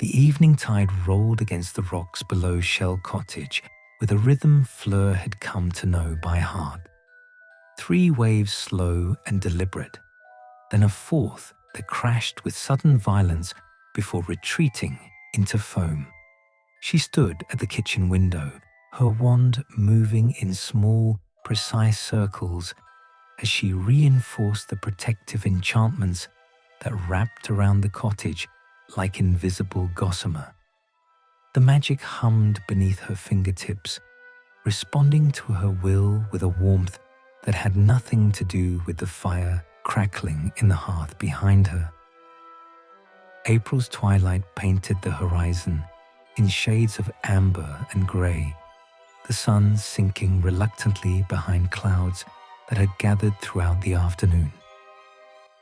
The evening tide rolled against the rocks below Shell Cottage with a rhythm Fleur had come to know by heart. 3 waves slow and deliberate, then a 4th that crashed with sudden violence before retreating into foam. She stood at the kitchen window, her wand moving in small, precise circles as she reinforced the protective enchantments that wrapped around the cottage like invisible gossamer. The magic hummed beneath her fingertips, responding to her will with a warmth that had nothing to do with the fire crackling in the hearth behind her. April's twilight painted the horizon in shades of amber and grey, the sun sinking reluctantly behind clouds that had gathered throughout the afternoon.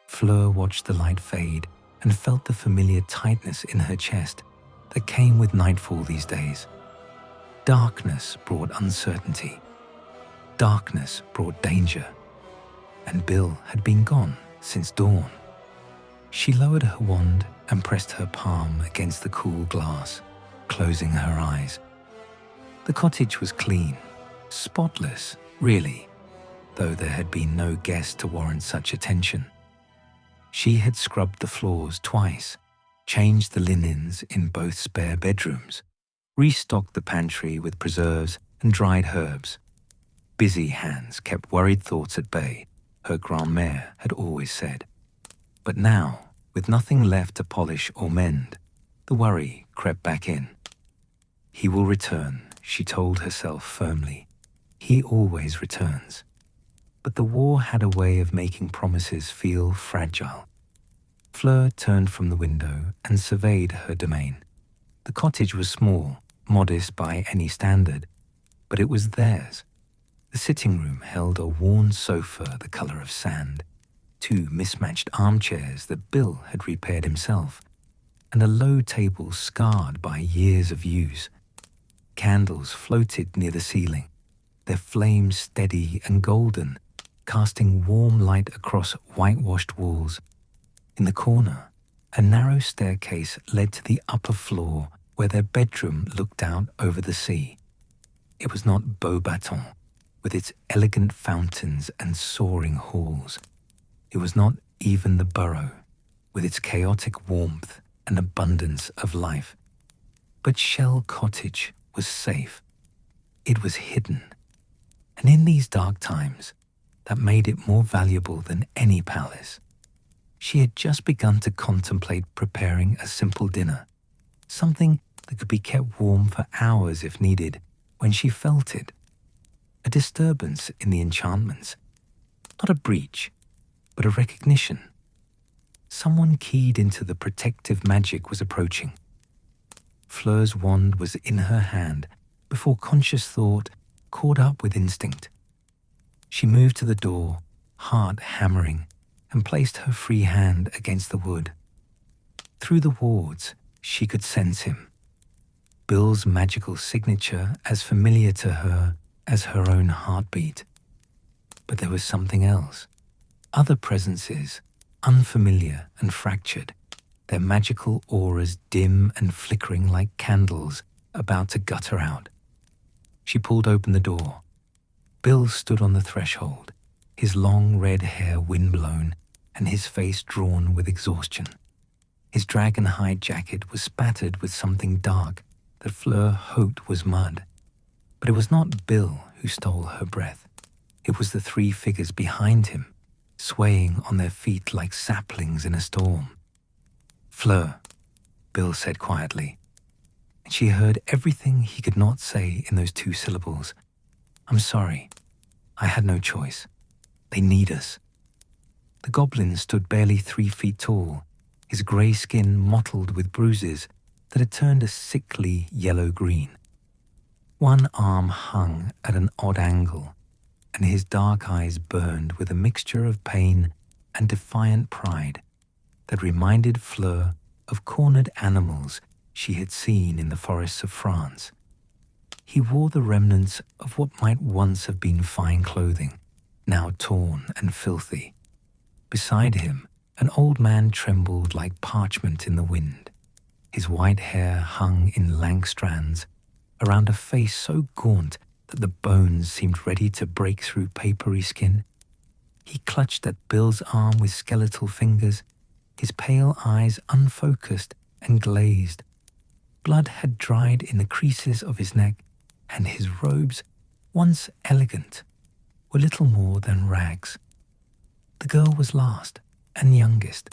Fleur watched the light fade and felt the familiar tightness in her chest that came with nightfall these days. Darkness brought uncertainty. Darkness brought danger. And Bill had been gone since dawn. She lowered her wand and pressed her palm against the cool glass, closing her eyes. The cottage was clean, spotless, really, though there had been no guest to warrant such attention. She had scrubbed the floors twice, changed the linens in both spare bedrooms, restocked the pantry with preserves and dried herbs. Busy hands kept worried thoughts at bay, her grand-mère had always said. But now, with nothing left to polish or mend, the worry crept back in. He will return, she told herself firmly. He always returns. But the war had a way of making promises feel fragile. Fleur turned from the window and surveyed her domain. The cottage was small, modest by any standard, but it was theirs. The sitting room held a worn sofa the color of sand, 2 mismatched armchairs that Bill had repaired himself, and a low table scarred by years of use. Candles floated near the ceiling, their flames steady and golden, casting warm light across whitewashed walls. In the corner, a narrow staircase led to the upper floor where their bedroom looked out over the sea. It was not Beauxbatons, with its elegant fountains and soaring halls. It was not even the Borough, with its chaotic warmth and abundance of life. But Shell Cottage was safe. It was hidden. And in these dark times, that made it more valuable than any palace. She had just begun to contemplate preparing a simple dinner, something that could be kept warm for hours if needed, when she felt it. A disturbance in the enchantments. Not a breach, but a recognition. Someone keyed into the protective magic was approaching. Fleur's wand was in her hand before conscious thought caught up with instinct. She moved to the door, heart hammering, and placed her free hand against the wood. Through the wards, she could sense him. Bill's magical signature as familiar to her as her own heartbeat. But there was something else. Other presences, unfamiliar and fractured, their magical auras dim and flickering like candles about to gutter out. She pulled open the door. Bill stood on the threshold, his long red hair windblown and his face drawn with exhaustion. His dragon hide jacket was spattered with something dark that Fleur hoped was mud. But it was not Bill who stole her breath. It was the 3 figures behind him, swaying on their feet like saplings in a storm. "Fleur," Bill said quietly, and she heard everything he could not say in those 2 syllables. "I'm sorry. I had no choice. They need us." The goblin stood barely 3 feet tall, his grey skin mottled with bruises that had turned a sickly yellow-green. One arm hung at an odd angle, and his dark eyes burned with a mixture of pain and defiant pride that reminded Fleur of cornered animals she had seen in the forests of France. He wore the remnants of what might once have been fine clothing, now torn and filthy. Beside him, an old man trembled like parchment in the wind. His white hair hung in lank strands around a face so gaunt that the bones seemed ready to break through papery skin. He clutched at Bill's arm with skeletal fingers, his pale eyes unfocused and glazed. Blood had dried in the creases of his neck, and his robes, once elegant, were little more than rags. The girl was last and youngest.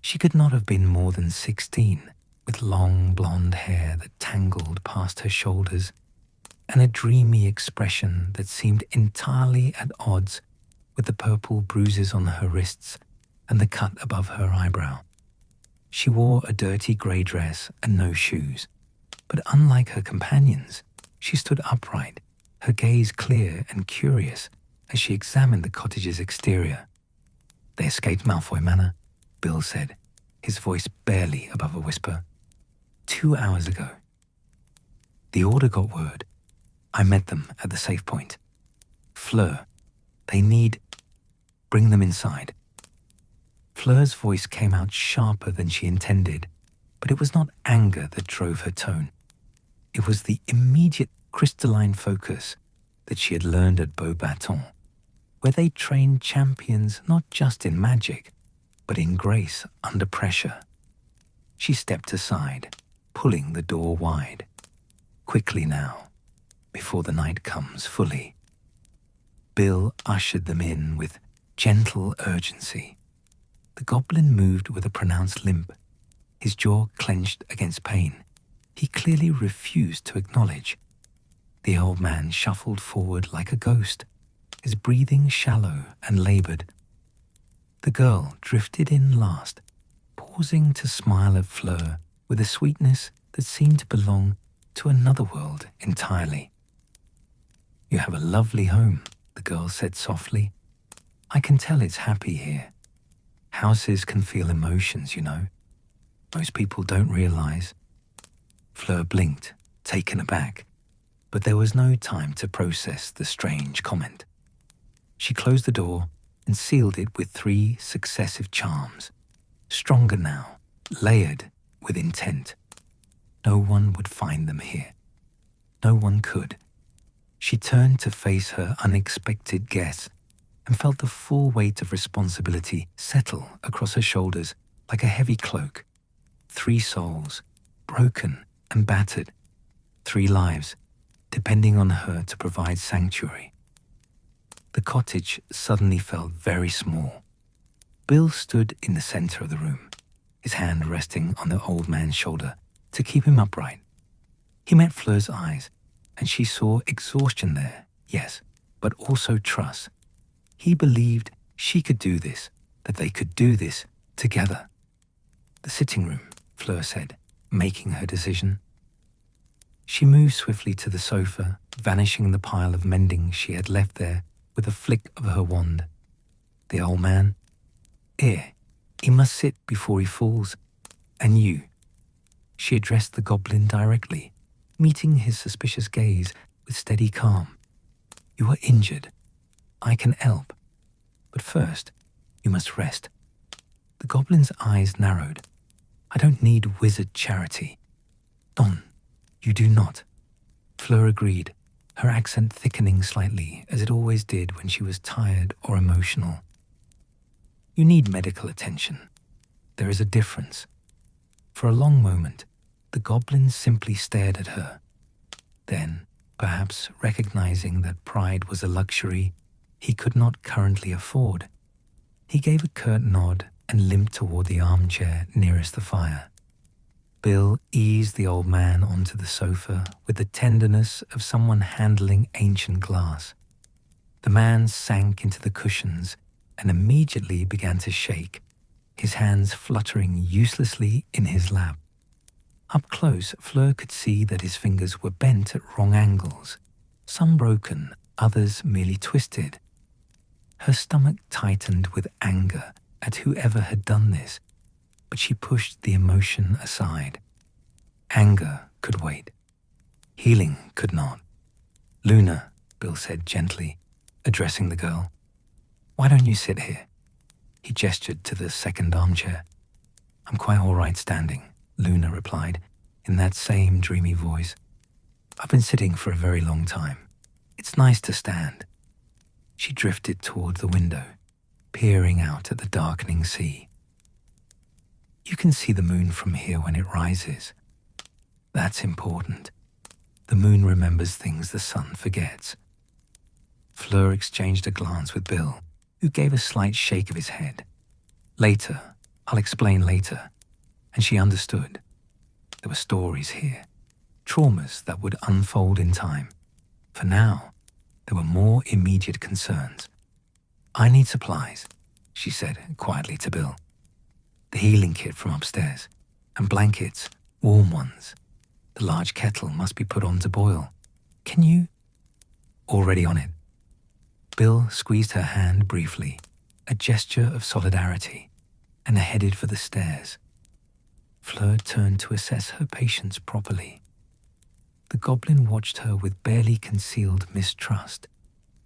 She could not have been more than 16, with long blonde hair that tangled past her shoulders, and a dreamy expression that seemed entirely at odds with the purple bruises on her wrists and the cut above her eyebrow. She wore a dirty grey dress and no shoes, but unlike her companions, she stood upright, her gaze clear and curious as she examined the cottage's exterior. "They escaped Malfoy Manor," Bill said, his voice barely above a whisper. 2 hours ago. The Order got word. I met them at the safe point. Fleur, they need... Bring them inside. Fleur's voice came out sharper than she intended, but it was not anger that drove her tone. It was the immediate crystalline focus that she had learned at Beauxbatons, where they trained champions not just in magic, but in grace under pressure. She stepped aside, pulling the door wide. Quickly now, before the night comes fully. Bill ushered them in with gentle urgency. The goblin moved with a pronounced limp, his jaw clenched against pain. He clearly refused to acknowledge. The old man shuffled forward like a ghost, his breathing shallow and labored. The girl drifted in last, pausing to smile at Fleur with a sweetness that seemed to belong to another world entirely. "You have a lovely home," the girl said softly. "I can tell it's happy here. Houses can feel emotions, you know. Most people don't realize." Fleur blinked, taken aback, but there was no time to process the strange comment. She closed the door and sealed it with 3 successive charms, stronger now, layered with intent. No one would find them here. No one could. She turned to face her unexpected guest and felt the full weight of responsibility settle across her shoulders like a heavy cloak. 3 souls, broken and battered. 3 lives, depending on her to provide sanctuary. The cottage suddenly felt very small. Bill stood in the center of the room, his hand resting on the old man's shoulder to keep him upright. He met Fleur's eyes, and she saw exhaustion there, yes, but also trust. He believed she could do this, that they could do this together. "The sitting room," Fleur said, making her decision. She moved swiftly to the sofa, vanishing in the pile of mending she had left there with a flick of her wand. The old man, he must sit before he falls. And you." She addressed the goblin directly, meeting his suspicious gaze with steady calm. "You are injured. I can help. But first, you must rest." The goblin's eyes narrowed. "I don't need wizard charity." "Non, you do not." Fleur agreed, her accent thickening slightly as it always did when she was tired or emotional. "You need medical attention. There is a difference." For a long moment, the goblin simply stared at her. Then, perhaps recognizing that pride was a luxury he could not currently afford, he gave a curt nod and limped toward the armchair nearest the fire. Bill eased the old man onto the sofa with the tenderness of someone handling ancient glass. The man sank into the cushions and immediately began to shake, his hands fluttering uselessly in his lap. Up close, Fleur could see that his fingers were bent at wrong angles, some broken, others merely twisted. Her stomach tightened with anger at whoever had done this, but she pushed the emotion aside. Anger could wait. Healing could not. "Luna," Bill said gently, addressing the girl, "why don't you sit here?" He gestured to the second armchair. "I'm quite all right standing," Luna replied, in that same dreamy voice. I've been sitting for a very long time. It's nice to stand. She drifted toward the window, peering out at the darkening sea. You can see the moon from here when it rises. That's important. The moon remembers things the sun forgets. Fleur exchanged a glance with Bill, who gave a slight shake of his head. Later, I'll explain later. And she understood. There were stories here, traumas that would unfold in time. For now, there were more immediate concerns. I need supplies, she said quietly to Bill. The healing kit from upstairs, and blankets, warm ones. The large kettle must be put on to boil. Can you? Already on it. Bill squeezed her hand briefly, a gesture of solidarity, and headed for the stairs. Fleur turned to assess her patience properly. The goblin watched her with barely concealed mistrust,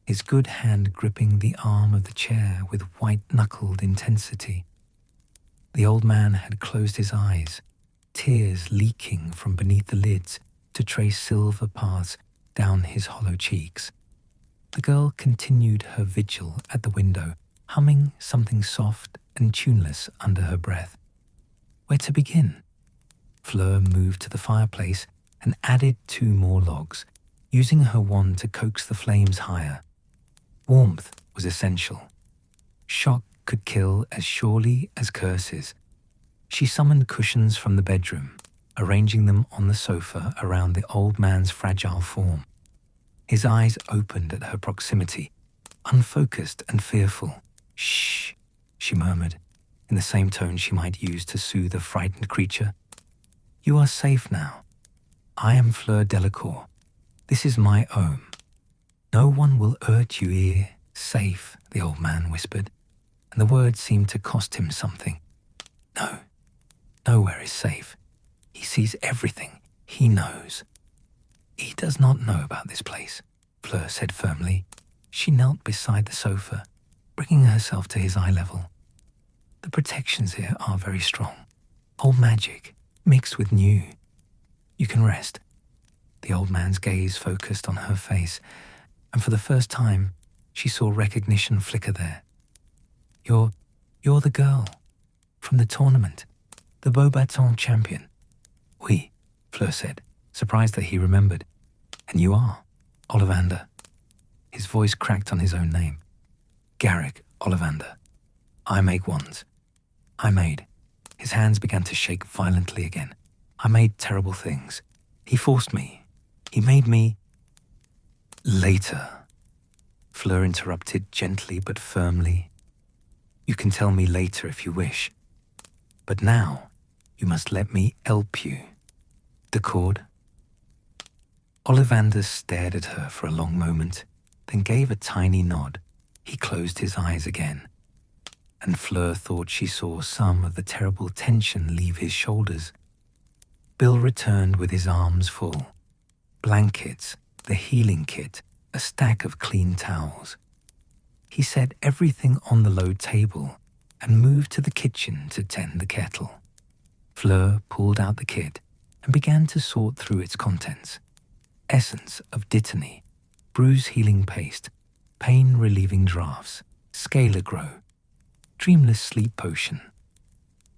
his good hand gripping the arm of the chair with white-knuckled intensity. The old man had closed his eyes, tears leaking from beneath the lids to trace silver paths down his hollow cheeks. The girl continued her vigil at the window, humming something soft and tuneless under her breath. Where to begin? Fleur moved to the fireplace and added 2 more logs, using her wand to coax the flames higher. Warmth was essential. Shock could kill as surely as curses. She summoned cushions from the bedroom, arranging them on the sofa around the old man's fragile form. His eyes opened at her proximity, unfocused and fearful. Shh, she murmured, in the same tone she might use to soothe a frightened creature. You are safe now. I am Fleur Delacour. This is my home. No one will hurt you here. Safe, the old man whispered, and the words seemed to cost him something. No, nowhere is safe. He sees everything. He knows. He does not know about this place, Fleur said firmly. She knelt beside the sofa, bringing herself to his eye level. The protections here are very strong. Old magic, mixed with new. You can rest. The old man's gaze focused on her face, and for the first time, she saw recognition flicker there. You're the girl from the tournament, the Beaubaton champion. Oui, Fleur said, surprised that he remembered. And you are, Ollivander. His voice cracked on his own name. Garrick Ollivander. I make wands. I made. His hands began to shake violently again. I made terrible things. He forced me. He made me. Later, Fleur interrupted gently but firmly. You can tell me later if you wish. But now, you must let me help you. The cord? Ollivander stared at her for a long moment, then gave a tiny nod. He closed his eyes again, and Fleur thought she saw some of the terrible tension leave his shoulders. Bill returned with his arms full. Blankets, the healing kit, a stack of clean towels. He set everything on the low table and moved to the kitchen to tend the kettle. Fleur pulled out the kit and began to sort through its contents. Essence of dittany, bruise healing paste, pain-relieving draughts, scalar grow, dreamless sleep potion.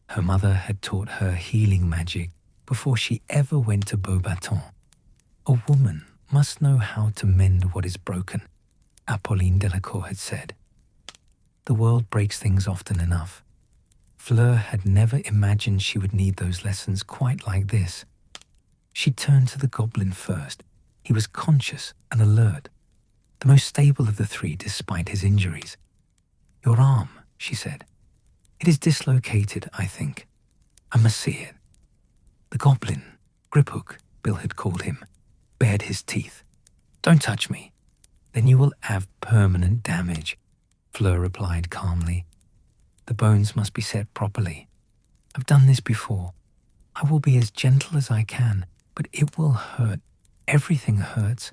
Her mother had taught her healing magic before she ever went to Beaubaton. A woman must know how to mend what is broken, Apolline Delacour had said. The world breaks things often enough. Fleur had never imagined she would need those lessons quite like this. She turned to the goblin first. He was conscious and alert, the most stable of the 3 despite his injuries. Your arm, she said. It is dislocated, I think. I must see it. The goblin, Griphook, Bill had called him, bared his teeth. Don't touch me. Then you will have permanent damage, Fleur replied calmly. The bones must be set properly. I've done this before. I will be as gentle as I can, but it will hurt. Everything hurts.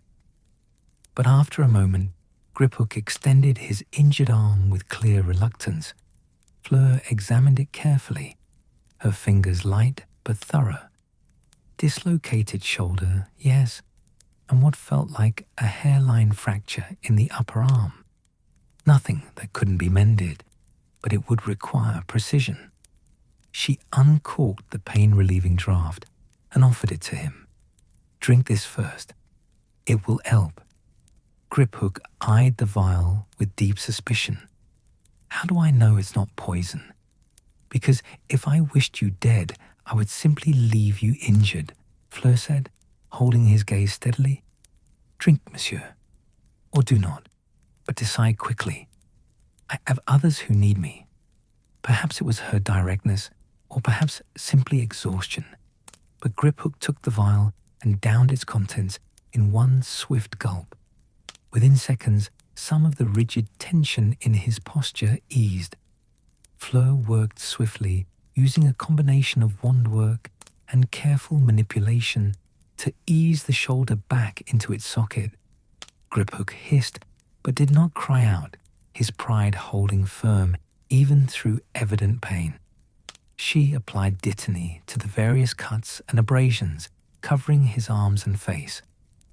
But after a moment, Griphook extended his injured arm with clear reluctance. Fleur examined it carefully, her fingers light but thorough. Dislocated shoulder, yes, and what felt like a hairline fracture in the upper arm. Nothing that couldn't be mended, but it would require precision. She uncorked the pain-relieving draught and offered it to him. "Drink this first. It will help." Griphook eyed the vial with deep suspicion. "How do I know it's not poison?" "Because if I wished you dead, I would simply leave you injured," Fleur said, holding his gaze steadily. "Drink, monsieur, or do not, but decide quickly. I have others who need me." Perhaps it was her directness, or perhaps simply exhaustion, but Griphook took the vial and downed its contents in one swift gulp. Within seconds, some of the rigid tension in his posture eased. Fleur worked swiftly, using a combination of wand work and careful manipulation to ease the shoulder back into its socket. Griphook hissed, but did not cry out, his pride holding firm even through evident pain. She applied dittany to the various cuts and abrasions covering his arms and face,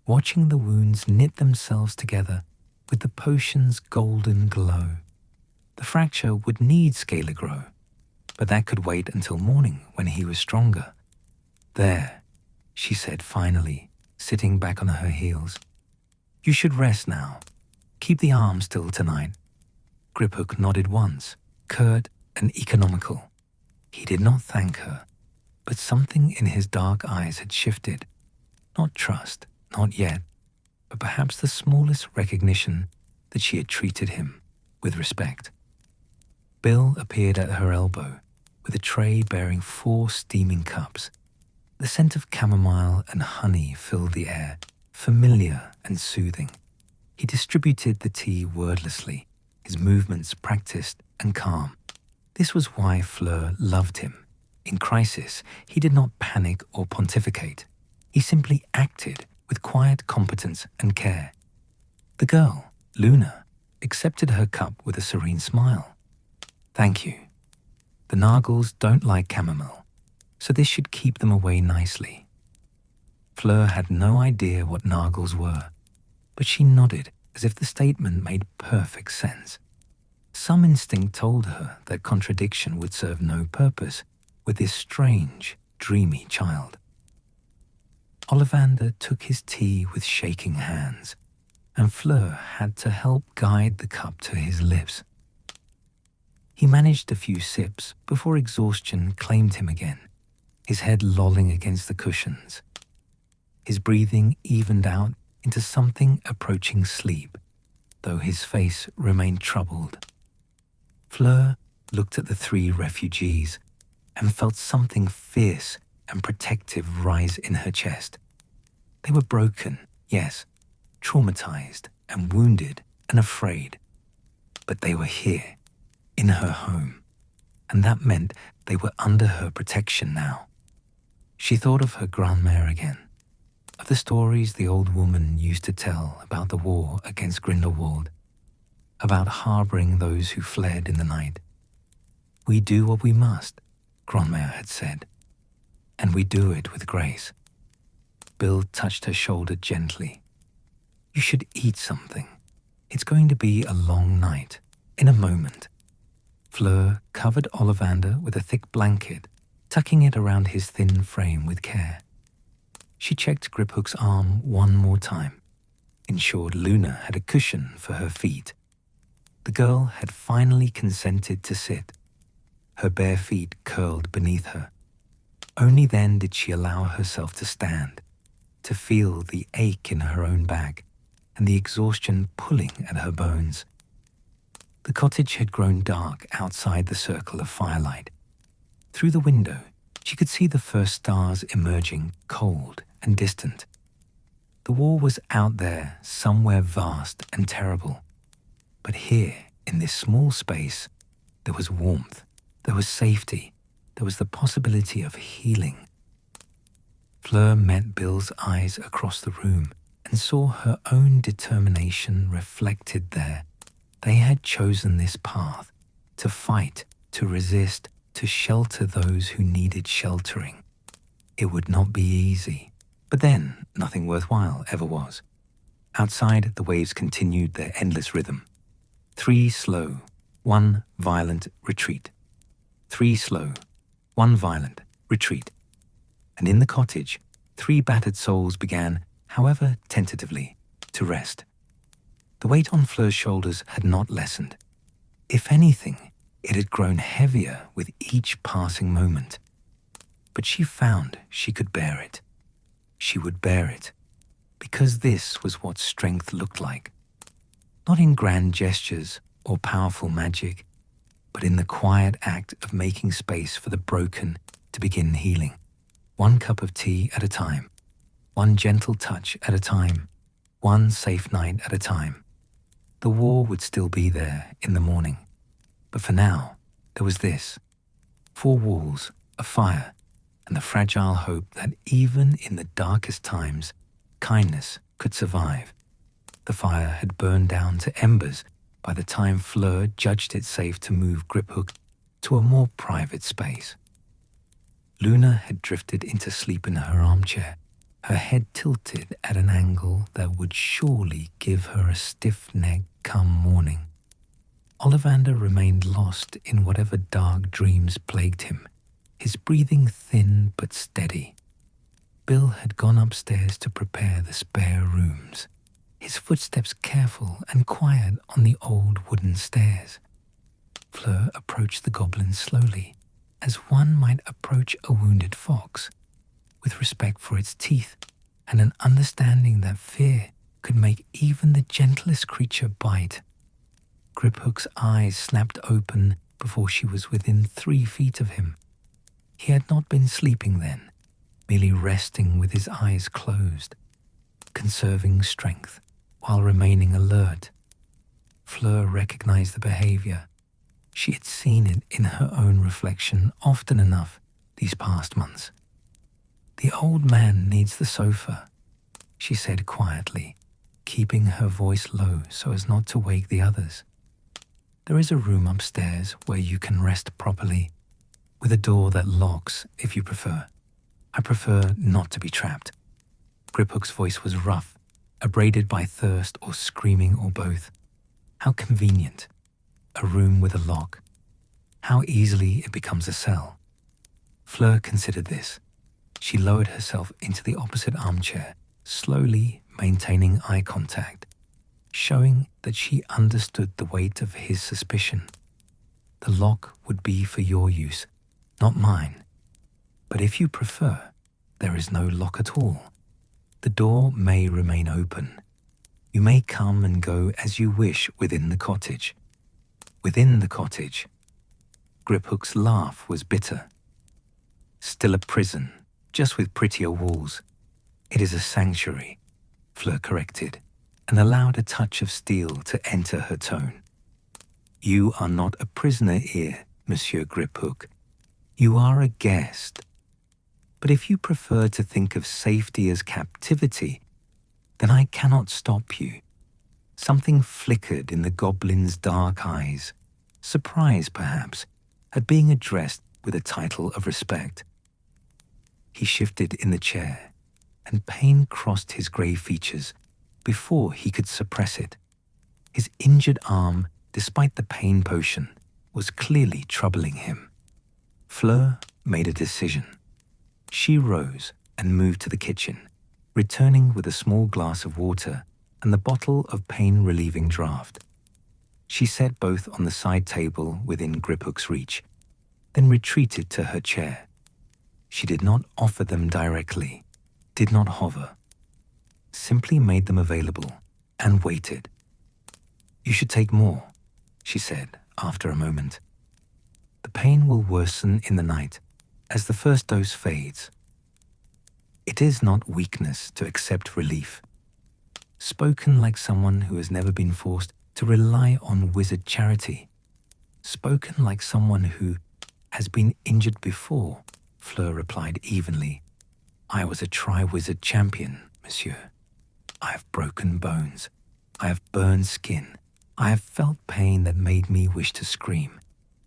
watching the wounds knit themselves together with the potion's golden glow. The fracture would need Scaligro, but that could wait until morning when he was stronger. "There," she said finally, sitting back on her heels. "You should rest now. Keep the arm still tonight." Griphook nodded once, curt and economical. He did not thank her, but something in his dark eyes had shifted. Not trust, not yet, but perhaps the smallest recognition that she had treated him with respect. Bill appeared at her elbow with a tray bearing 4 steaming cups. The scent of chamomile and honey filled the air, familiar and soothing. He distributed the tea wordlessly, his movements practiced and calm. This was why Fleur loved him. In crisis, he did not panic or pontificate. He simply acted with quiet competence and care. The girl, Luna, accepted her cup with a serene smile. "Thank you. The Nargles don't like chamomile, so this should keep them away nicely." Fleur had no idea what Nargles were, but she nodded as if the statement made perfect sense. Some instinct told her that contradiction would serve no purpose with this strange, dreamy child. Ollivander took his tea with shaking hands, and Fleur had to help guide the cup to his lips. He managed a few sips before exhaustion claimed him again, his head lolling against the cushions. His breathing evened out into something approaching sleep, though his face remained troubled. Fleur looked at the 3 refugees and felt something fierce and protective rise in her chest. They were broken, yes, traumatized and wounded and afraid, but they were here, in her home, and that meant they were under her protection now. She thought of her grandmère again, of the stories the old woman used to tell about the war against Grindelwald, about harboring those who fled in the night. "We do what we must," Grandmère had said, "and we do it with grace." Bill touched her shoulder gently. "You should eat something. It's going to be a long night, in a moment." Fleur covered Ollivander with a thick blanket, tucking it around his thin frame with care. She checked Griphook's arm one more time, ensured Luna had a cushion for her feet. The girl had finally consented to sit, her bare feet curled beneath her. Only then did she allow herself to stand, to feel the ache in her own back and the exhaustion pulling at her bones. The cottage had grown dark outside the circle of firelight. Through the window, she could see the first stars emerging, cold and distant. The war was out there, somewhere vast and terrible. But here, in this small space, there was warmth, there was safety, there was the possibility of healing. Fleur met Bill's eyes across the room and saw her own determination reflected there. They had chosen this path, to fight, to resist, to shelter those who needed sheltering. It would not be easy, but then nothing worthwhile ever was. Outside, the waves continued their endless rhythm. 3 slow, 1 violent retreat. 3 slow, 1 violent retreat. And in the cottage, 3 battered souls began, however tentatively, to rest. The weight on Fleur's shoulders had not lessened. If anything, it had grown heavier with each passing moment. But she found she could bear it. She would bear it, because this was what strength looked like. Not in grand gestures or powerful magic, but in the quiet act of making space for the broken to begin healing. 1 cup of tea at a time, 1 gentle touch at a time, 1 safe night at a time. The war would still be there in the morning, but for now, there was this: 4 walls, a fire, and the fragile hope that even in the darkest times, kindness could survive. The fire had burned down to embers by the time Fleur judged it safe to move Griphook to a more private space. Luna had drifted into sleep in her armchair, her head tilted at an angle that would surely give her a stiff neck come morning. Ollivander remained lost in whatever dark dreams plagued him, his breathing thin but steady. Bill had gone upstairs to prepare the spare rooms, his footsteps careful and quiet on the old wooden stairs. Fleur approached the goblin slowly, as one might approach a wounded fox, with respect for its teeth and an understanding that fear could make even the gentlest creature bite. Griphook's eyes snapped open before she was within 3 feet of him. He had not been sleeping then, merely resting with his eyes closed, conserving strength while remaining alert. Fleur recognized the behavior. She had seen it in her own reflection often enough these past months. "The old man needs the sofa," she said quietly, keeping her voice low so as not to wake the others. "There is a room upstairs where you can rest properly, with a door that locks if you prefer. I prefer not to be trapped." Griphook's voice was rough, abraded by thirst or screaming or both. How convenient. A room with a lock. How easily it becomes a cell. Fleur considered this. She lowered herself into the opposite armchair, slowly maintaining eye contact, showing that she understood the weight of his suspicion. "The lock would be for your use, not mine. But if you prefer, there is no lock at all. The door may remain open. You may come and go as you wish within the cottage." Within the cottage. Griphook's laugh was bitter. "Still a prison, just with prettier walls. It is a sanctuary," Fleur corrected, and allowed a touch of steel to enter her tone. "You are not a prisoner here, Monsieur Griphook. You are a guest. But if you prefer to think of safety as captivity, then I cannot stop you." Something flickered in the goblin's dark eyes, surprise perhaps, at being addressed with a title of respect. He shifted in the chair, and pain crossed his grey features before he could suppress it. His injured arm, despite the pain potion, was clearly troubling him. Fleur made a decision. She rose and moved to the kitchen, returning with a small glass of water and the bottle of pain-relieving draught. She set both on the side table within Griphook's reach, then retreated to her chair. She did not offer them directly, did not hover, simply made them available and waited. "You should take more," she said after a moment. "The pain will worsen in the night as the first dose fades. It is not weakness to accept relief." Spoken like someone who has never been forced to rely on wizard charity. Spoken like someone who has been injured before, Fleur replied evenly. "I was a tri-wizard champion, monsieur. I have broken bones. I have burned skin. I have felt pain that made me wish to scream.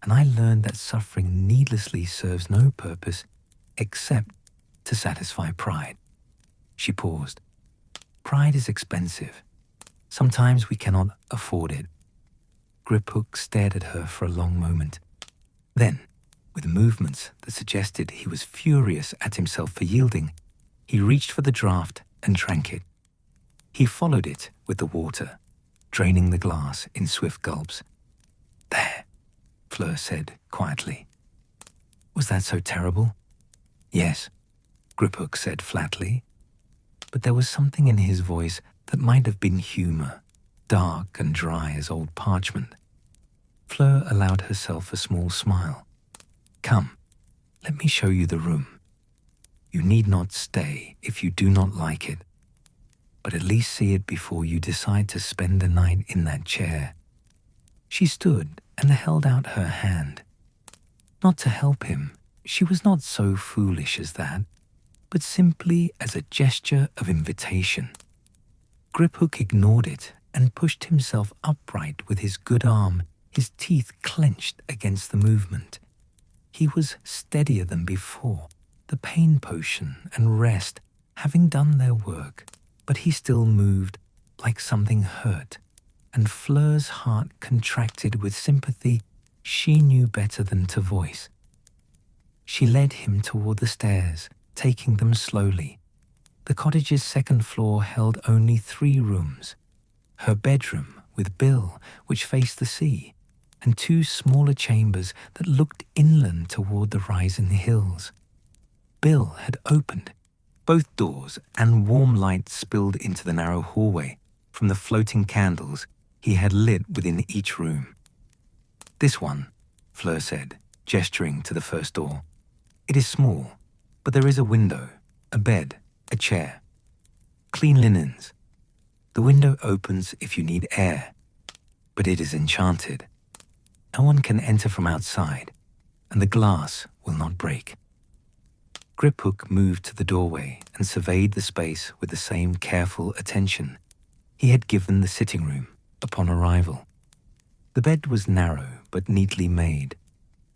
And I learned that suffering needlessly serves no purpose except to satisfy pride. She paused. Pride is expensive. Sometimes we cannot afford it. Griphook stared at her for a long moment. Then, with movements that suggested he was furious at himself for yielding, he reached for the draught and drank it. He followed it with the water, draining the glass in swift gulps. There, Fleur said quietly. Was that so terrible? Yes, Griphook said flatly. But there was something in his voice that might have been humor, dark and dry as old parchment. Fleur allowed herself a small smile. Come, let me show you the room. You need not stay if you do not like it, but at least see it before you decide to spend the night in that chair. She stood and held out her hand. Not to help him, she was not so foolish as that, but simply as a gesture of invitation. Griphook ignored it and pushed himself upright with his good arm, his teeth clenched against the movement. He was steadier than before, the pain potion and rest having done their work, but he still moved like something hurt, and Fleur's heart contracted with sympathy she knew better than to voice. She led him toward the stairs, taking them slowly. The cottage's second floor held only 3 rooms. Her bedroom with Bill, which faced the sea, and 2 smaller chambers that looked inland toward the rising hills. Bill had opened both doors, and warm light spilled into the narrow hallway from the floating candles he had lit within each room. This one, Fleur said, gesturing to the first door. It is small, but there is a window, a bed, a chair. Clean linens. The window opens if you need air, but it is enchanted. No one can enter from outside, and the glass will not break. Griphook moved to the doorway and surveyed the space with the same careful attention he had given the sitting room upon arrival. The bed was narrow but neatly made,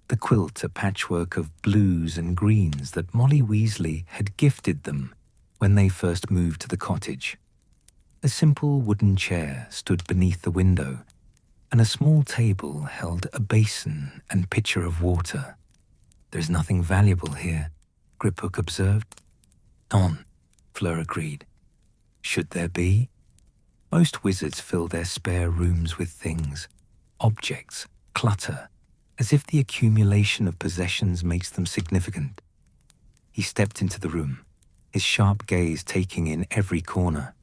the quilt a patchwork of blues and greens that Molly Weasley had gifted them when they first moved to the cottage. A simple wooden chair stood beneath the window, and a small table held a basin and pitcher of water. There's nothing valuable here, Griphook observed. None, Fleur agreed. Should there be? Most wizards fill their spare rooms with things, objects, clutter, as if the accumulation of possessions makes them significant. He stepped into the room, his sharp gaze taking in every corner.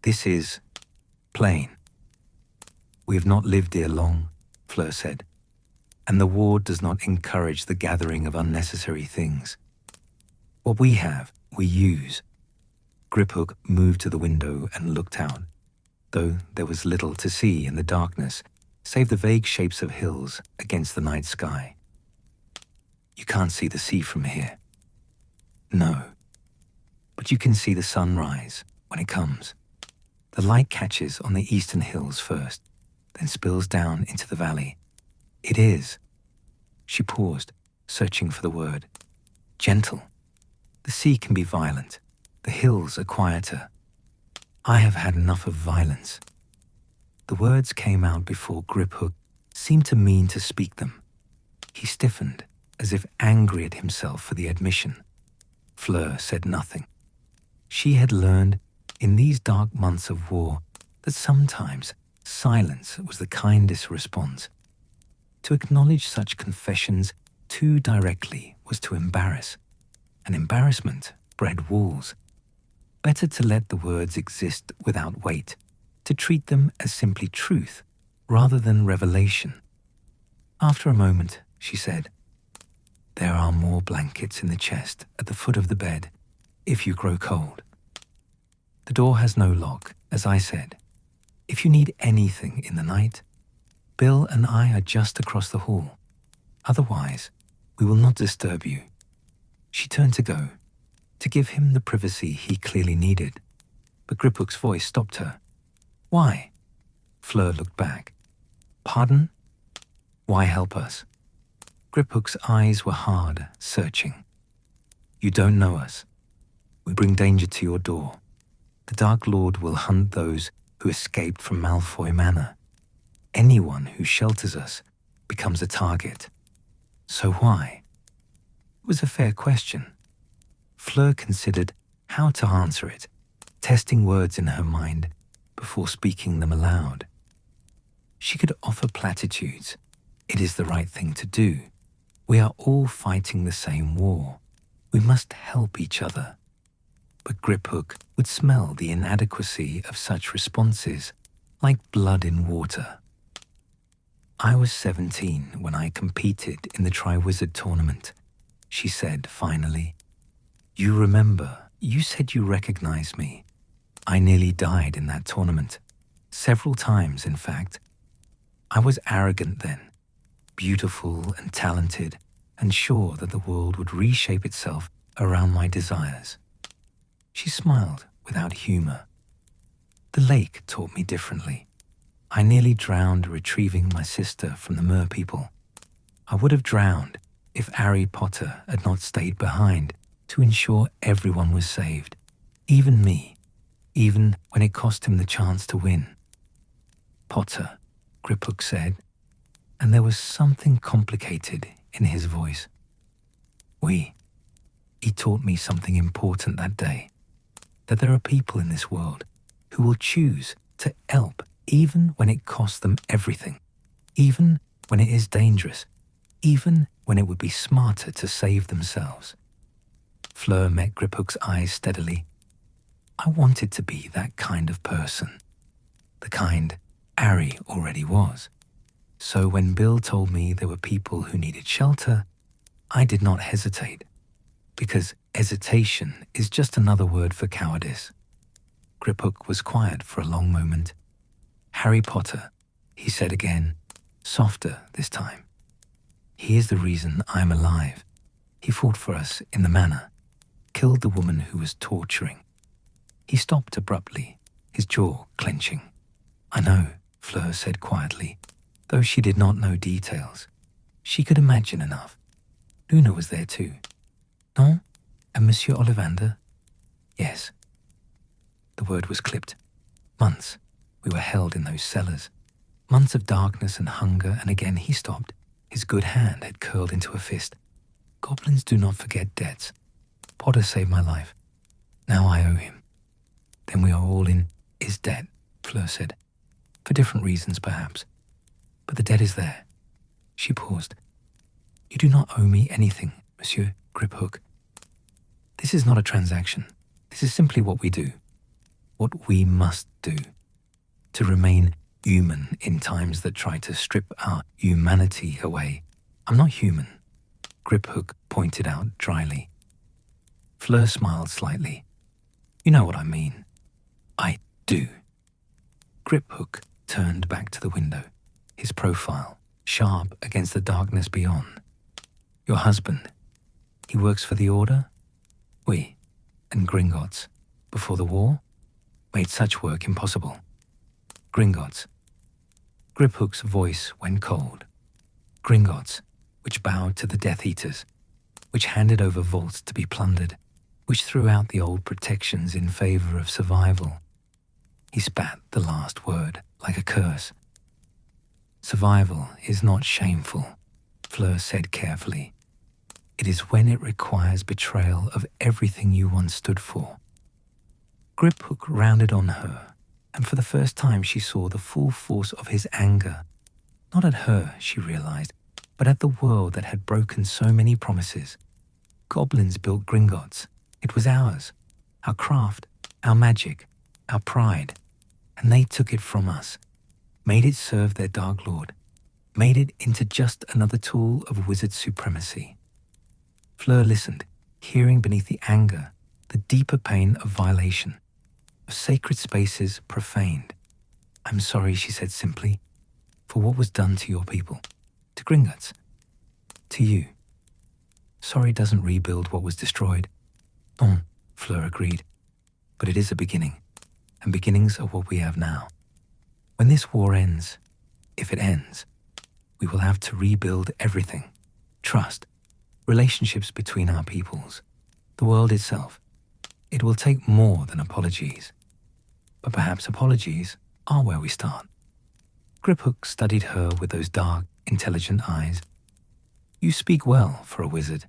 This is plain. We have not lived here long, Fleur said, and the ward does not encourage the gathering of unnecessary things. What we have, we use. Griphook moved to the window and looked out, though there was little to see in the darkness, save the vague shapes of hills against the night sky. You can't see the sea from here. No, but you can see the sunrise when it comes. The light catches on the eastern hills first, then spills down into the valley. It is. She paused, searching for the word. Gentle. The sea can be violent. The hills are quieter. I have had enough of violence. The words came out before Griphook seemed to mean to speak them. He stiffened, as if angry at himself for the admission. Fleur said nothing. She had learned, in these dark months of war, that sometimes silence was the kindest response. To acknowledge such confessions too directly was to embarrass, and embarrassment bred walls. Better to let the words exist without weight, to treat them as simply truth rather than revelation. After a moment, she said, There are more blankets in the chest at the foot of the bed, if you grow cold. The door has no lock, as I said. If you need anything in the night, Bill and I are just across the hall. Otherwise, we will not disturb you. She turned to go, to give him the privacy he clearly needed, but Griphook's voice stopped her. Why? Fleur looked back. Pardon? Why help us? Griphook's eyes were hard, searching. You don't know us. We bring danger to your door. The Dark Lord will hunt those who escaped from Malfoy Manor. Anyone who shelters us becomes a target. So why? It was a fair question. Fleur considered how to answer it, testing words in her mind before speaking them aloud. She could offer platitudes. It is the right thing to do. We are all fighting the same war. We must help each other. But Griphook would smell the inadequacy of such responses, like blood in water. I was 17 when I competed in the Triwizard tournament, she said finally. You remember, you said you recognized me. I nearly died in that tournament. Several times, in fact. I was arrogant then, beautiful and talented, and sure that the world would reshape itself around my desires. She smiled without humor. The lake taught me differently. I nearly drowned retrieving my sister from the Mer people. I would have drowned if Harry Potter had not stayed behind to ensure everyone was saved, even me, even when it cost him the chance to win. Potter, Griphook said, and there was something complicated in his voice. He taught me something important that day, that there are people in this world who will choose to help even when it costs them everything, even when it is dangerous, even when it would be smarter to save themselves. Fleur met Griphook's eyes steadily. I wanted to be that kind of person, the kind Harry already was. So when Bill told me there were people who needed shelter, I did not hesitate, because hesitation is just another word for cowardice. Griphook was quiet for a long moment. Harry Potter, he said again, softer this time. He is the reason I'm alive. He fought for us in the manor, killed the woman who was torturing. He stopped abruptly, his jaw clenching. I know, Fleur said quietly, though she did not know details. She could imagine enough. Luna was there too. Non? And Monsieur Ollivander? Yes. The word was clipped. Months. We were held in those cellars. Months of darkness and hunger, and again he stopped. His good hand had curled into a fist. Goblins do not forget debts. Potter saved my life. Now I owe him. Then we are all in his debt, Fleur said. For different reasons, perhaps. But the debt is there. She paused. You do not owe me anything, Monsieur Griphook. This is not a transaction. This is simply what we do. What we must do. To remain human in times that try to strip our humanity away. I'm not human, Griphook pointed out dryly. Fleur smiled slightly. You know what I mean. I do. Griphook turned back to the window, his profile sharp against the darkness beyond. Your husband, he works for the Order? Oui, and Gringotts, before the war, made such work impossible. Gringotts. Griphook's voice went cold. Gringotts, which bowed to the Death Eaters, which handed over vaults to be plundered, which threw out the old protections in favor of survival. He spat the last word like a curse. Survival is not shameful, Fleur said carefully. It is when it requires betrayal of everything you once stood for. Griphook rounded on her, and for the first time she saw the full force of his anger. Not at her, she realized, but at the world that had broken so many promises. Goblins built Gringotts. It was ours, our craft, our magic, our pride, and they took it from us, made it serve their Dark Lord, made it into just another tool of wizard supremacy. Fleur listened, hearing beneath the anger the deeper pain of violation, of sacred spaces profaned. I'm sorry, she said simply, for what was done to your people, to Gringotts, to you. Sorry doesn't rebuild what was destroyed. Non, Fleur agreed, but it is a beginning, and beginnings are what we have now. When this war ends, if it ends, we will have to rebuild everything. Trust, relationships between our peoples, the world itself. It will take more than apologies. But perhaps apologies are where we start. Griphook studied her with those dark, intelligent eyes. You speak well for a wizard.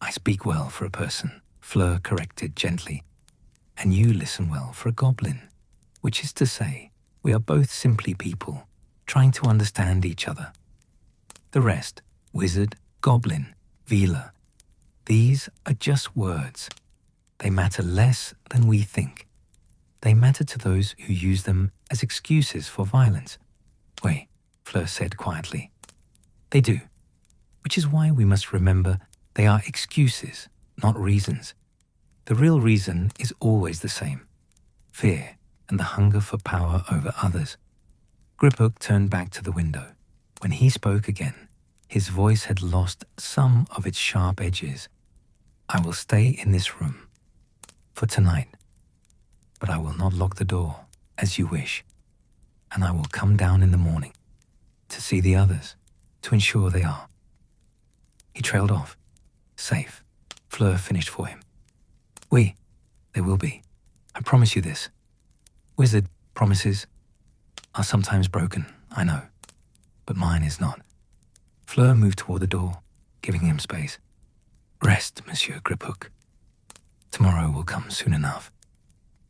I speak well for a person, Fleur corrected gently. And you listen well for a goblin, which is to say, we are both simply people trying to understand each other. The rest, wizard, goblin, Vila, these are just words. They matter less than we think. They matter to those who use them as excuses for violence. Wait, Fleur said quietly. They do, which is why we must remember they are excuses, not reasons. The real reason is always the same: fear and the hunger for power over others. Griphook turned back to the window. When he spoke again, his voice had lost some of its sharp edges. I will stay in this room for tonight, but I will not lock the door as you wish, and I will come down in the morning to see the others, to ensure they are. He trailed off. Safe. Fleur finished for him. They will be. I promise you this. Wizard promises are sometimes broken, I know, but mine is not. Fleur moved toward the door, giving him space. Rest, Monsieur Griphook. Tomorrow will come soon enough,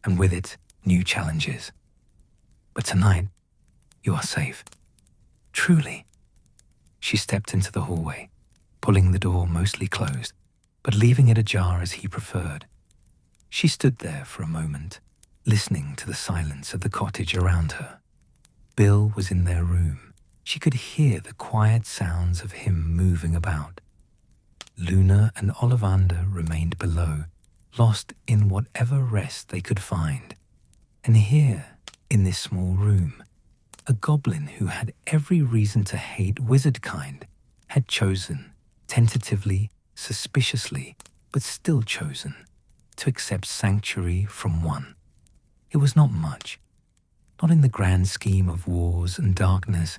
and with it, new challenges. But tonight, you are safe. Truly. She stepped into the hallway, pulling the door mostly closed, but leaving it ajar as he preferred. She stood there for a moment, listening to the silence of the cottage around her. Bill was in their room. She could hear the quiet sounds of him moving about. Luna and Ollivander remained below, lost in whatever rest they could find. And here, in this small room, a goblin who had every reason to hate wizard-kind had chosen, tentatively, suspiciously, but still chosen, to accept sanctuary from one. It was not much, not in the grand scheme of wars and darkness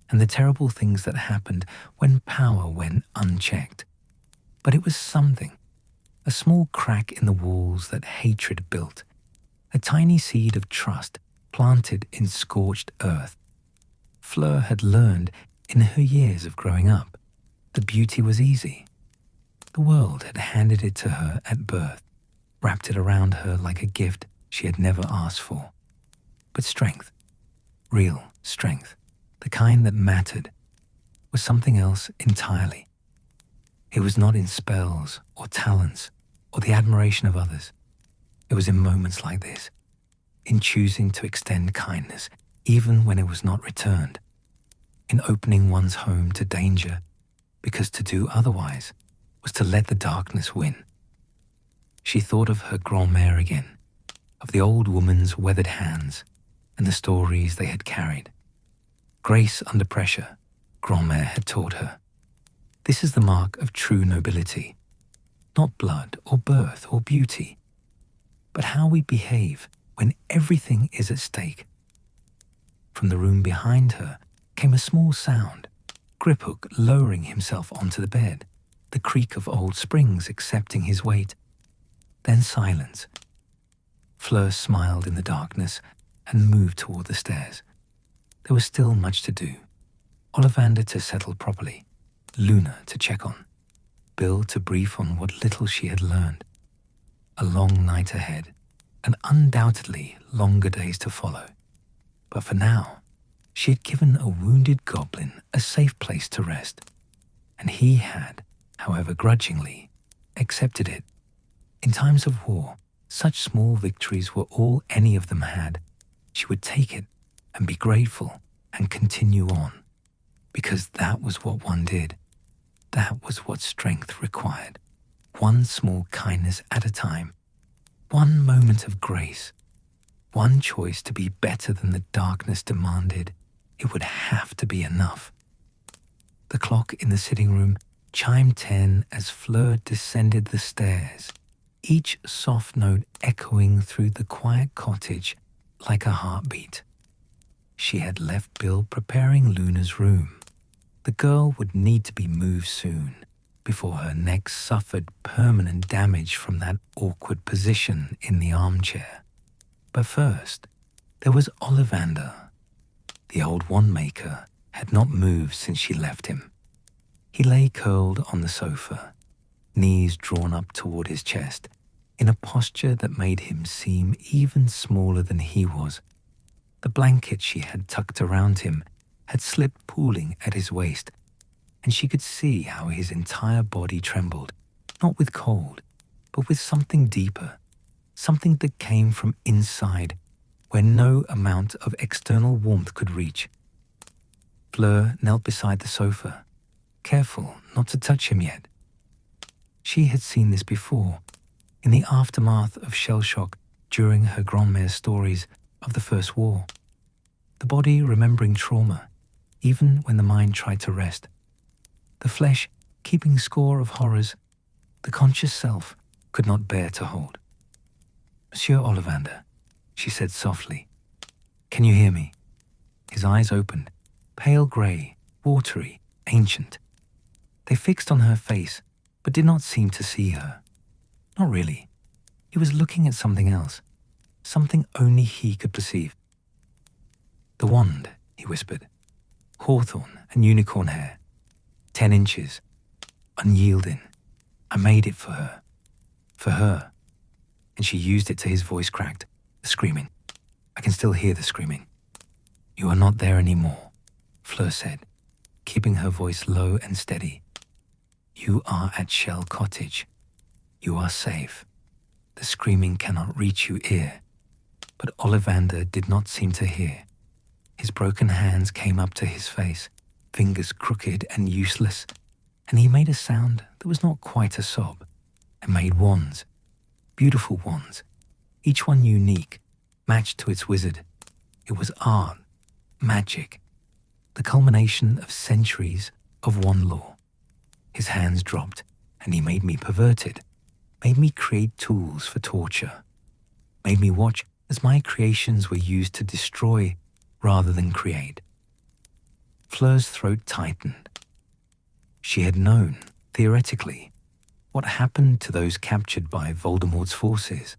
and the terrible things that happened when power went unchecked. But it was something, a small crack in the walls that hatred built, a tiny seed of trust planted in scorched earth. Fleur had learned in her years of growing up that beauty was easy. The world had handed it to her at birth, wrapped it around her like a gift she had never asked for. But strength, real strength, the kind that mattered, was something else entirely. It was not in spells or talents or the admiration of others. It was in moments like this, in choosing to extend kindness even when it was not returned, in opening one's home to danger, because to do otherwise was to let the darkness win. She thought of her grand-mère again, of the old woman's weathered hands and the stories they had carried. Grace under pressure, grand-mère had taught her. This is the mark of true nobility, not blood or birth or beauty, but how we behave when everything is at stake. From the room behind her came a small sound, Griphook lowering himself onto the bed, the creak of old springs accepting his weight. Then silence. Fleur smiled in the darkness and moved toward the stairs. There was still much to do. Ollivander to settle properly, Luna to check on, Bill to brief on what little she had learned. A long night ahead, and undoubtedly longer days to follow. But for now, she had given a wounded goblin a safe place to rest, and he had, however grudgingly, accepted it. In times of war, such small victories were all any of them had. She would take it and be grateful and continue on, because that was what one did. That was what strength required. One small kindness at a time, one moment of grace, one choice to be better than the darkness demanded. It would have to be enough. The clock in the sitting room chimed 10 as Fleur descended the stairs, each soft note echoing through the quiet cottage like a heartbeat. She had left Bill preparing Luna's room. The girl would need to be moved soon, before her neck suffered permanent damage from that awkward position in the armchair. But first, there was Ollivander. The old wand-maker had not moved since she left him. He lay curled on the sofa, knees drawn up toward his chest, in a posture that made him seem even smaller than he was. The blanket she had tucked around him had slipped pooling at his waist, and she could see how his entire body trembled, not with cold, but with something deeper, something that came from inside, where no amount of external warmth could reach. Fleur knelt beside the sofa, careful not to touch him yet. She had seen this before, in the aftermath of shell shock during her grand-mère stories of the First War. The body remembering trauma, even when the mind tried to rest. The flesh keeping score of horrors the conscious self could not bear to hold. "Monsieur Ollivander," she said softly, "can you hear me?" His eyes opened, pale grey, watery, ancient. They fixed on her face, but did not seem to see her. Not really. He was looking at something else, something only he could perceive. "The wand," he whispered. "Hawthorn and unicorn hair. 10 inches. Unyielding. I made it for her. For her." And she used it till his voice cracked, the screaming. I can still hear the screaming. "You are not there anymore," Fleur said, keeping her voice low and steady. "You are at Shell Cottage. You are safe. The screaming cannot reach you ear." But Ollivander did not seem to hear. His broken hands came up to his face, fingers crooked and useless, and he made a sound that was not quite a sob, and made wands, beautiful wands, each one unique, matched to its wizard. It was art, magic, the culmination of centuries of wand lore. His hands dropped, and he made me perverted, made me create tools for torture, made me watch as my creations were used to destroy rather than create. Fleur's throat tightened. She had known, theoretically, what happened to those captured by Voldemort's forces.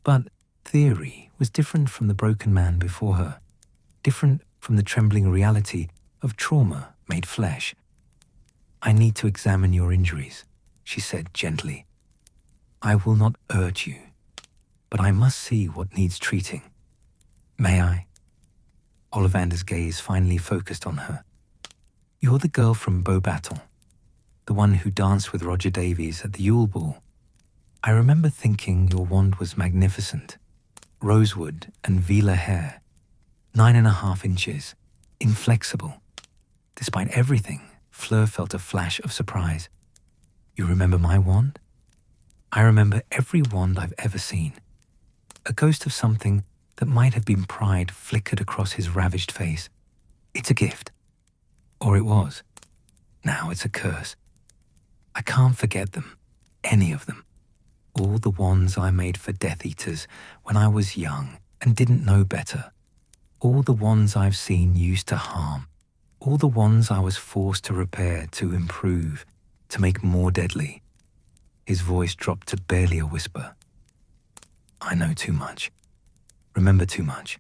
But theory was different from the broken man before her, different from the trembling reality of trauma made flesh. "I need to examine your injuries," she said gently. "I will not urge you, but I must see what needs treating. May I?" Ollivander's gaze finally focused on her. "You're the girl from Beaubaton, the one who danced with Roger Davies at the Yule Ball. I remember thinking your wand was magnificent. Rosewood and Vela hair, 9.5 inches, inflexible." Despite everything, Fleur felt a flash of surprise. "You remember my wand?" "I remember every wand I've ever seen." A ghost of something that might have been pride flickered across his ravaged face. "It's a gift. Or it was. Now it's a curse. I can't forget them, any of them. All the wands I made for Death Eaters when I was young and didn't know better. All the wands I've seen used to harm. All the wands I was forced to repair, to improve, to make more deadly." His voice dropped to barely a whisper. "I know too much, remember too much,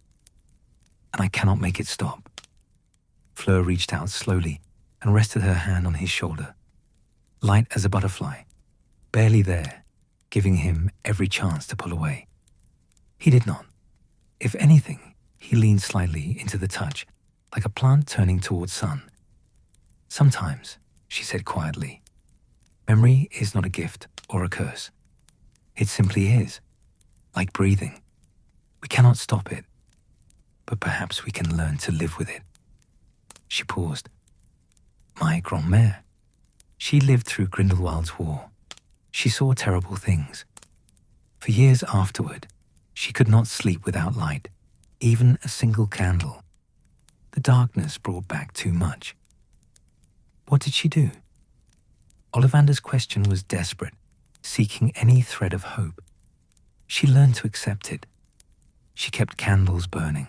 and I cannot make it stop." Fleur reached out slowly and rested her hand on his shoulder, light as a butterfly, barely there, giving him every chance to pull away. He did not. If anything, he leaned slightly into the touch, like a plant turning towards sun. "Sometimes," she said quietly, "memory is not a gift or a curse. It simply is, like breathing. We cannot stop it, but perhaps we can learn to live with it." She paused. "My grand-mère. She lived through Grindelwald's war. She saw terrible things. For years afterward, she could not sleep without light, even a single candle. The darkness brought back too much." "What did she do?" Ollivander's question was desperate, seeking any thread of hope. She learned to accept it. She kept candles burning.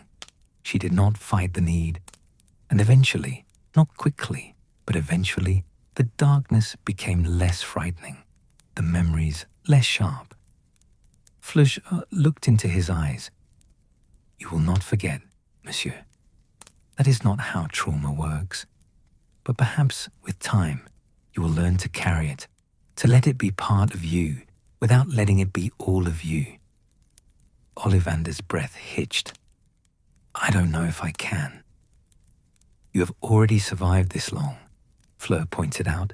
She did not fight the need. And eventually, not quickly, but eventually, The darkness became less frightening, the memories less sharp. Fleur looked into his eyes. You will not forget, monsieur. That is not how trauma works. But perhaps with time, you will learn to carry it, to let it be part of you without letting it be all of you. Ollivander's breath hitched. I don't know if I can. You have already survived this long, Fleur pointed out.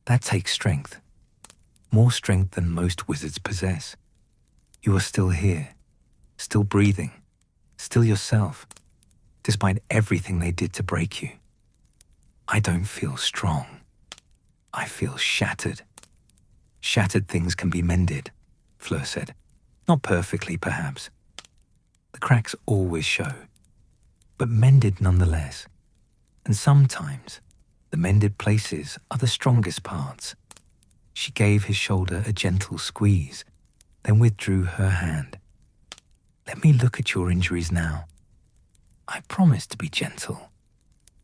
That takes strength. More strength than most wizards possess. You are still here, still breathing, still yourself, despite everything they did to break you. I don't feel strong. I feel shattered. Shattered things can be mended, Fleur said. Not perfectly, perhaps. The cracks always show, but mended nonetheless. And sometimes, the mended places are the strongest parts. She gave his shoulder a gentle squeeze, then withdrew her hand. Let me look at your injuries now. I promise to be gentle,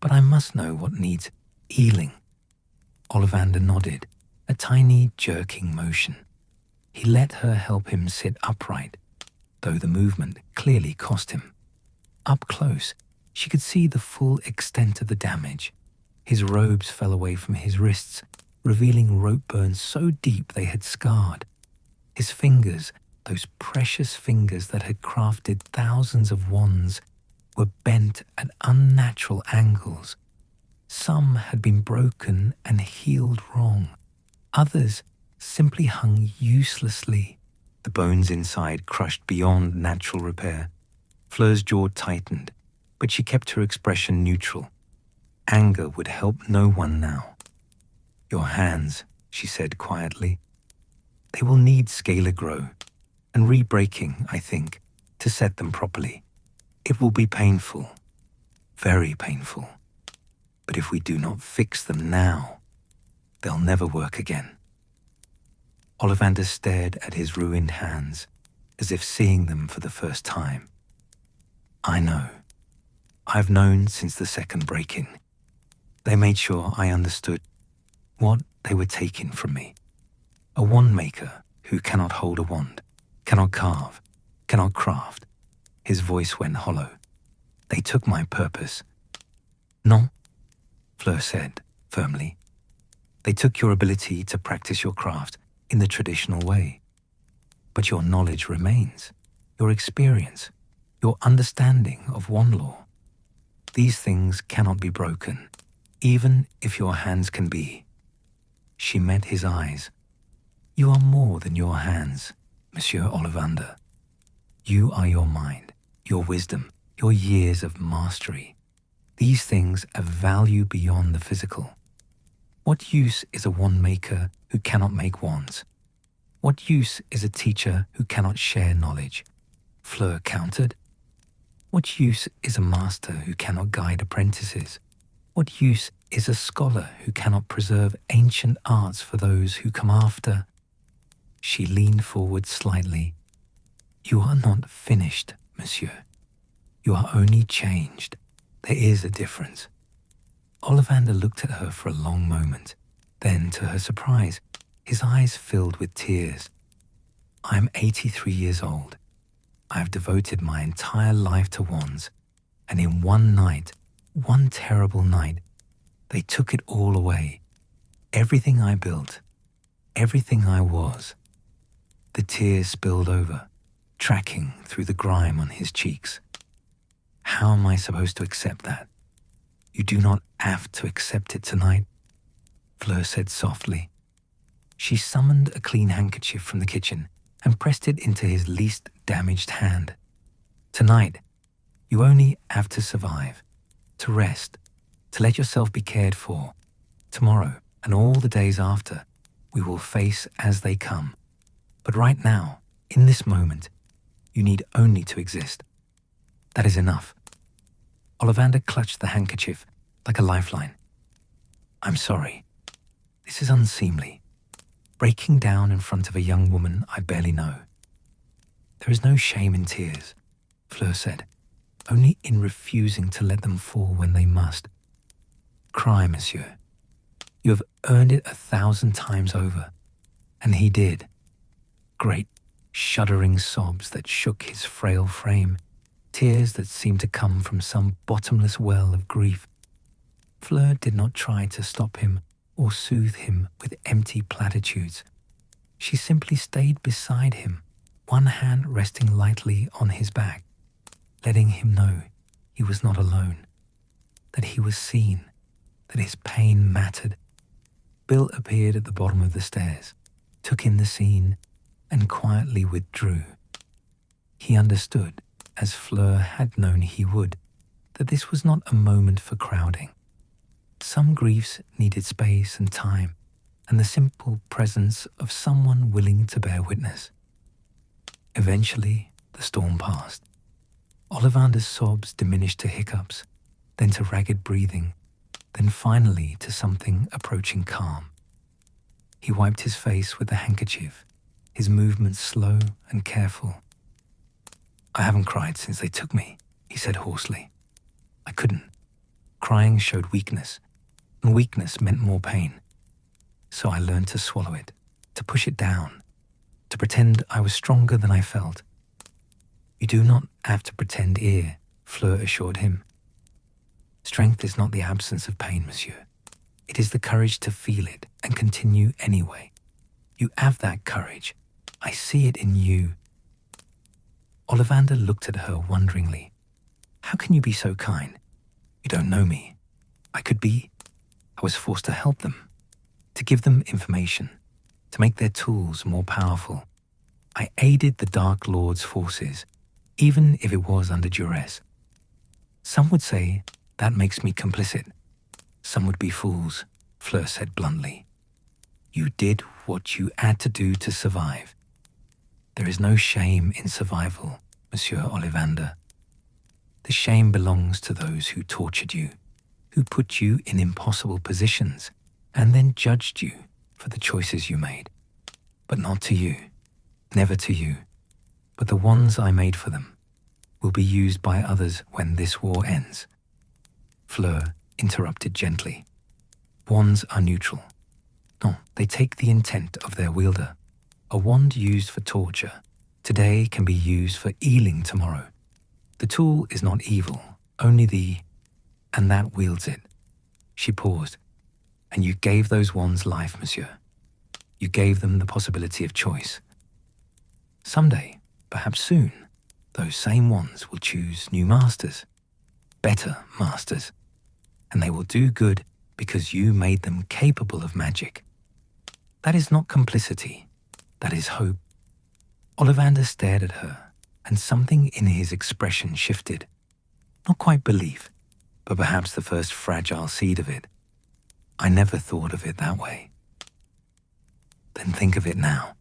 but I must know what needs healing. Ollivander nodded, a tiny jerking motion. He let her help him sit upright, though the movement clearly cost him. Up close, she could see the full extent of the damage. His robes fell away from his wrists, revealing rope burns so deep they had scarred. His fingers, those precious fingers that had crafted thousands of wands, were bent at unnatural angles. Some had been broken and healed wrong. Others simply hung uselessly, the bones inside crushed beyond natural repair. Fleur's jaw tightened, but she kept her expression neutral. Anger would help no one now. Your hands, she said quietly. They will need scalar grow and re-breaking, I think, to set them properly. It will be painful, very painful. But if we do not fix them now, they'll never work again. Ollivander stared at his ruined hands, as if seeing them for the first time. I know. I've known since the second break-in. They made sure I understood what they were taking from me. A wand maker who cannot hold a wand, cannot carve, cannot craft. His voice went hollow. They took my purpose. Non, Fleur said firmly. They took your ability to practice your craft in the traditional way. But your knowledge remains, your experience, your understanding of wand law. These things cannot be broken, even if your hands can be. She met his eyes. You are more than your hands, Monsieur Ollivander. You are your mind, your wisdom, your years of mastery. These things have value beyond the physical. What use is a wand maker who cannot make wands? What use is a teacher who cannot share knowledge? Fleur countered. What use is a master who cannot guide apprentices? What use is a scholar who cannot preserve ancient arts for those who come after? She leaned forward slightly. You are not finished, monsieur. You are only changed. There is a difference. Ollivander looked at her for a long moment. Then, to her surprise, his eyes filled with tears. I am 83 years old. I have devoted my entire life to wands, and in one night, one terrible night, they took it all away. Everything I built, everything I was. The tears spilled over, tracking through the grime on his cheeks. How am I supposed to accept that? You do not have to accept it tonight, Fleur said softly. She summoned a clean handkerchief from the kitchen and pressed it into his least damaged hand. Tonight, you only have to survive, to rest, to let yourself be cared for. Tomorrow and all the days after, we will face as they come. But right now, in this moment, you need only to exist. That is enough. Ollivander clutched the handkerchief like a lifeline. I'm sorry. This is unseemly. Breaking down in front of a young woman I barely know. There is no shame in tears, Fleur said, only in refusing to let them fall when they must. Cry, monsieur. You have earned it 1,000 times over. And he did. Great, shuddering sobs that shook his frail frame, tears that seemed to come from some bottomless well of grief. Fleur did not try to stop him or soothe him with empty platitudes. She simply stayed beside him, one hand resting lightly on his back, letting him know he was not alone, that he was seen, that his pain mattered. Bill appeared at the bottom of the stairs, took in the scene, and quietly withdrew. He understood, as Fleur had known he would, that this was not a moment for crowding. Some griefs needed space and time, and the simple presence of someone willing to bear witness. Eventually, the storm passed. Ollivander's sobs diminished to hiccups, then to ragged breathing, then finally to something approaching calm. He wiped his face with the handkerchief, his movements slow and careful. "I haven't cried since they took me," he said hoarsely. "I couldn't. Crying showed weakness, and weakness meant more pain. So I learned to swallow it, to push it down, to pretend I was stronger than I felt." "You do not have to pretend here," Fleur assured him. "Strength is not the absence of pain, monsieur. It is the courage to feel it and continue anyway. You have that courage. I see it in you." Ollivander looked at her wonderingly. "How can you be so kind? You don't know me. I was forced to help them, to give them information, to make their tools more powerful. I aided the Dark Lord's forces, even if it was under duress. Some would say that makes me complicit. Some would be fools," Fleur said bluntly. "You did what you had to do to survive. There is no shame in survival, Monsieur Ollivander. The shame belongs to those who tortured you, who put you in impossible positions, and then judged you for the choices you made. But not to you, never to you, but the ones I made for them will be used by others when this war ends." Fleur interrupted gently. "Wands are neutral. No, they take the intent of their wielder. A wand used for torture today can be used for healing tomorrow. The tool is not evil, only and that wields it." She paused. "And you gave those wands life, monsieur. You gave them the possibility of choice. Someday, perhaps soon, those same wands will choose new masters, better masters, and they will do good because you made them capable of magic. That is not complicity, that is hope." Ollivander stared at her, and something in his expression shifted. Not quite belief, but perhaps the first fragile seed of it. "I never thought of it that way." "Then think of it now."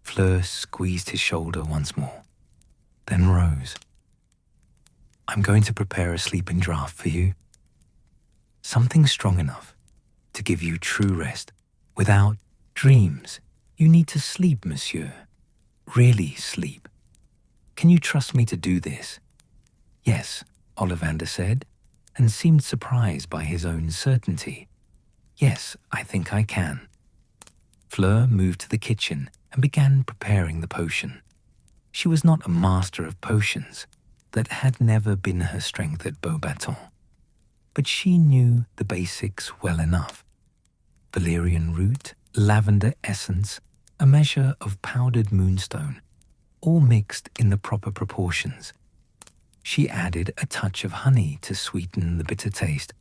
Fleur squeezed his shoulder once more, then rose. "I'm going to prepare a sleeping draught for you. Something strong enough to give you true rest. Without dreams, you need to sleep, monsieur. Really sleep. Can you trust me to do this?" "Yes," Ollivander said, and seemed surprised by his own certainty. "Yes, I think I can." Fleur moved to the kitchen and began preparing the potion. She was not a master of potions. That had never been her strength at Beaubaton. But she knew the basics well enough. Valerian root, lavender essence, a measure of powdered moonstone, all mixed in the proper proportions. She added a touch of honey to sweeten the bitter taste,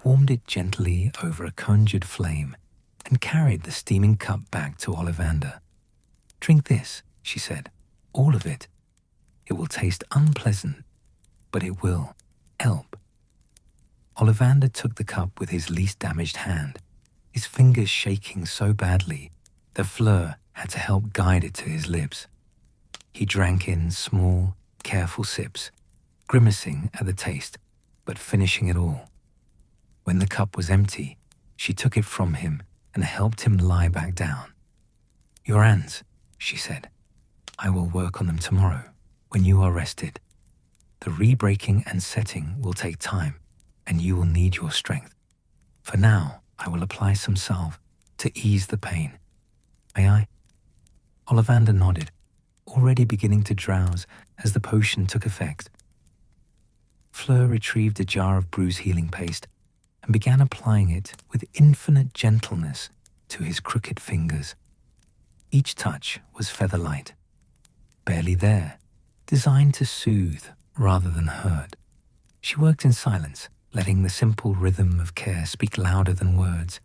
warmed it gently over a conjured flame, and carried the steaming cup back to Ollivander. "Drink this," she said, "all of it. It will taste unpleasant, but it will help." Ollivander took the cup with his least damaged hand, his fingers shaking so badly that Fleur had to help guide it to his lips. He drank in small, careful sips, grimacing at the taste, but finishing it all. When the cup was empty, she took it from him and helped him lie back down. "Your hands," she said. "I will work on them tomorrow, when you are rested. The re-breaking and setting will take time, and you will need your strength. For now, I will apply some salve to ease the pain. May I?" Ollivander nodded, already beginning to drowse as the potion took effect. Fleur retrieved a jar of bruise healing paste and began applying it with infinite gentleness to his crooked fingers. Each touch was feather-light, barely there, designed to soothe rather than hurt. She worked in silence, letting the simple rhythm of care speak louder than words.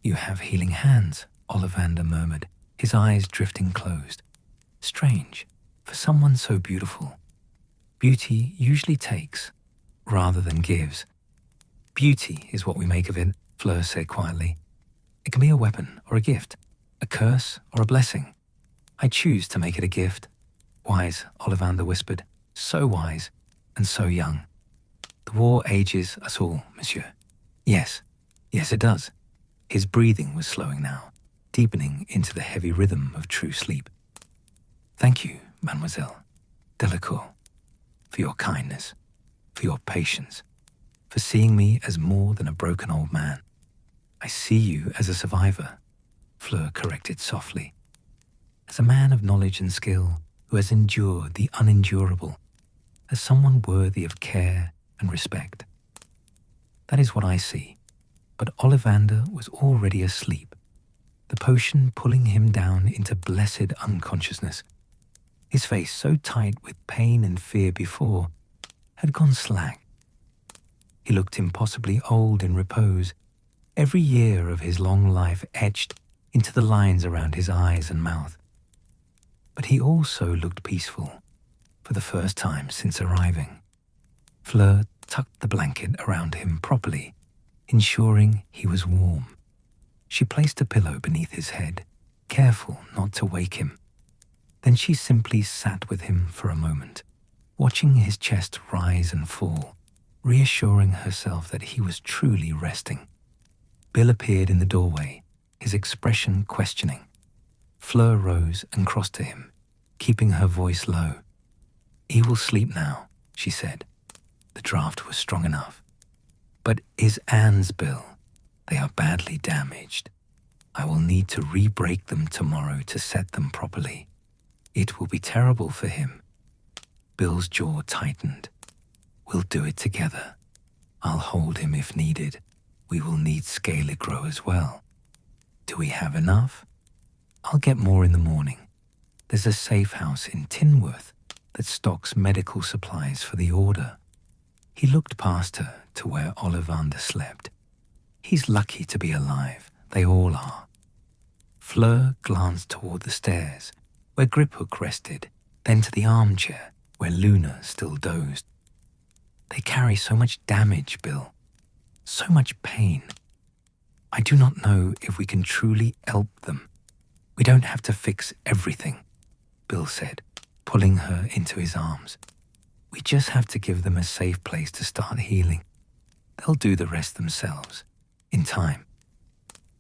"You have healing hands," Ollivander murmured, his eyes drifting closed. "Strange, for someone so beautiful. Beauty usually takes, rather than gives." "Beauty is what we make of it," Fleur said quietly. "It can be a weapon or a gift, a curse or a blessing. I choose to make it a gift." "Wise," Ollivander whispered. "So wise and so young." "The war ages us all, monsieur." Yes, it does." His breathing was slowing now, deepening into the heavy rhythm of true sleep. "Thank you, Mademoiselle Delacour, for your kindness, for your patience, for seeing me as more than a broken old man." "I see you as a survivor," Fleur corrected softly. "As a man of knowledge and skill who has endured the unendurable, as someone worthy of care and respect. That is what I see." But Ollivander was already asleep, the potion pulling him down into blessed unconsciousness. His face, so tight with pain and fear before, had gone slack. He looked impossibly old in repose, every year of his long life etched into the lines around his eyes and mouth. But he also looked peaceful, for the first time since arriving. Fleur tucked the blanket around him properly, ensuring he was warm. She placed a pillow beneath his head, careful not to wake him. Then she simply sat with him for a moment, watching his chest rise and fall, reassuring herself that he was truly resting. Bill appeared in the doorway, his expression questioning. Fleur rose and crossed to him, keeping her voice low. "He will sleep now," she said. The draft was strong enough. "But his hands, Bill, they are badly damaged. I will need to re-break them tomorrow to set them properly. It will be terrible for him." Bill's jaw tightened. "We'll do it together. I'll hold him if needed. We will need Scaligro as well. Do we have enough?" "I'll get more in the morning. There's a safe house in Tinworth that stocks medical supplies for the order." He looked past her to where Ollivander slept. "He's lucky to be alive. They all are." Fleur glanced toward the stairs, where Griphook rested, then to the armchair, where Luna still dozed. "They carry so much damage, Bill. So much pain. I do not know if we can truly help them. We don't have to fix everything," Bill said, pulling her into his arms. "We just have to give them a safe place to start healing. They'll do the rest themselves, in time."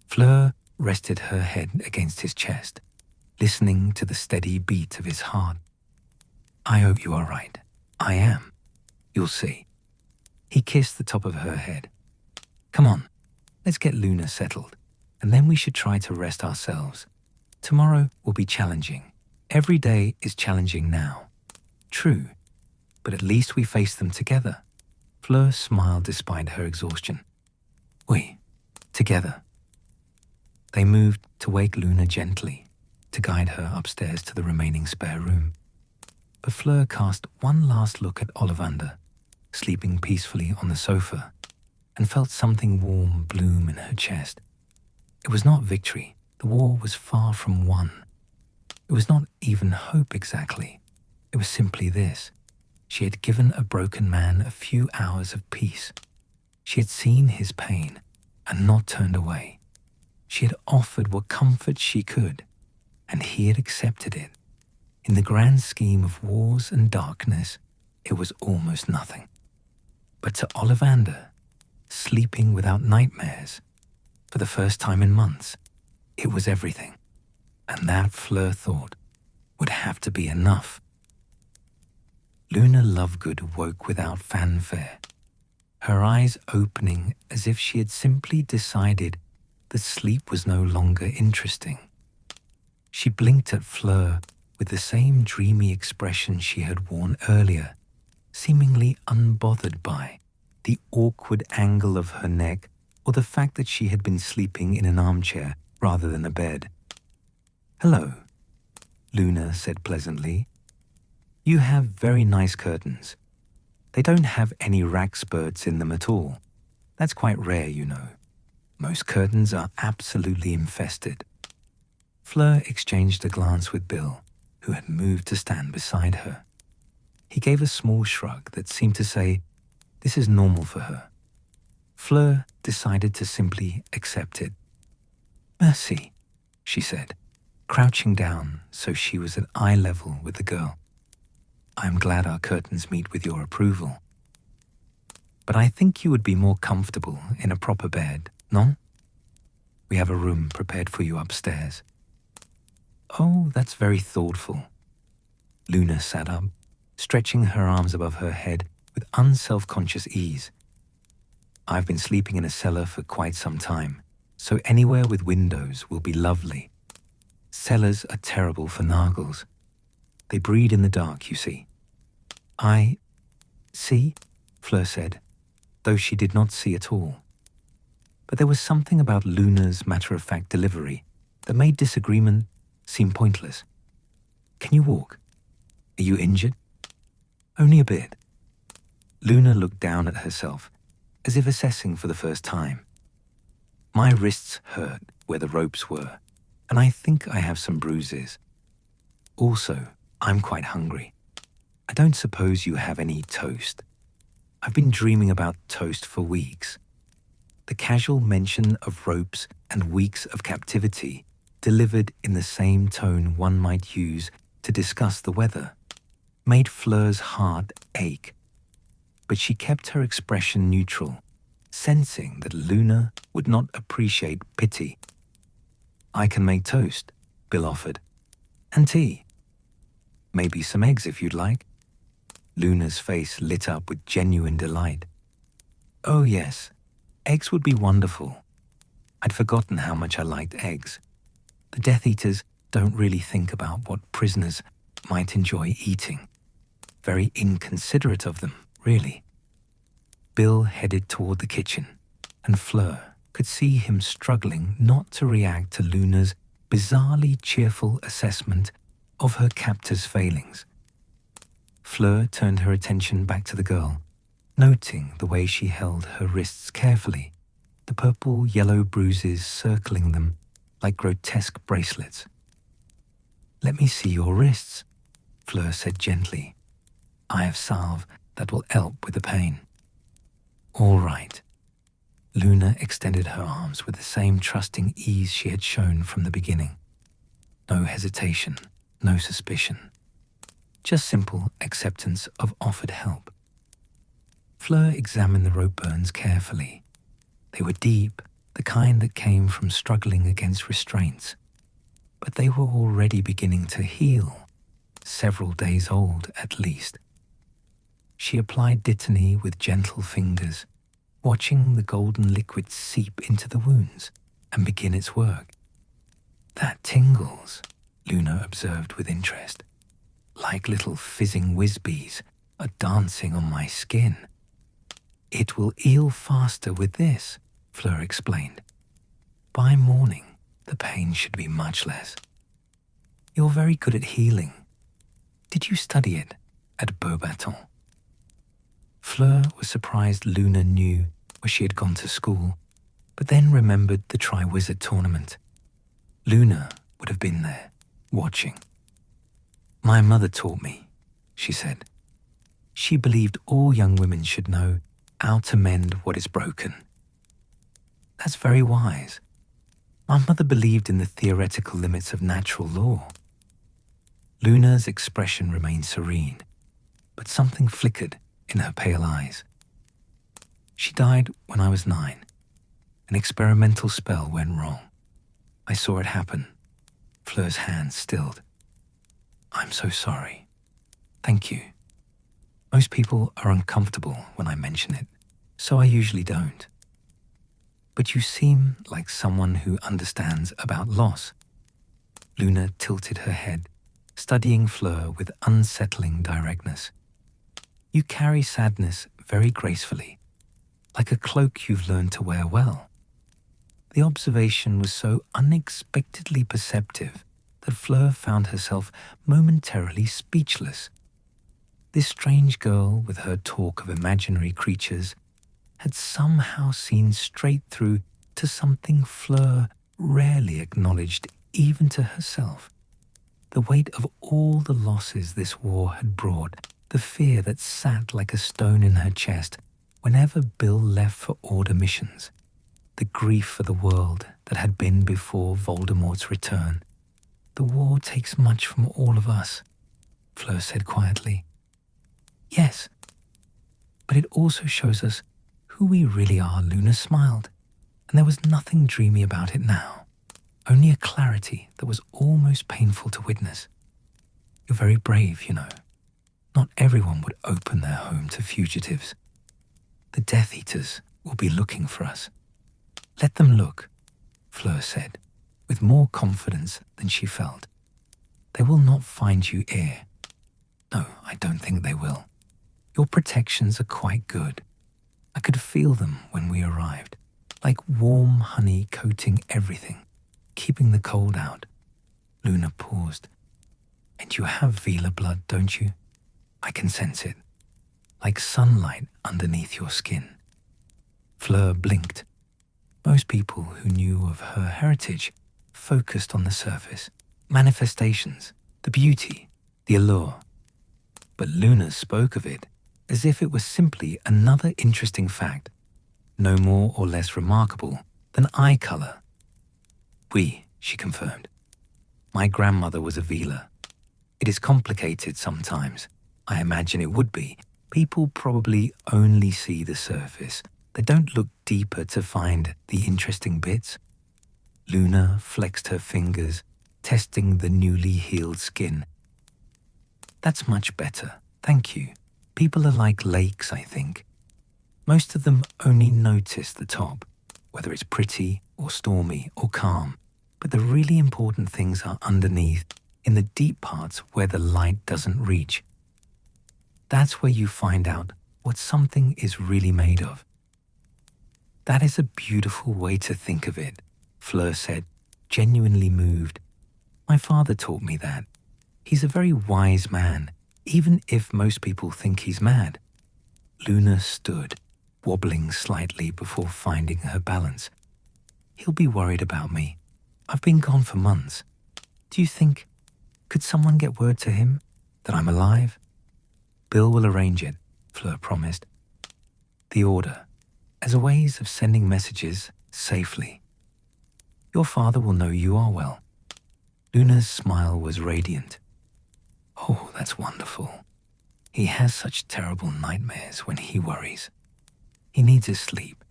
Fleur rested her head against his chest, listening to the steady beat of his heart. "I hope you are right. I am. You'll see." He kissed the top of her head. "Come on, let's get Luna settled, and then we should try to rest ourselves. Tomorrow will be challenging. Every day is challenging now. True, but at least we face them together." Fleur smiled despite her exhaustion. "Oui, together." They moved to wake Luna gently, to guide her upstairs to the remaining spare room. But Fleur cast one last look at Ollivander, sleeping peacefully on the sofa, and felt something warm bloom in her chest. It was not victory. The war was far from won. It was not even hope exactly. It was simply this. She had given a broken man a few hours of peace. She had seen his pain and not turned away. She had offered what comfort she could, and he had accepted it. In the grand scheme of wars and darkness, it was almost nothing. But to Ollivander, sleeping without nightmares, for the first time in months, it was everything. And that, Fleur thought, would have to be enough. Luna Lovegood woke without fanfare. her eyes opening as if she had simply decided that sleep was no longer interesting. She blinked at Fleur with the same dreamy expression she had worn earlier, seemingly unbothered by the awkward angle of her neck or the fact that she had been sleeping in an armchair rather than a bed. "Hello," Luna said pleasantly. "You have very nice curtains. They don't have any rat spurts in them at all. That's quite rare, you know. Most curtains are absolutely infested." Fleur exchanged a glance with Bill, who had moved to stand beside her. He gave a small shrug that seemed to say, this is normal for her. Fleur decided to simply accept it. "Merci," she said, crouching down so she was at eye level with the girl. "I'm glad our curtains meet with your approval. But I think you would be more comfortable in a proper bed, non? We have a room prepared for you upstairs." "Oh, that's very thoughtful." Luna sat up, stretching her arms above her head with unself-conscious ease. "I've been sleeping in a cellar for quite some time, so anywhere with windows will be lovely. Cellars are terrible for nargles. They breed in the dark, you see." "I see," Fleur said, though she did not see at all. But there was something about Luna's matter-of-fact delivery that made disagreement seem pointless. "Can you walk? Are you injured?" "Only a bit." Luna looked down at herself, as if assessing for the first time. "My wrists hurt where the ropes were, and I think I have some bruises. Also, I'm quite hungry. I don't suppose you have any toast. I've been dreaming about toast for weeks." The casual mention of ropes and weeks of captivity, delivered in the same tone one might use to discuss the weather, made Fleur's heart ache. But she kept her expression neutral, sensing that Luna would not appreciate pity. "I can make toast," Bill offered, "and tea. Maybe some eggs if you'd like." Luna's face lit up with genuine delight. "Oh yes, eggs would be wonderful. I'd forgotten how much I liked eggs. The Death Eaters don't really think about what prisoners might enjoy eating. Very inconsiderate of them, really." Bill headed toward the kitchen, and Fleur could see him struggling not to react to Luna's bizarrely cheerful assessment of her captor's failings. Fleur turned her attention back to the girl, noting the way she held her wrists carefully, the purple-yellow bruises circling them like grotesque bracelets. "Let me see your wrists," Fleur said gently. "I have salve that will help with the pain." "All right." Luna extended her arms with the same trusting ease she had shown from the beginning. No hesitation, no suspicion. Just simple acceptance of offered help. Fleur examined the rope burns carefully. They were deep, the kind that came from struggling against restraints. But they were already beginning to heal, several days old at least. She applied dittany with gentle fingers, watching the golden liquid seep into the wounds and begin its work. "That tingles," Luna observed with interest. "Like little fizzing whiz-bees are dancing on my skin." "It will heal faster with this," Fleur explained. "By morning, the pain should be much less." "You're very good at healing. Did you study it at Beaubaton?" Fleur was surprised Luna knew where she had gone to school, but then remembered the Tri-Wizard tournament. Luna would have been there, watching. "My mother taught me," she said. "She believed all young women should know how to mend what is broken." "That's very wise. My mother believed in the theoretical limits of natural law." Luna's expression remained serene, but something flickered in her pale eyes. "She died when I was 9. An experimental spell went wrong. I saw it happen." Fleur's hands stilled. "I'm so sorry. Thank you. Most people are uncomfortable when I mention it, so I usually don't. But you seem like someone who understands about loss. Luna tilted her head, studying Fleur with unsettling directness. You carry sadness very gracefully, like a cloak you've learned to wear well. The observation was so unexpectedly perceptive that Fleur found herself momentarily speechless. This strange girl, with her talk of imaginary creatures, had somehow seen straight through to something Fleur rarely acknowledged even to herself. The weight of all the losses this war had brought, the fear that sat like a stone in her chest whenever Bill left for order missions, the grief for the world that had been before Voldemort's return. The war takes much from all of us, Fleur said quietly. Yes, but it also shows us who we really are, Luna smiled, and there was nothing dreamy about it now, only a clarity that was almost painful to witness. You're very brave, you know. Not everyone would open their home to fugitives. The Death Eaters will be looking for us. Let them look, Fleur said, with more confidence than she felt. They will not find you here. No, I don't think they will. Your protections are quite good. I could feel them when we arrived, like warm honey coating everything, keeping the cold out. Luna paused. And you have Vila blood, don't you? I can sense it, like sunlight underneath your skin. Fleur blinked. Most people who knew of her heritage focused on the surface, manifestations, the beauty, the allure. But Luna spoke of it as if it was simply another interesting fact, no more or less remarkable than eye color. Oui, she confirmed. My grandmother was a Vila. It is complicated sometimes. I imagine it would be. People probably only see the surface. They don't look deeper to find the interesting bits. Luna flexed her fingers, testing the newly healed skin. That's much better, thank you. People are like lakes, I think. Most of them only notice the top, whether it's pretty or stormy or calm. But the really important things are underneath, in the deep parts where the light doesn't reach. That's where you find out what something is really made of. That is a beautiful way to think of it, Fleur said, genuinely moved. My father taught me that. He's a very wise man, even if most people think he's mad. Luna stood, wobbling slightly before finding her balance. He'll be worried about me. I've been gone for months. Do you think, could someone get word to him that I'm alive? Bill will arrange it, Fleur promised. The order, as a ways of sending messages safely. Your father will know you are well. Luna's smile was radiant. Oh, that's wonderful. He has such terrible nightmares when he worries. He needs his sleep.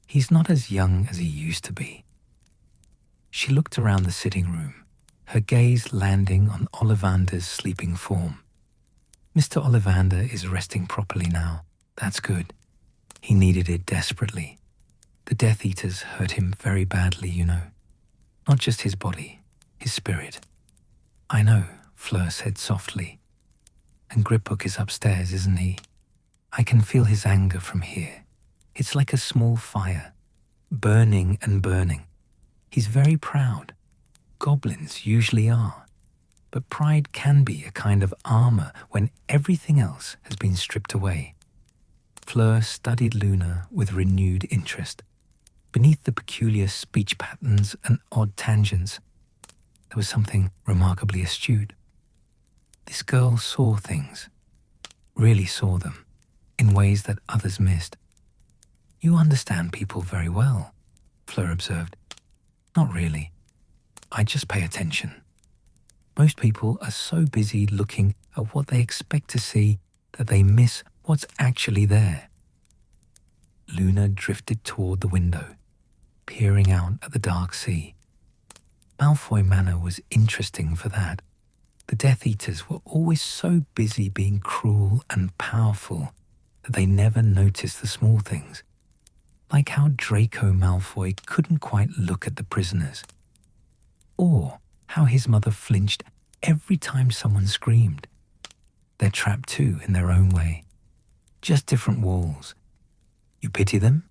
He's not as young as he used to be. She looked around the sitting room, her gaze landing on Ollivander's sleeping form. Mr. Ollivander is resting properly now. That's good. He needed it desperately. The Death Eaters hurt him very badly, you know. Not just his body, his spirit. I know, Fleur said softly. And Griphook is upstairs, isn't he? I can feel his anger from here. It's like a small fire, burning and burning. He's very proud. Goblins usually are. But pride can be a kind of armor when everything else has been stripped away. Fleur studied Luna with renewed interest. Beneath the peculiar speech patterns and odd tangents, there was something remarkably astute. This girl saw things, really saw them, in ways that others missed. You understand people very well, Fleur observed. Not really. I just pay attention. Most people are so busy looking at what they expect to see that they miss what's actually there. Luna drifted toward the window, peering out at the dark sea. Malfoy Manor was interesting for that. The Death Eaters were always so busy being cruel and powerful that they never noticed the small things, like how Draco Malfoy couldn't quite look at the prisoners, or how his mother flinched every time someone screamed. They're trapped too in their own way, just different walls. You pity them?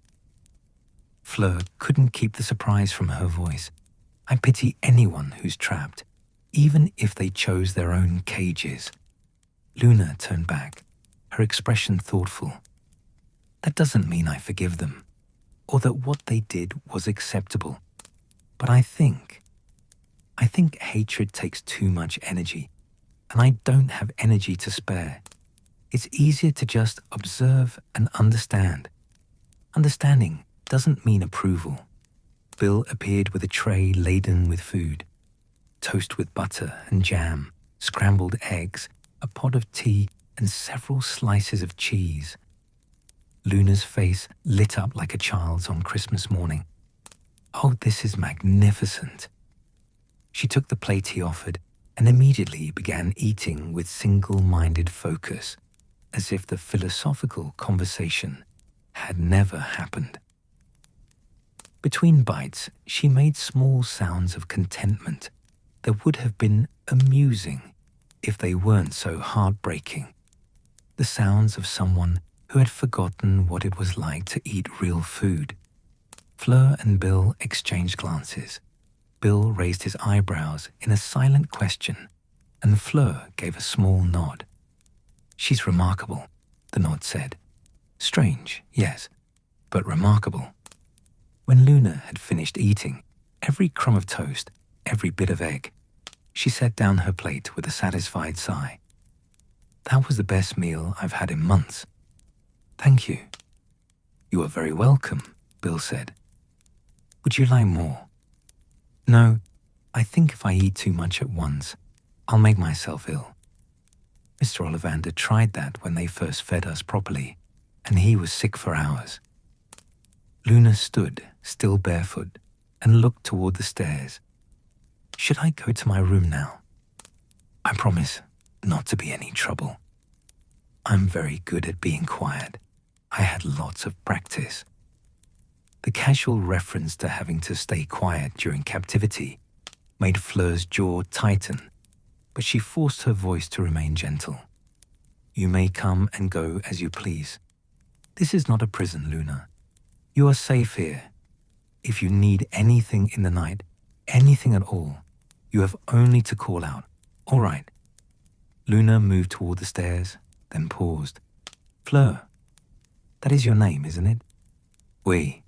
Fleur couldn't keep the surprise from her voice. I pity anyone who's trapped, even if they chose their own cages. Luna turned back, her expression thoughtful. That doesn't mean I forgive them, or that what they did was acceptable. But I think hatred takes too much energy, and I don't have energy to spare. It's easier to just observe and understand. Understanding doesn't mean approval. Bill appeared with a tray laden with food. Toast with butter and jam, scrambled eggs, a pot of tea, and several slices of cheese. Luna's face lit up like a child's on Christmas morning. Oh, this is magnificent. She took the plate he offered and immediately began eating with single-minded focus, as if the philosophical conversation had never happened. Between bites, she made small sounds of contentment that would have been amusing if they weren't so heartbreaking. The sounds of someone who had forgotten what it was like to eat real food. Fleur and Bill exchanged glances. Bill raised his eyebrows in a silent question, and Fleur gave a small nod. She's remarkable, the nod said. Strange, yes, but remarkable. When Luna had finished eating every crumb of toast, every bit of egg, she set down her plate with a satisfied sigh. That was the best meal I've had in months. Thank you. You are very welcome, Bill said. Would you like more? No, I think if I eat too much at once, I'll make myself ill. Mr. Ollivander tried that when they first fed us properly, and he was sick for hours. Luna stood, still barefoot, and looked toward the stairs. Should I go to my room now? I promise not to be any trouble. I'm very good at being quiet. I had lots of practice. The casual reference to having to stay quiet during captivity made Fleur's jaw tighten, but she forced her voice to remain gentle. You may come and go as you please. This is not a prison, Luna. You are safe here. If you need anything in the night, anything at all, you have only to call out. All right. Luna moved toward the stairs, then paused. Fleur, that is your name, isn't it? Oui.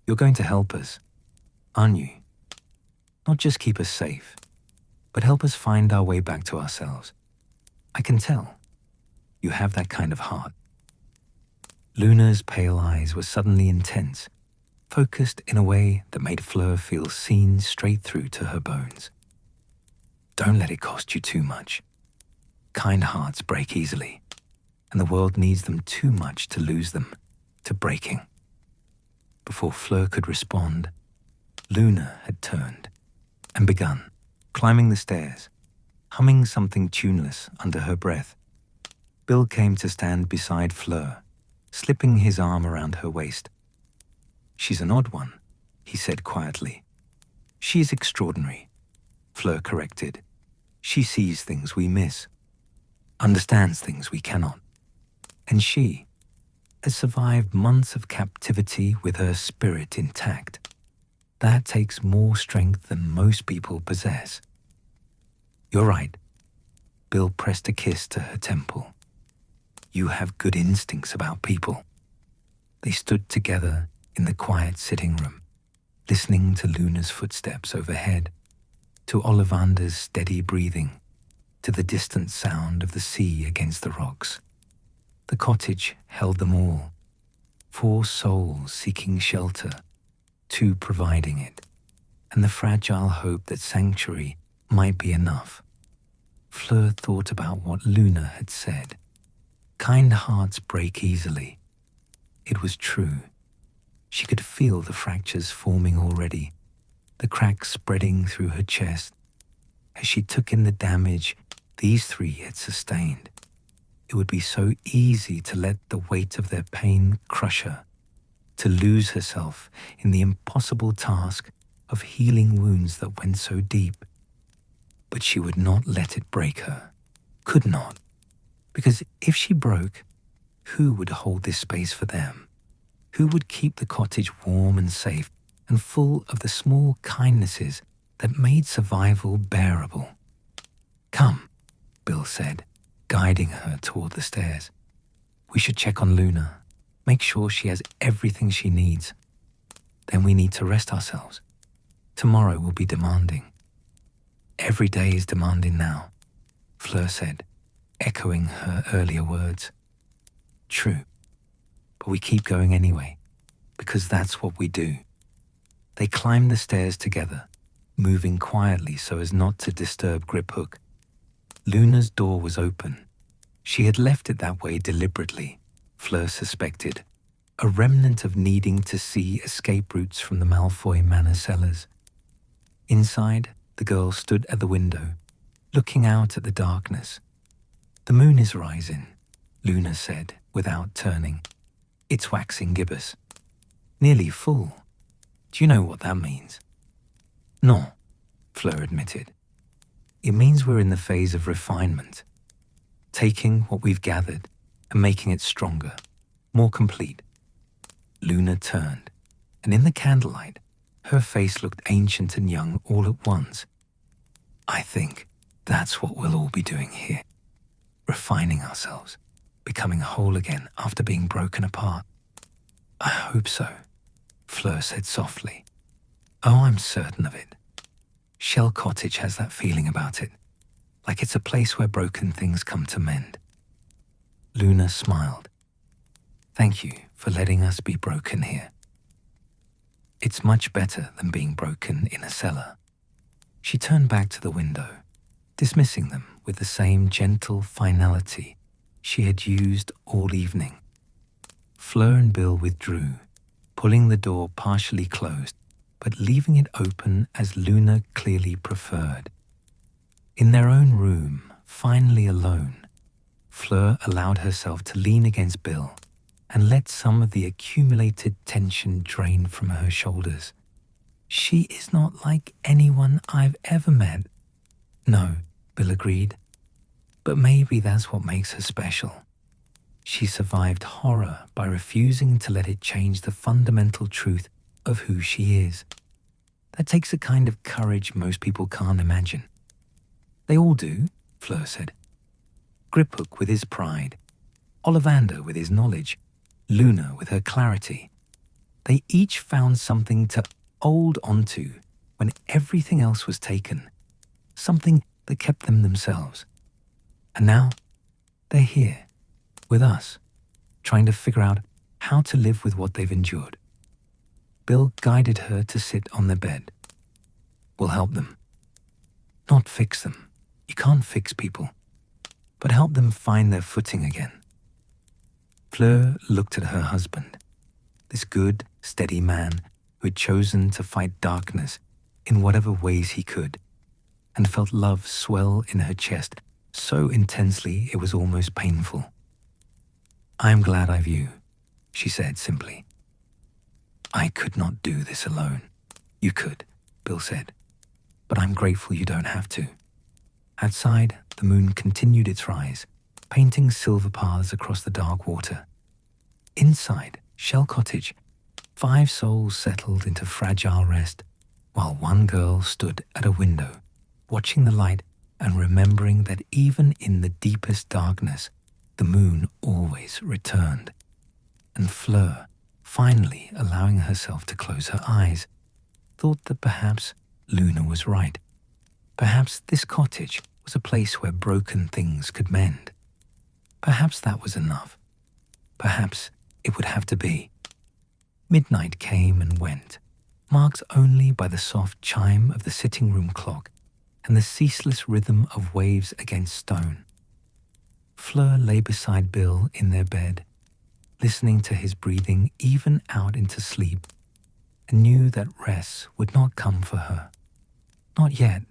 You're going to help us, aren't you? Not just keep us safe, but help us find our way back to ourselves. I can tell. You have that kind of heart. Luna's pale eyes were suddenly intense, focused in a way that made Fleur feel seen straight through to her bones. Don't let it cost you too much. Kind hearts break easily, and the world needs them too much to lose them to breaking. Before Fleur could respond, Luna had turned and begun climbing the stairs, humming something tuneless under her breath. Bill came to stand beside Fleur, slipping his arm around her waist. She's an odd one, he said quietly. She is extraordinary, Fleur corrected. She sees things we miss, understands things we cannot. And she has survived months of captivity with her spirit intact. That takes more strength than most people possess. You're right. Bill pressed a kiss to her temple. You have good instincts about people. They stood together in the quiet sitting room, listening to Luna's footsteps overhead, to Ollivander's steady breathing, to the distant sound of the sea against the rocks. The cottage held them all, 4 souls seeking shelter, 2 providing it, and the fragile hope that sanctuary might be enough. Fleur thought about what Luna had said. Kind hearts break easily. It was true. She could feel the fractures forming already, the cracks spreading through her chest, as she took in the damage these 3 had sustained. It it would be so easy to let the weight of their pain crush her, to lose herself in the impossible task of healing wounds that went so deep. But she would not let it break her, could not, because if she broke, who would hold this space for them? Who would keep the cottage warm and safe and full of the small kindnesses that made survival bearable? "Come," Bill said, guiding her toward the stairs. "We should check on Luna, make sure she has everything she needs. Then we need to rest ourselves. Tomorrow will be demanding." "Every day is demanding now," Fleur said, echoing her earlier words. "True, but we keep going anyway, because that's what we do." They climbed the stairs together, moving quietly so as not to disturb Griphook. Luna's door was open. She had left it that way deliberately, Fleur suspected, a remnant of needing to see escape routes from the Malfoy Manor cellars. Inside, the girl stood at the window, looking out at the darkness. "The moon is rising," Luna said, without turning. "It's waxing gibbous. Nearly full. Do you know what that means?" "No," Fleur admitted. "It means we're in the phase of refinement, taking what we've gathered and making it stronger, more complete." Luna turned, and in the candlelight, her face looked ancient and young all at once. "I think that's what we'll all be doing here. Refining ourselves, becoming whole again after being broken apart." "I hope so," Fleur said softly. "Oh, I'm certain of it. Shell Cottage has that feeling about it, like it's a place where broken things come to mend." Luna smiled. "Thank you for letting us be broken here. It's much better than being broken in a cellar." She turned back to the window, dismissing them with the same gentle finality she had used all evening. Fleur and Bill withdrew, pulling the door partially closed, but leaving it open as Luna clearly preferred. In their own room, finally alone, Fleur allowed herself to lean against Bill and let some of the accumulated tension drain from her shoulders. "She is not like anyone I've ever met." "No," Bill agreed, "but maybe that's what makes her special. She survived horror by refusing to let it change the fundamental truth of who she is. That takes a kind of courage most people can't imagine." "They all do," Fleur said. "Griphook with his pride, Ollivander with his knowledge, Luna with her clarity. They each found something to hold onto when everything else was taken, something that kept them themselves. And now, they're here, with us, trying to figure out how to live with what they've endured." Bill guided her to sit on the bed. "We'll help them. Not fix them. You can't fix people. But help them find their footing again." Fleur looked at her husband, this good, steady man who had chosen to fight darkness in whatever ways he could, and felt love swell in her chest so intensely it was almost painful. "I'm glad I've you," she said simply. "I could not do this alone." "You could," Bill said, "but I'm grateful you don't have to." Outside, the moon continued its rise, painting silver paths across the dark water. Inside Shell Cottage, 5 souls settled into fragile rest, while one girl stood at a window, watching the light and remembering that even in the deepest darkness, the moon always returned. And Fleur, finally allowing herself to close her eyes, thought that perhaps Luna was right. Perhaps this cottage was a place where broken things could mend. Perhaps that was enough. Perhaps it would have to be. Midnight came and went, marked only by the soft chime of the sitting room clock and the ceaseless rhythm of waves against stone. Fleur lay beside Bill in their bed, listening to his breathing even out into sleep, and knew that rest would not come for her. Not yet.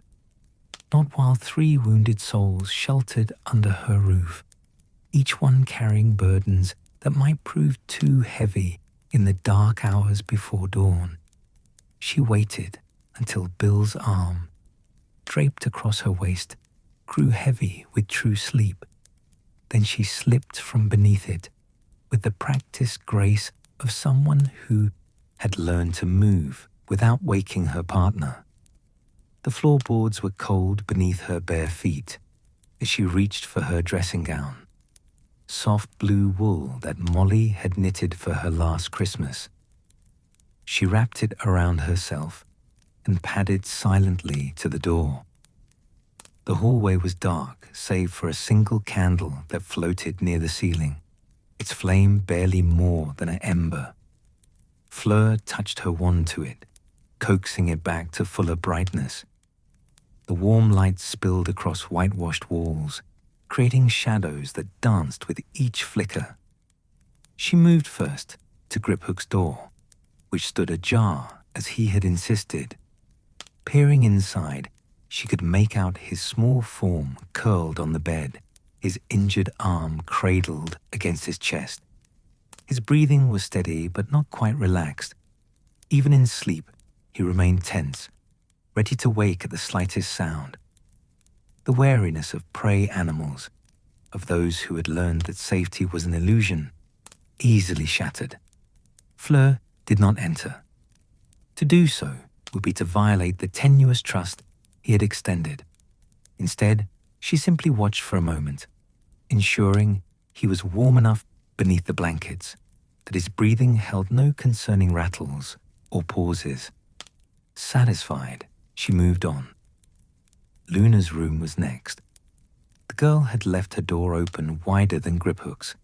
Not while 3 wounded souls sheltered under her roof. each one carrying burdens that might prove too heavy in the dark hours before dawn. She waited until Bill's arm, draped across her waist, grew heavy with true sleep. Then she slipped from beneath it with the practiced grace of someone who had learned to move without waking her partner. The floorboards were cold beneath her bare feet as she reached for her dressing gown, soft blue wool that Molly had knitted for her last Christmas. She wrapped it around herself and padded silently to the door. The hallway was dark save for a single candle that floated near the ceiling, its flame barely more than an ember. Fleur touched her wand to it, coaxing it back to fuller brightness. The warm light spilled across whitewashed walls, creating shadows that danced with each flicker. She moved first to Griphook's door, which stood ajar as he had insisted. Peering inside, she could make out his small form curled on the bed, his injured arm cradled against his chest. His breathing was steady but not quite relaxed. Even in sleep, he remained tense, ready to wake at the slightest sound. The wariness of prey animals, of those who had learned that safety was an illusion, easily shattered. Fleur did not enter. To do so would be to violate the tenuous trust he had extended. Instead, she simply watched for a moment, ensuring he was warm enough beneath the blankets, that his breathing held no concerning rattles or pauses. Satisfied, she moved on. Luna's room was next. The girl had left her door open wider than Griphook's,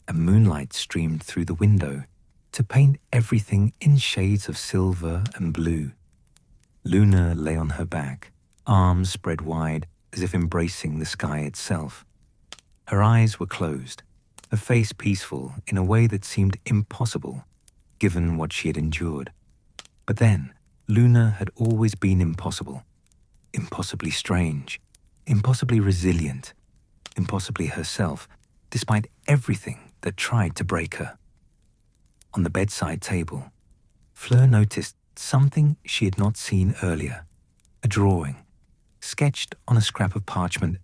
and moonlight streamed through the window to paint everything in shades of silver and blue. Luna lay on her back, arms spread wide as if embracing the sky itself. Her eyes were closed, her face peaceful in a way that seemed impossible, given what she had endured. But then, Luna had always been impossible, impossibly strange, impossibly resilient, impossibly herself, despite everything that tried to break her. On the bedside table, Fleur noticed something she had not seen earlier, a drawing, sketched on a scrap of parchment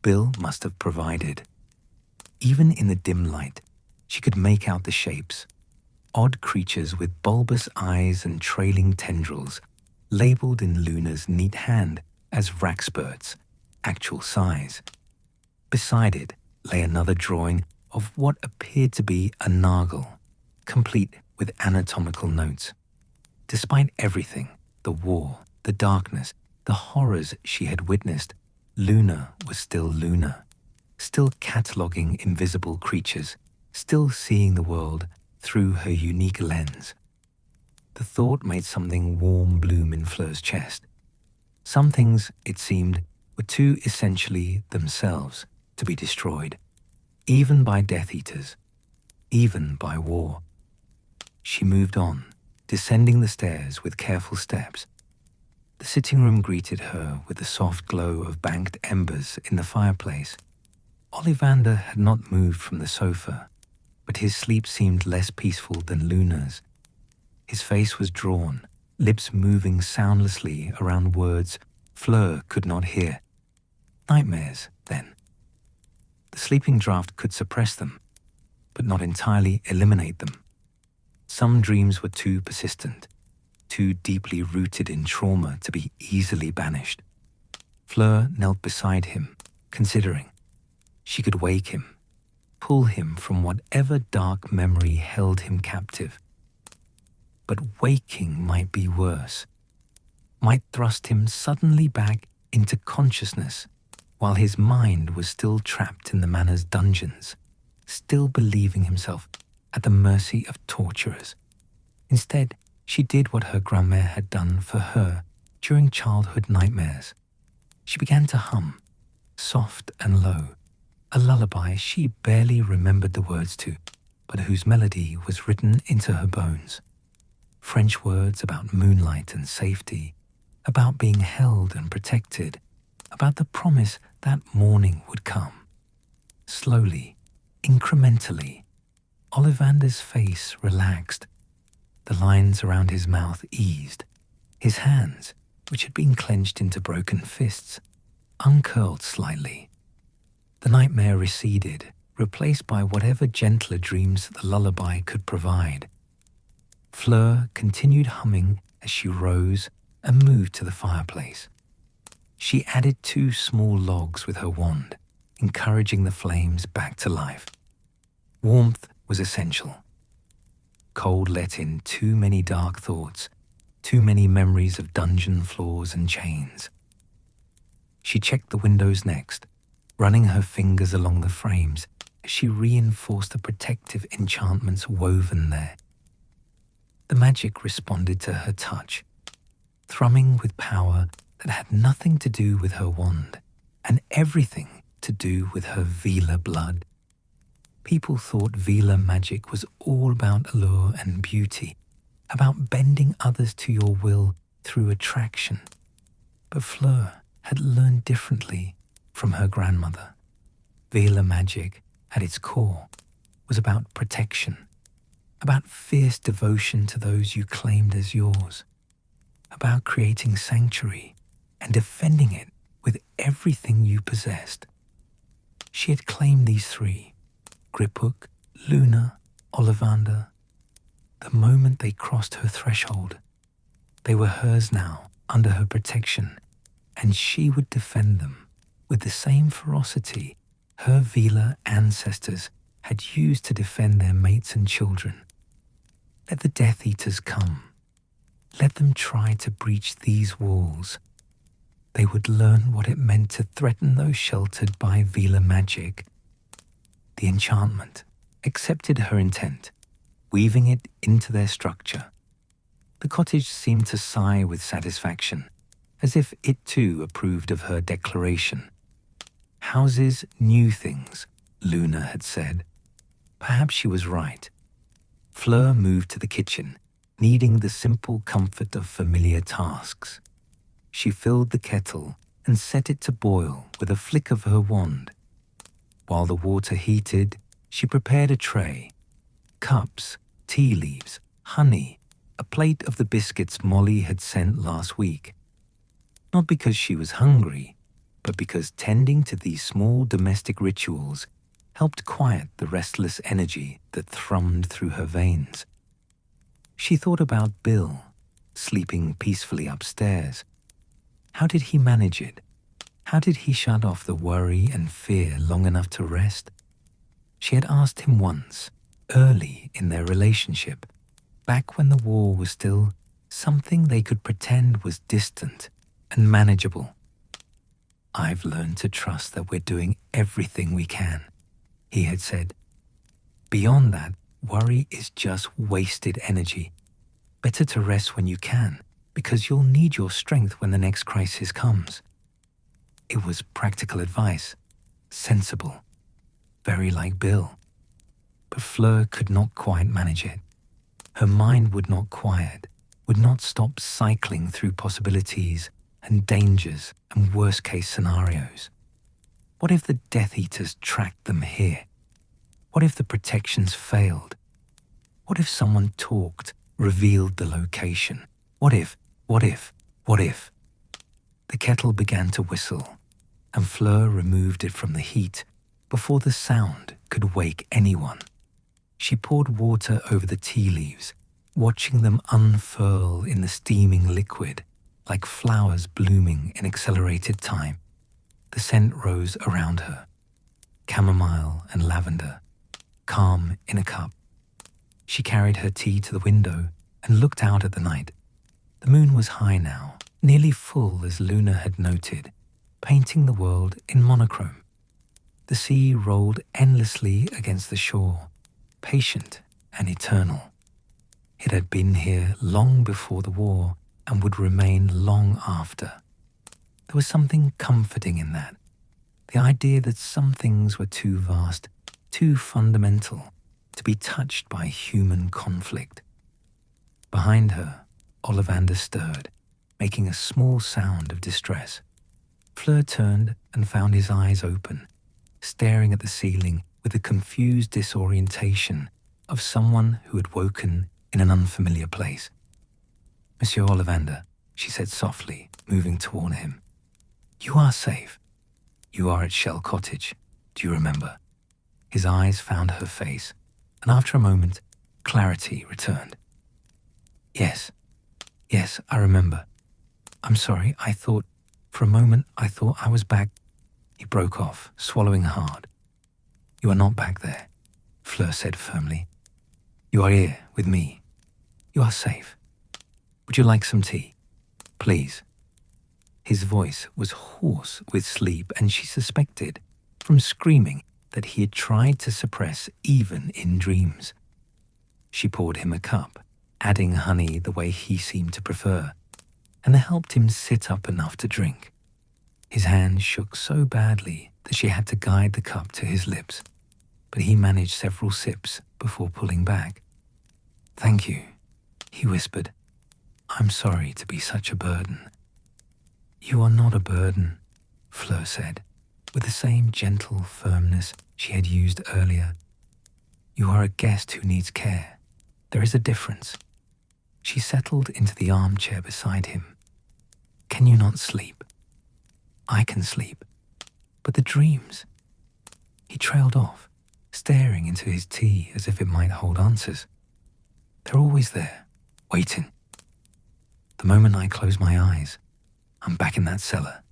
Bill must have provided. Even in the dim light, she could make out the shapes, odd creatures with bulbous eyes and trailing tendrils, labeled in Luna's neat hand as rackspurts, actual size. Beside it lay another drawing of what appeared to be a nargle, complete with anatomical notes. Despite everything, the war, the darkness, the horrors she had witnessed, Luna was still Luna, still cataloguing invisible creatures, still seeing the world through her unique lens. The thought made something warm bloom in Fleur's chest. Some things, it seemed, were too essentially themselves to be destroyed, even by Death Eaters, even by war. She moved on, descending the stairs with careful steps. The sitting room greeted her with the soft glow of banked embers in the fireplace. Ollivander had not moved from the sofa, but his sleep seemed less peaceful than Luna's. His face was drawn, lips moving soundlessly around words Fleur could not hear. Nightmares, then. The sleeping draught could suppress them, but not entirely eliminate them. Some dreams were too persistent, too deeply rooted in trauma to be easily banished. Fleur knelt beside him, considering. She could wake him, pull him from whatever dark memory held him captive. But waking might be worse, might thrust him suddenly back into consciousness while his mind was still trapped in the manor's dungeons, still believing himself at the mercy of torturers. Instead, she did what her grandmère had done for her during childhood nightmares. She began to hum, soft and low, a lullaby she barely remembered the words to, but whose melody was written into her bones. French words about moonlight and safety, about being held and protected, about the promise that morning would come. Slowly, Incrementally, Ollivander's face relaxed. The lines around his mouth eased. His hands, which had been clenched into broken fists, uncurled slightly. The nightmare receded, replaced by whatever gentler dreams the lullaby could provide. Fleur continued humming as she rose and moved to the fireplace. She added 2 small logs with her wand, encouraging the flames back to life. Warmth was essential. Cold let in too many dark thoughts, too many memories of dungeon floors and chains. She checked the windows next, running her fingers along the frames as she reinforced the protective enchantments woven there. The magic responded to her touch, thrumming with power that had nothing to do with her wand and everything to do with her Vila blood. People thought Vila magic was all about allure and beauty, about bending others to your will through attraction. But Fleur had learned differently from her grandmother. Vila magic, at its core, was about protection, about fierce devotion to those you claimed as yours, about creating sanctuary and defending it with everything you possessed. She had claimed these 3, Griphook, Luna, Ollivander. The moment they crossed her threshold, they were hers now, under her protection, and she would defend them with the same ferocity her Vila ancestors had used to defend their mates and children. Let the Death Eaters come. Let them try to breach these walls. They would learn what it meant to threaten those sheltered by Vila magic. The enchantment accepted her intent, weaving it into their structure. The cottage seemed to sigh with satisfaction, as if it too approved of her declaration. Houses knew things, Luna had said. Perhaps she was right. Fleur moved to the kitchen, needing the simple comfort of familiar tasks. She filled the kettle and set it to boil with a flick of her wand. While the water heated, she prepared a tray. Cups, tea leaves, honey, a plate of the biscuits Molly had sent last week. Not because she was hungry, but because tending to these small domestic rituals helped quiet the restless energy that thrummed through her veins. She thought about Bill, sleeping peacefully upstairs. How did he manage it? How did he shut off the worry and fear long enough to rest? She had asked him once, early in their relationship, back when the war was still something they could pretend was distant and manageable. "I've learned to trust that we're doing everything we can," he had said. "Beyond that, worry is just wasted energy. Better to rest when you can, because you'll need your strength when the next crisis comes." It was practical advice, sensible, very like Bill. But Fleur could not quite manage it. Her mind would not quiet, would not stop cycling through possibilities and dangers and worst-case scenarios. What if the Death Eaters tracked them here? What if the protections failed? What if someone talked, revealed the location? What if? The kettle began to whistle, and Fleur removed it from the heat before the sound could wake anyone. She poured water over the tea leaves, watching them unfurl in the steaming liquid like flowers blooming in accelerated time. The scent rose around her, chamomile and lavender, calm in a cup. She carried her tea to the window and looked out at the night. The moon was high now, nearly full as Luna had noted, painting the world in monochrome. The sea rolled endlessly against the shore, patient and eternal. It had been here long before the war and would remain long after. There was something comforting in that, the idea that some things were too vast, too fundamental, to be touched by human conflict. Behind her, Ollivander stirred, making a small sound of distress. Fleur turned and found his eyes open, staring at the ceiling with the confused disorientation of someone who had woken in an unfamiliar place. "Monsieur Ollivander," she said softly, moving toward him. "You are safe. You are at Shell Cottage. Do you remember?" His eyes found her face, and after a moment, clarity returned. Yes, I remember. I'm sorry, for a moment I thought I was back." He broke off, swallowing hard. "You are not back there," Fleur said firmly. "You are here with me. You are safe. Would you like some tea? Please." His voice was hoarse with sleep, and she suspected, from screaming, that he had tried to suppress even in dreams. She poured him a cup, adding honey the way he seemed to prefer, and helped him sit up enough to drink. His hand shook so badly that she had to guide the cup to his lips, but he managed several sips before pulling back. "Thank you," he whispered. "I'm sorry to be such a burden." "You are not a burden," Fleur said, with the same gentle firmness she had used earlier. "You are a guest who needs care. There is a difference." She settled into the armchair beside him. "Can you not sleep?" "I can sleep. But the dreams?" He trailed off, staring into his tea as if it might hold answers. "They're always there, waiting. The moment I close my eyes, I'm back in that cellar,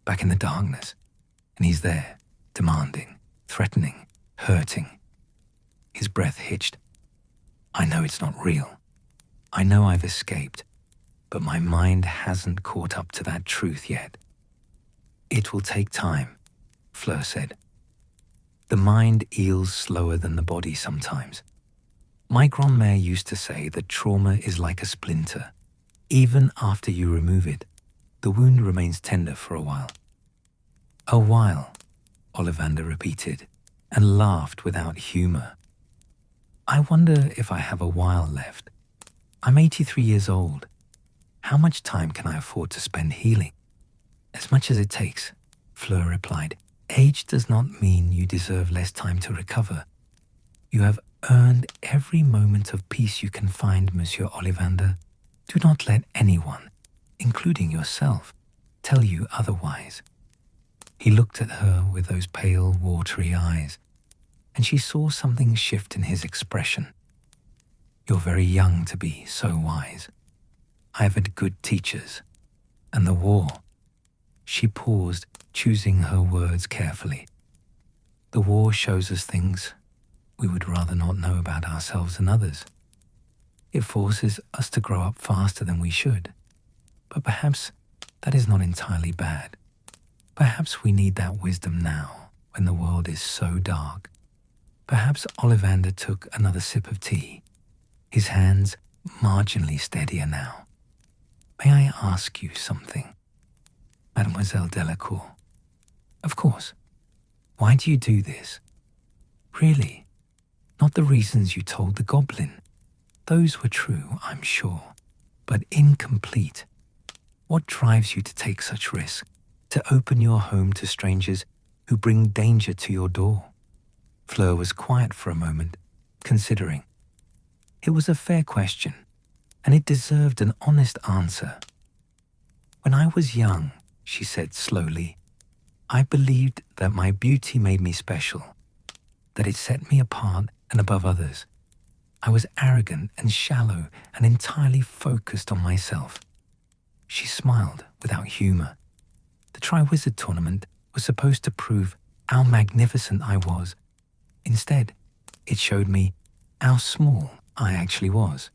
back in the darkness, and he's there, demanding, threatening, hurting." His breath hitched. "I know it's not real. I know I've escaped, but my mind hasn't caught up to that truth yet." "It will take time," Fleur said. "The mind heals slower than the body sometimes. My grand-mère used to say that trauma is like a splinter. Even after you remove it, the wound remains tender for a while." "A while," Ollivander repeated, and laughed without humor. "I wonder if I have a while left. I'm 83 years old. How much time can I afford to spend healing?" "As much as it takes," Fleur replied. "Age does not mean you deserve less time to recover. You have earned every moment of peace you can find, Monsieur Ollivander. Do not let anyone, including yourself, tell you otherwise." He looked at her with those pale, watery eyes, and she saw something shift in his expression. "You're very young to be so wise. I've had good teachers. And the war." She paused, choosing her words carefully. "The war shows us things we would rather not know about ourselves and others. It forces us to grow up faster than we should. But perhaps that is not entirely bad. Perhaps we need that wisdom now, when the world is so dark." Perhaps Ollivander took another sip of tea, his hands marginally steadier now. "May I ask you something, Mademoiselle Delacour?" "Of course. Why do you do this?" "Really? Not the reasons you told the goblin? Those were true, I'm sure, but incomplete. What drives you to take such risks, to open your home to strangers who bring danger to your door?" Fleur was quiet for a moment, considering. It was a fair question, and it deserved an honest answer. "When I was young," she said slowly, "I believed that my beauty made me special, that it set me apart and above others. I was arrogant and shallow and entirely focused on myself." She smiled without humor. "The Triwizard Tournament was supposed to prove how magnificent I was. Instead, it showed me how small I actually was."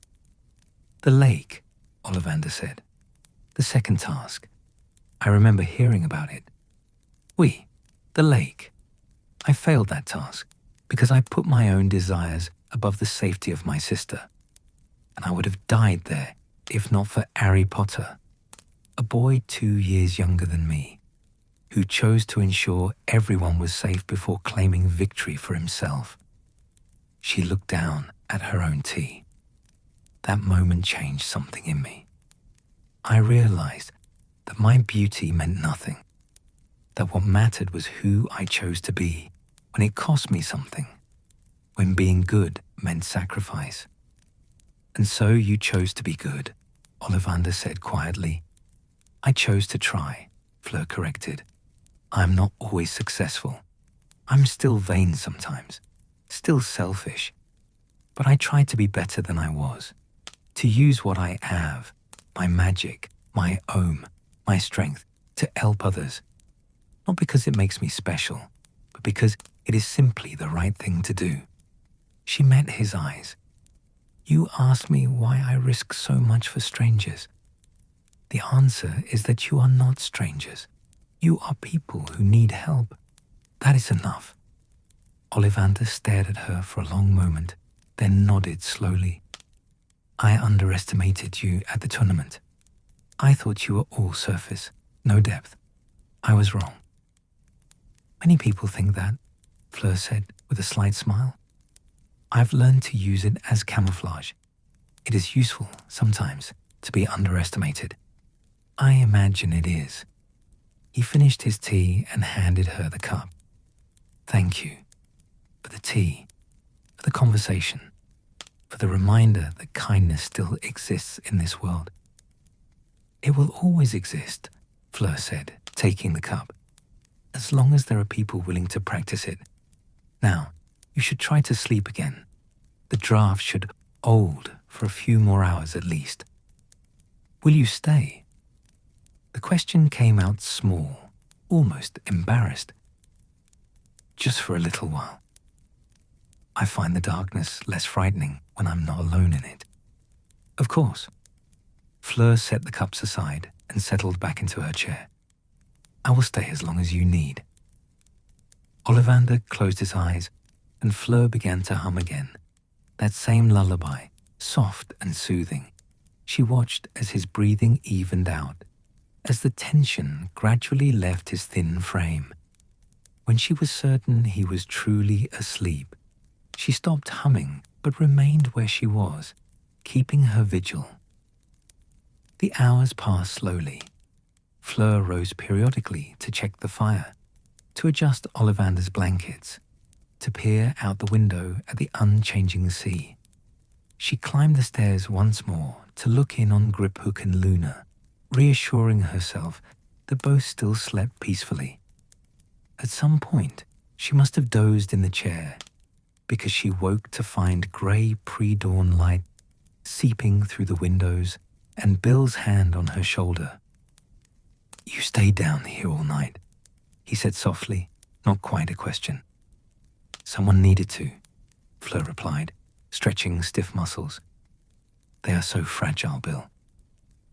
"The lake," Ollivander said. "The second task. I remember hearing about it." "Oui, the lake. I failed that task because I put my own desires above the safety of my sister. And I would have died there if not for Harry Potter, a boy 2 years younger than me, who chose to ensure everyone was safe before claiming victory for himself." She looked down at her own tea. "That moment changed something in me. I realized that my beauty meant nothing, that what mattered was who I chose to be, when it cost me something, when being good meant sacrifice. And so you chose to be good, Ollivander said quietly. I chose to try, Fleur corrected. I'm not always successful. I'm still vain sometimes, still selfish. But I try to be better than I was, to use what I have, my magic, my ohm, my strength, to help others. Not because it makes me special, but because it is simply the right thing to do. She met his eyes. You asked me why I risk so much for strangers. The answer is that you are not strangers. You are people who need help. That is enough. Ollivander stared at her for a long moment, then nodded slowly. I underestimated you at the tournament. I thought you were all surface, no depth. I was wrong. Many people think that, Fleur said with a slight smile. I've learned to use it as camouflage. It is useful, sometimes, to be underestimated. I imagine it is. He finished his tea and handed her the cup. Thank you. For the tea, for the conversation, for the reminder that kindness still exists in this world. It will always exist, Fleur said, taking the cup, as long as there are people willing to practice it. Now, you should try to sleep again. The draft should hold for a few more hours at least. Will you stay? The question came out small, almost embarrassed. Just for a little while. I find the darkness less frightening when I'm not alone in it. Of course. Fleur set the cups aside and settled back into her chair. I will stay as long as you need. Ollivander closed his eyes and Fleur began to hum again. That same lullaby, soft and soothing. She watched as his breathing evened out, as the tension gradually left his thin frame. When she was certain he was truly asleep, she stopped humming but remained where she was, keeping her vigil. The hours passed slowly. Fleur rose periodically to check the fire, to adjust Ollivander's blankets, to peer out the window at the unchanging sea. She climbed the stairs once more to look in on Griphook and Luna, reassuring herself that both still slept peacefully. At some point, she must have dozed in the chair, because she woke to find grey pre-dawn light seeping through the windows and Bill's hand on her shoulder. You stayed down here all night, he said softly, not quite a question. Someone needed to, Fleur replied, stretching stiff muscles. They are so fragile, Bill.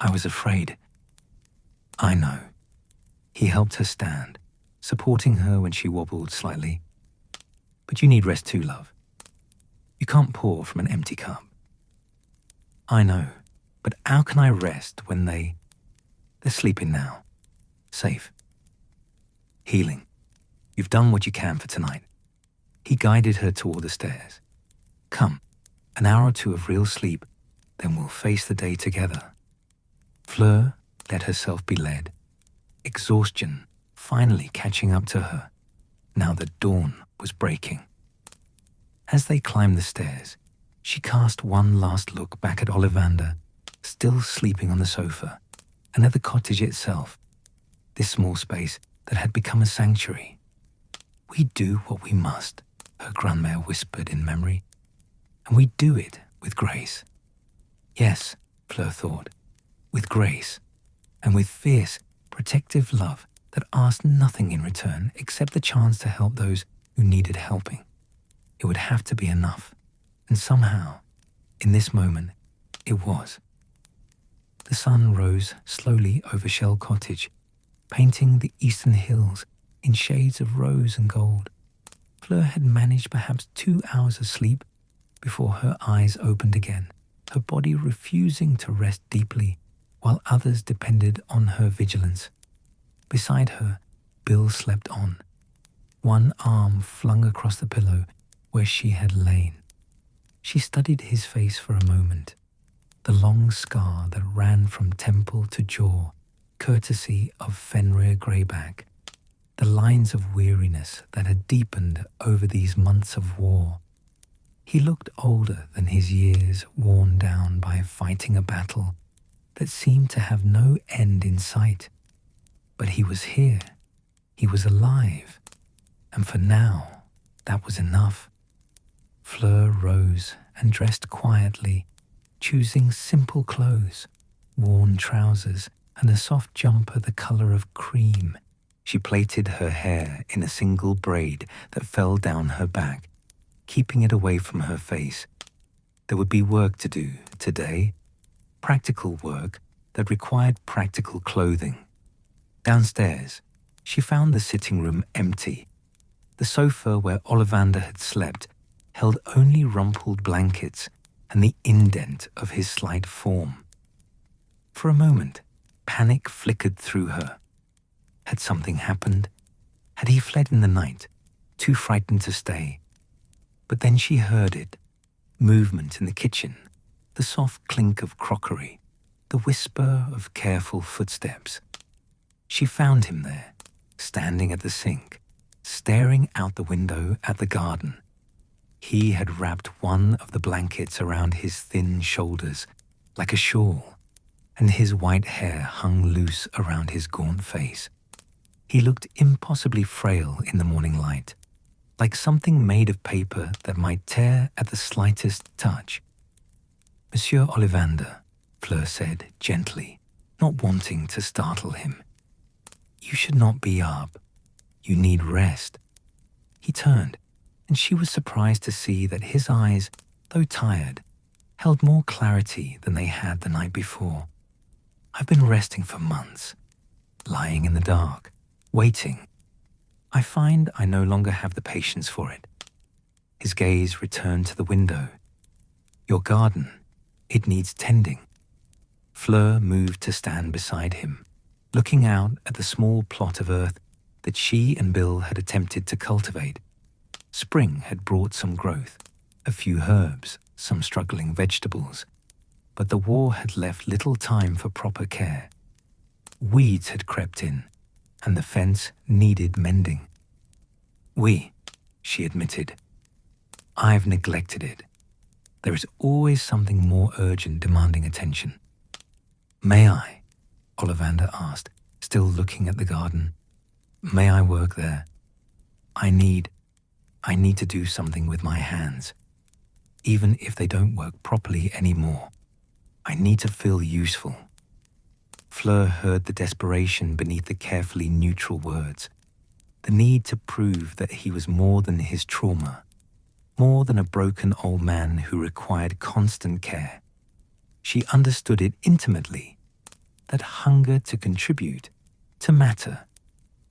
I was afraid. I know. He helped her stand, supporting her when she wobbled slightly. But you need rest too, love. You can't pour from an empty cup. I know, but how can I rest when they're sleeping now? Safe. Healing. You've done what you can for tonight. He guided her toward the stairs. Come, an hour or two of real sleep, then we'll face the day together. Fleur let herself be led, exhaustion finally catching up to her, now that dawn was breaking. As they climbed the stairs, she cast one last look back at Ollivander, still sleeping on the sofa, and at the cottage itself, this small space that had become a sanctuary. We do what we must, her grandmère whispered in memory, and we do it with grace. Yes, Fleur thought, with grace, and with fierce, protective love that asked nothing in return except the chance to help those who needed helping. It would have to be enough, and somehow, in this moment, it was. The sun rose slowly over Shell Cottage, painting the eastern hills in shades of rose and gold. Fleur had managed perhaps 2 hours of sleep before her eyes opened again, her body refusing to rest deeply, while others depended on her vigilance. Beside her, Bill slept on, one arm flung across the pillow where she had lain. She studied his face for a moment, the long scar that ran from temple to jaw, courtesy of Fenrir Greyback. the lines of weariness that had deepened over these months of war. He looked older than his years, worn down by fighting a battle that seemed to have no end in sight. But he was here. He was alive. And for now, that was enough. Fleur rose and dressed quietly, choosing simple clothes, worn trousers, and a soft jumper the color of cream. She plaited her hair in a single braid that fell down her back, keeping it away from her face. There would be work to do today, practical work that required practical clothing. Downstairs, she found the sitting room empty. The sofa where Ollivander had slept held only rumpled blankets and the indent of his slight form. For a moment, panic flickered through her. Had something happened? Had he fled in the night, too frightened to stay? But then she heard it, movement in the kitchen, the soft clink of crockery, the whisper of careful footsteps. She found him there, standing at the sink, staring out the window at the garden. He had wrapped one of the blankets around his thin shoulders, like a shawl, and his white hair hung loose around his gaunt face. He looked impossibly frail in the morning light, like something made of paper that might tear at the slightest touch. "Monsieur Ollivander," Fleur said gently, not wanting to startle him. "You should not be up. You need rest." He turned, and she was surprised to see that his eyes, though tired, held more clarity than they had the night before. "I've been resting for months, lying in the dark, waiting. I find I no longer have the patience for it." His gaze returned to the window. "Your garden, it needs tending." Fleur moved to stand beside him, looking out at the small plot of earth that she and Bill had attempted to cultivate. Spring had brought some growth, a few herbs, some struggling vegetables, but the war had left little time for proper care. Weeds had crept in, and the fence needed mending. "Oui," she admitted. "I've neglected it. There is always something more urgent demanding attention." "May I?" Ollivander asked, still looking at the garden. "May I work there? I need to do something with my hands, even if they don't work properly anymore. I need to feel useful." Fleur heard the desperation beneath the carefully neutral words, the need to prove that he was more than his trauma, more than a broken old man who required constant care. She understood it intimately, that hunger to contribute, to matter,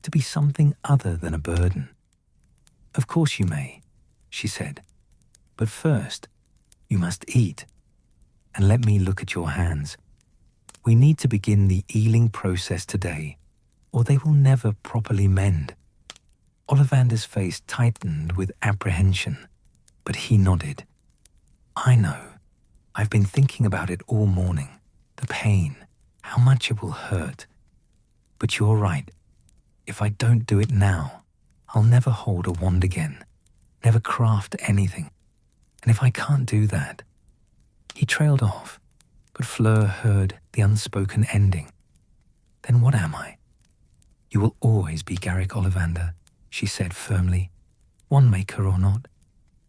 to be something other than a burden. "Of course you may," she said, "but first, you must eat, and let me look at your hands. We need to begin the healing process today, or they will never properly mend." Ollivander's face tightened with apprehension, but he nodded. "I know. I've been thinking about it all morning. The pain, how much it will hurt. But you're right. If I don't do it now, I'll never hold a wand again, never craft anything. And if I can't do that..." He trailed off, but Fleur heard the unspoken ending. "Then what am I?" "You will always be Garrick Ollivander," she said firmly, "one-maker or not.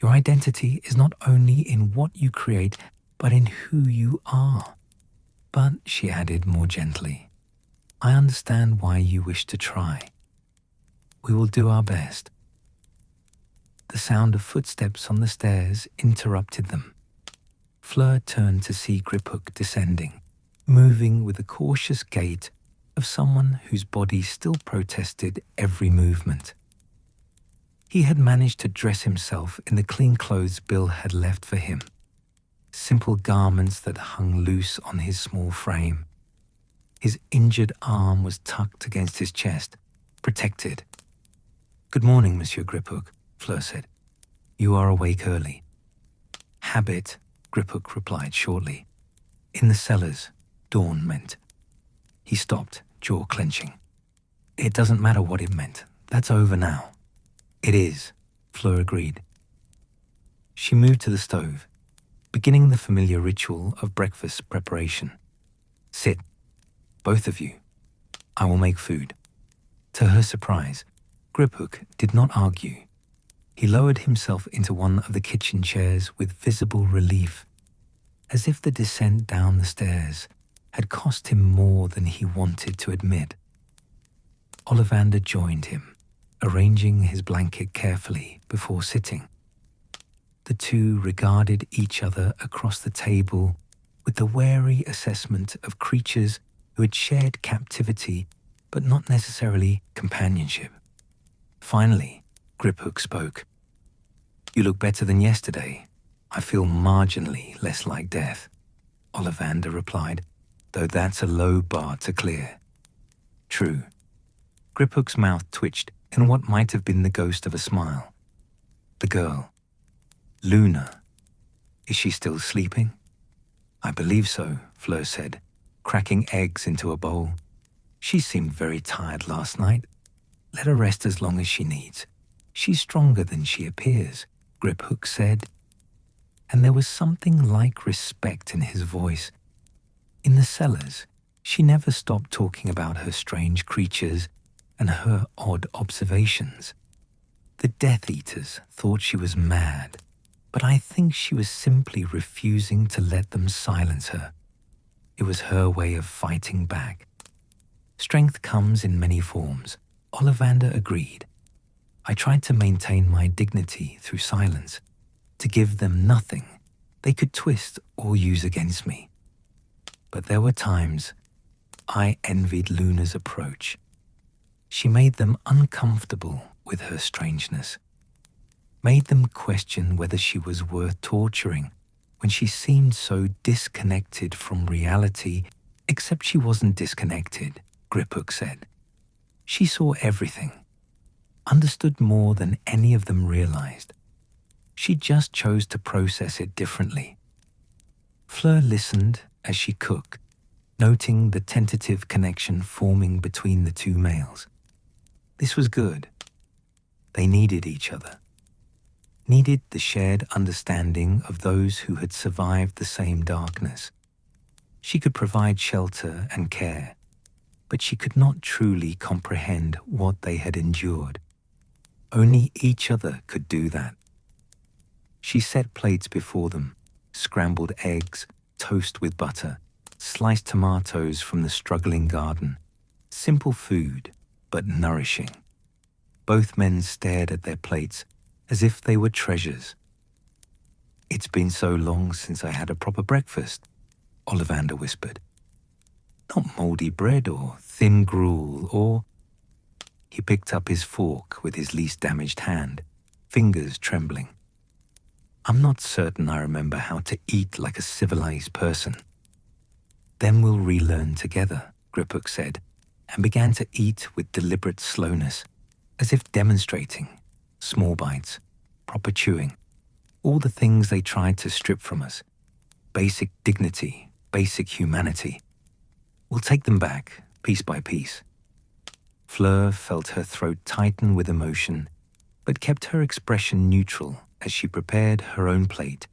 Your identity is not only in what you create, but in who you are." "But," she added more gently, "I understand why you wish to try. We will do our best." The sound of footsteps on the stairs interrupted them. Fleur turned to see Griphook descending, moving with the cautious gait of someone whose body still protested every movement. He had managed to dress himself in the clean clothes Bill had left for him, simple garments that hung loose on his small frame. His injured arm was tucked against his chest, protected. "Good morning, Monsieur Griphook," Fleur said. "You are awake early." "Habit," Griphook replied shortly. "In the cellars," Dawn meant. He stopped, jaw clenching. It doesn't matter what it meant. That's over now. It is, Fleur agreed. She moved to the stove, beginning the familiar ritual of breakfast preparation. Sit, both of you. I will make food. To her surprise, Griphook did not argue. He lowered himself into one of the kitchen chairs with visible relief, as if the descent down the stairs had cost him more than he wanted to admit. Ollivander joined him, arranging his blanket carefully before sitting. The two regarded each other across the table with the wary assessment of creatures who had shared captivity but not necessarily companionship. Finally, Griphook spoke. You look better than yesterday. I feel marginally less like death, Ollivander replied, though that's a low bar to clear. True. Griphook's mouth twitched in what might have been the ghost of a smile. The girl. Luna. Is she still sleeping? I believe so, Fleur said, cracking eggs into a bowl. She seemed very tired last night. Let her rest as long as she needs. She's stronger than she appears, Griphook said. And there was something like respect in his voice. In the cellars, she never stopped talking about her strange creatures and her odd observations. The Death Eaters thought she was mad, but I think she was simply refusing to let them silence her. It was her way of fighting back. Strength comes in many forms, Ollivander agreed. I tried to maintain my dignity through silence, to give them nothing they could twist or use against me. But there were times I envied Luna's approach. She made them uncomfortable with her strangeness, made them question whether she was worth torturing when she seemed so disconnected from reality, except she wasn't disconnected, Griphook said. She saw everything, understood more than any of them realized. She just chose to process it differently. Fleur listened as she cooked, noting the tentative connection forming between the two males. This was good. They needed each other, needed the shared understanding of those who had survived the same darkness. She could provide shelter and care, but she could not truly comprehend what they had endured. Only each other could do that. She set plates before them, scrambled eggs, toast with butter, sliced tomatoes from the struggling garden. Simple food, but nourishing. Both men stared at their plates as if they were treasures. It's been so long since I had a proper breakfast, Ollivander whispered. Not mouldy bread or thin gruel or... He picked up his fork with his least damaged hand, fingers trembling. I'm not certain I remember how to eat like a civilized person. Then we'll relearn together, Griphook said, and began to eat with deliberate slowness, as if demonstrating small bites, proper chewing, all the things they tried to strip from us. Basic dignity, basic humanity. We'll take them back, piece by piece. Fleur felt her throat tighten with emotion, but kept her expression neutral as she prepared her own plate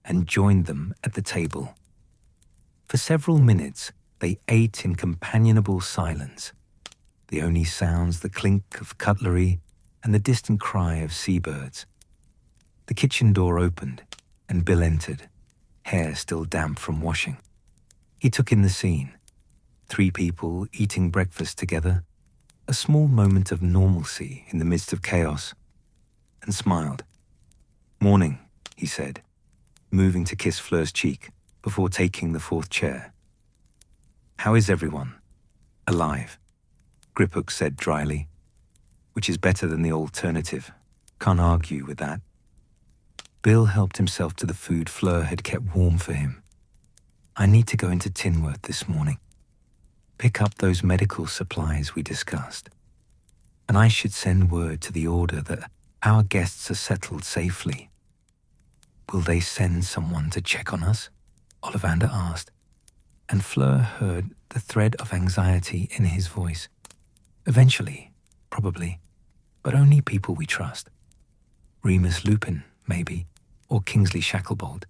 and joined them at the table. For several minutes, they ate in companionable silence, the only sounds the clink of cutlery and the distant cry of seabirds. The kitchen door opened, and Bill entered, hair still damp from washing. He took in the scene. 3 people eating breakfast together, a small moment of normalcy in the midst of chaos, and smiled. Morning, he said, moving to kiss Fleur's cheek before taking the 4th chair. How is everyone? Alive, Griphook said dryly, which is better than the alternative. Can't argue with that. Bill helped himself to the food Fleur had kept warm for him. I need to go into Tinworth this morning. Pick up those medical supplies we discussed. And I should send word to the Order that our guests are settled safely. Will they send someone to check on us? Ollivander asked, and Fleur heard the thread of anxiety in his voice. Eventually, probably. but only people we trust. Remus Lupin, maybe, or Kingsley Shacklebolt.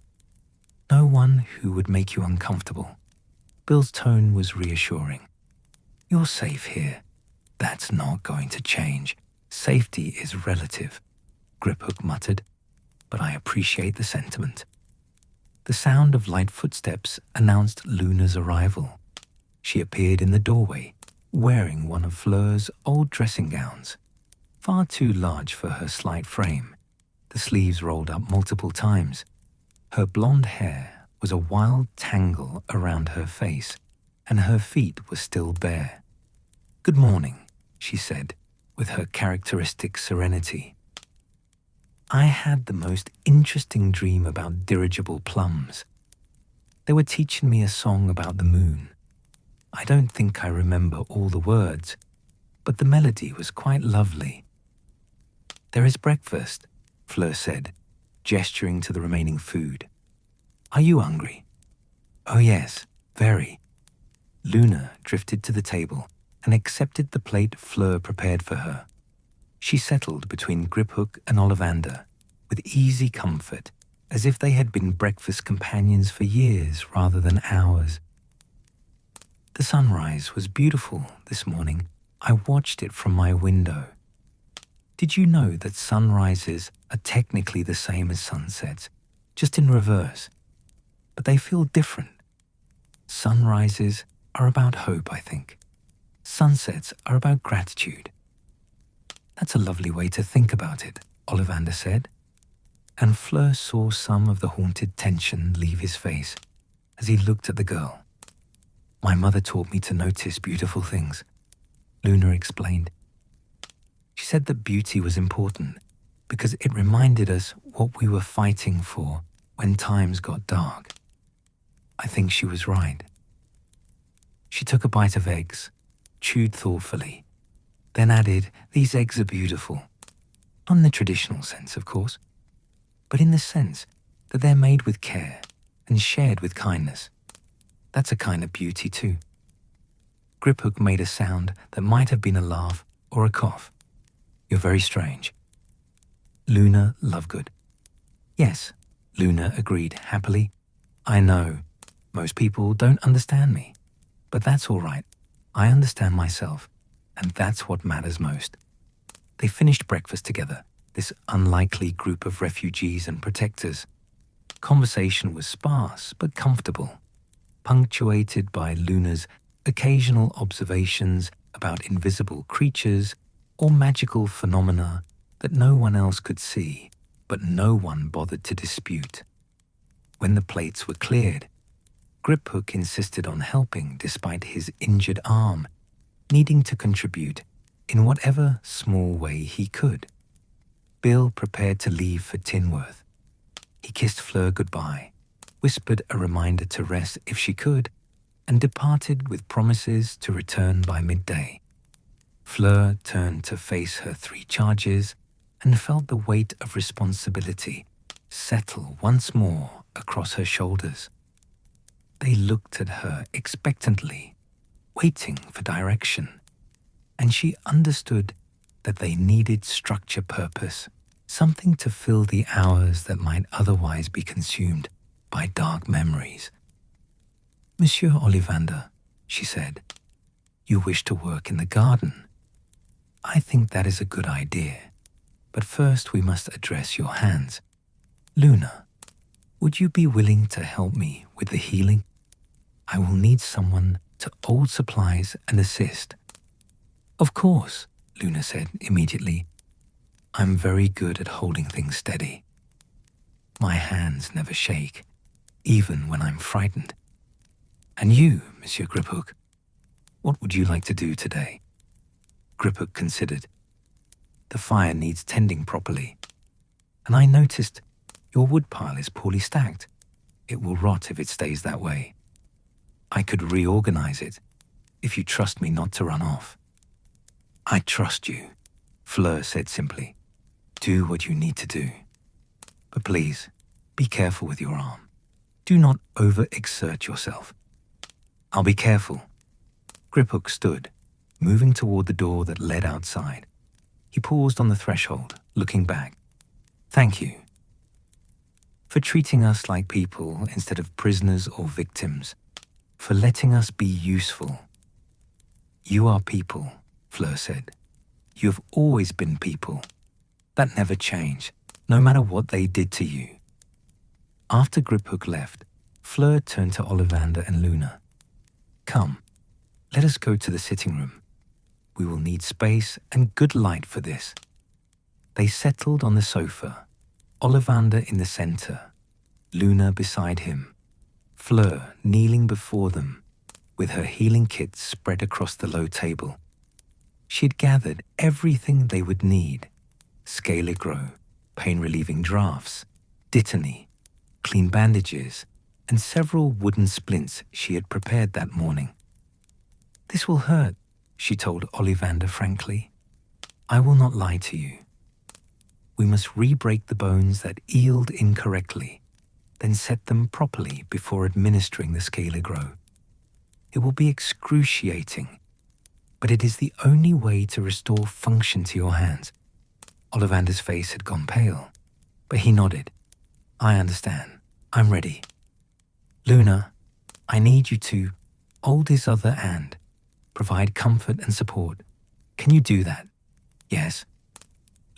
No one who would make you uncomfortable. Bill's tone was reassuring. You're safe here. That's not going to change. Safety is relative, Griphook muttered, but I appreciate the sentiment. The sound of light footsteps announced Luna's arrival. She appeared in the doorway, wearing one of Fleur's old dressing gowns, far too large for her slight frame, the sleeves rolled up multiple times. Her blonde hair was a wild tangle around her face, and her feet were still bare. "Good morning," she said, with her characteristic serenity. I had the most interesting dream about dirigible plums. They were teaching me a song about the moon. I don't think I remember all the words, but the melody was quite lovely. "There is breakfast," Fleur said, gesturing to the remaining food. "Are you hungry?" "Oh yes, very." Luna drifted to the table and accepted the plate Fleur prepared for her. She settled between Griphook and Ollivander with easy comfort, as if they had been breakfast companions for years rather than hours. The sunrise was beautiful this morning. I watched it from my window. Did you know that sunrises are technically the same as sunsets, just in reverse? But they feel different. Sunrises are about hope, I think. Sunsets are about gratitude. That's a lovely way to think about it, Ollivander said. And Fleur saw some of the haunted tension leave his face as he looked at the girl. My mother taught me to notice beautiful things, Luna explained. She said that beauty was important because it reminded us what we were fighting for when times got dark. I think she was right. She took a bite of eggs, chewed thoughtfully, then added, "These eggs are beautiful." Not in the traditional sense, of course, but in the sense that they're made with care and shared with kindness. That's a kind of beauty too. Griphook made a sound that might have been a laugh or a cough. "You're very strange." Luna Lovegood. "Yes," Luna agreed happily. "I know, most people don't understand me, but that's all right. I understand myself, and that's what matters most." They finished breakfast together, this unlikely group of refugees and protectors. Conversation was sparse but comfortable, punctuated by Luna's occasional observations about invisible creatures or magical phenomena that no one else could see, but no one bothered to dispute. When the plates were cleared, Griphook insisted on helping despite his injured arm, needing to contribute in whatever small way he could. Bill prepared to leave for Tinworth. He kissed Fleur goodbye, whispered a reminder to rest if she could, and departed with promises to return by midday. Fleur turned to face her 3 charges and felt the weight of responsibility settle once more across her shoulders. They looked at her expectantly, waiting for direction, and she understood that they needed structure, purpose, something to fill the hours that might otherwise be consumed by dark memories. "Monsieur Ollivander," she said, "you wish to work in the garden. I think that is a good idea, but first we must address your hands. Luna, would you be willing to help me with the healing? I will need someone to hold supplies and assist." "Of course," Luna said immediately. "I'm very good at holding things steady. My hands never shake, even when I'm frightened. And you, Monsieur Griphook, what would you like to do today?" Griphook considered. "The fire needs tending properly, and I noticed your woodpile is poorly stacked. It will rot if it stays that way. I could reorganize it if you trust me not to run off." "I trust you," Fleur said simply. "Do what you need to do. But please, be careful with your arm. Do not overexert yourself." "I'll be careful." Griphook stood, moving toward the door that led outside. He paused on the threshold, looking back. Thank you for treating us like people instead of prisoners or victims, for letting us be useful. You are people, Fleur said. You have always been people. That never changed, no matter what they did to you. After Griphook left, Fleur turned to Ollivander and Luna. Come, let us go to the sitting room. We will need space and good light for this. They settled on the sofa, Ollivander in the center, Luna beside him, Fleur kneeling before them, with her healing kit spread across the low table. She had gathered everything they would need: Scaligro, pain-relieving draughts, dittany, clean bandages, and several wooden splints she had prepared that morning. This will hurt, she told Ollivander frankly. I will not lie to you. We must re-break the bones that healed incorrectly, then set them properly before administering the Scaligro. It will be excruciating, but it is the only way to restore function to your hands. Ollivander's face had gone pale, but he nodded. I understand. I'm ready. Luna, I need you to hold his other hand, provide comfort and support. Can you do that? Yes.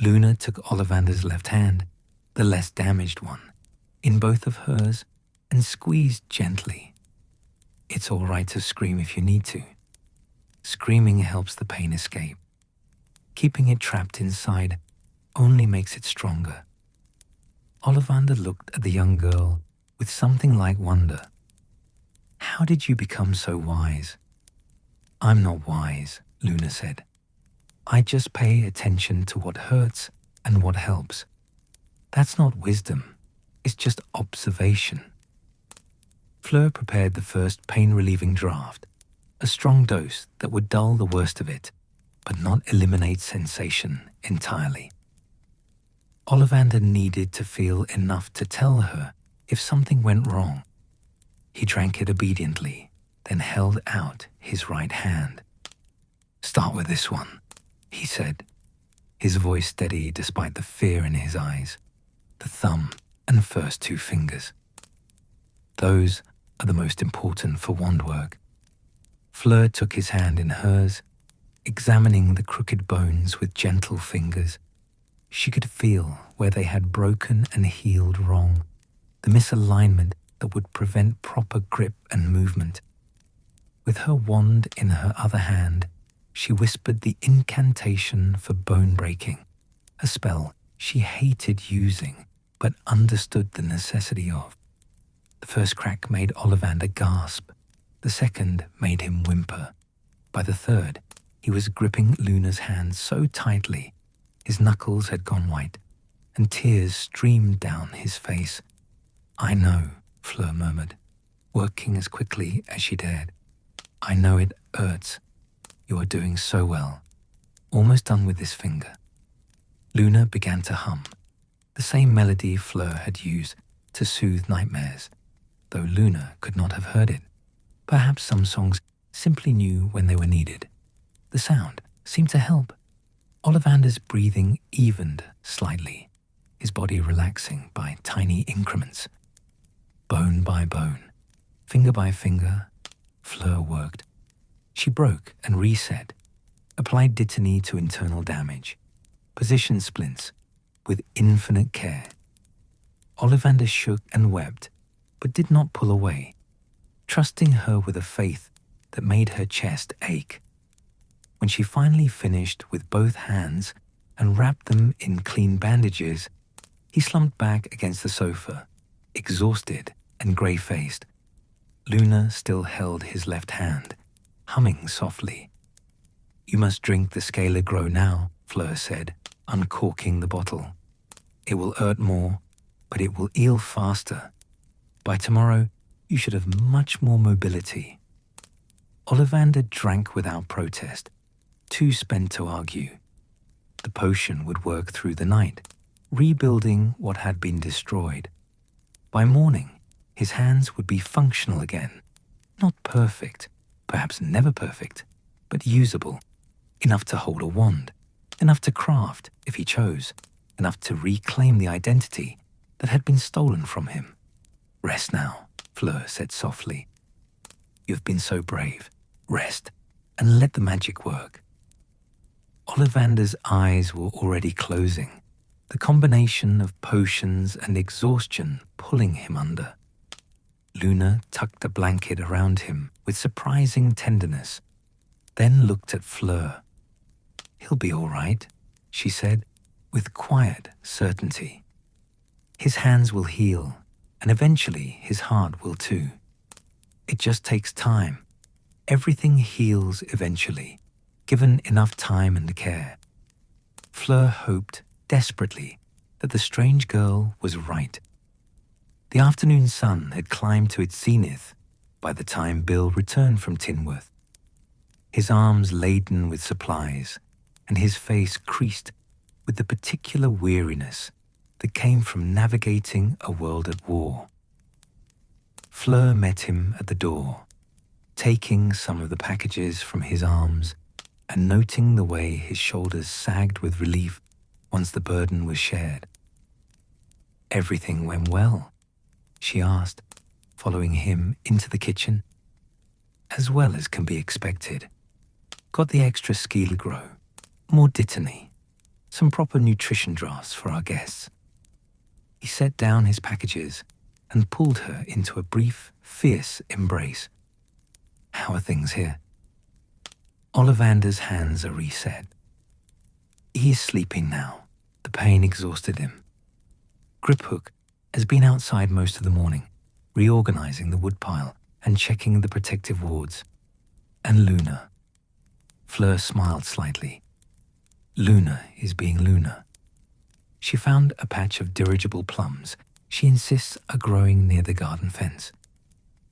Luna took Ollivander's left hand, the less damaged one, in both of hers and squeezed gently. It's all right to scream if you need to. Screaming helps the pain escape. Keeping it trapped inside only makes it stronger. Ollivander looked at the young girl with something like wonder. How did you become so wise? I'm not wise, Luna said. I just pay attention to what hurts and what helps. That's not wisdom. It's just observation. Fleur prepared the first pain-relieving draught, a strong dose that would dull the worst of it, but not eliminate sensation entirely. Ollivander needed to feel enough to tell her if something went wrong. He drank it obediently, then held out his right hand. Start with this one, he said, his voice steady despite the fear in his eyes. The thumb and first two fingers. Those are the most important for wand work. Fleur took his hand in hers, examining the crooked bones with gentle fingers. She could feel where they had broken and healed wrong, the misalignment that would prevent proper grip and movement. With her wand in her other hand, she whispered the incantation for bone breaking, a spell she hated using but understood the necessity of. The first crack made Ollivander gasp. The second made him whimper. By the third, he was gripping Luna's hand so tightly his knuckles had gone white, and tears streamed down his face. I know, Fleur murmured, working as quickly as she dared. I know it hurts. You are doing so well. Almost done with this finger. Luna began to hum, the same melody Fleur had used to soothe nightmares, though Luna could not have heard it. Perhaps some songs simply knew when they were needed. The sound seemed to help. Ollivander's breathing evened slightly, his body relaxing by tiny increments. Bone by bone, finger by finger, Fleur worked. She broke and reset, applied dittany to internal damage, positioned splints with infinite care. Ollivander shook and wept, but did not pull away, trusting her with a faith that made her chest ache. When she finally finished with both hands and wrapped them in clean bandages, he slumped back against the sofa, exhausted and grey-faced. Luna still held his left hand, humming softly. You must drink the Scaligro now, Fleur said, uncorking the bottle. It will hurt more, but it will heal faster. By tomorrow, you should have much more mobility. Ollivander drank without protest, too spent to argue. The potion would work through the night, rebuilding what had been destroyed. By morning, his hands would be functional again. Not perfect, perhaps never perfect, but usable, enough to hold a wand. enough to craft, if he chose, enough to reclaim the identity that had been stolen from him. Rest now, Fleur said softly. You've been so brave. Rest, and let the magic work. Ollivander's eyes were already closing, the combination of potions and exhaustion pulling him under. Luna tucked a blanket around him with surprising tenderness, then looked at Fleur. He'll be all right, she said, with quiet certainty. His hands will heal, and eventually his heart will too. It just takes time. Everything heals eventually, given enough time and care. Fleur hoped desperately that the strange girl was right. The afternoon sun had climbed to its zenith by the time Bill returned from Tinworth, his arms laden with supplies and his face creased with the particular weariness that came from navigating a world at war. Fleur met him at the door, taking some of the packages from his arms and noting the way his shoulders sagged with relief once the burden was shared. Everything went well, she asked, following him into the kitchen. As well as can be expected. Got the extra skilgro, more dittany, some proper nutrition drafts for our guests. He set down his packages and pulled her into a brief, fierce embrace. How are things here? Ollivander's hands are reset. He is sleeping now. The pain exhausted him. Griphook has been outside most of the morning, reorganizing the woodpile and checking the protective wards. And Luna. Fleur smiled slightly. Luna is being Luna. She found a patch of dirigible plums she insists are growing near the garden fence.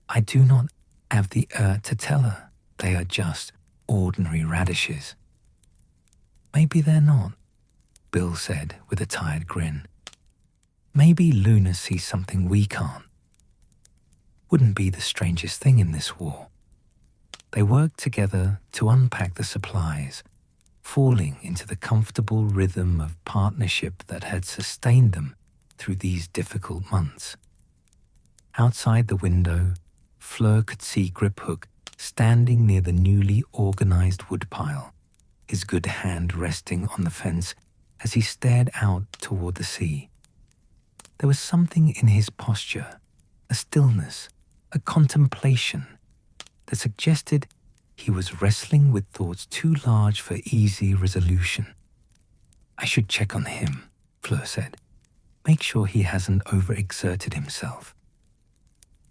I do not have the to tell her they are just ordinary radishes. Maybe they're not, Bill said with a tired grin. Maybe Luna sees something we can't. Wouldn't be the strangest thing in this war. They worked together to unpack the supplies, falling into the comfortable rhythm of partnership that had sustained them through these difficult months. Outside the window, Fleur could see Griphook standing near the newly organized woodpile, his good hand resting on the fence as he stared out toward the sea. There was something in his posture, a stillness, a contemplation, that suggested he was wrestling with thoughts too large for easy resolution. I should check on him, Fleur said. Make sure he hasn't overexerted himself.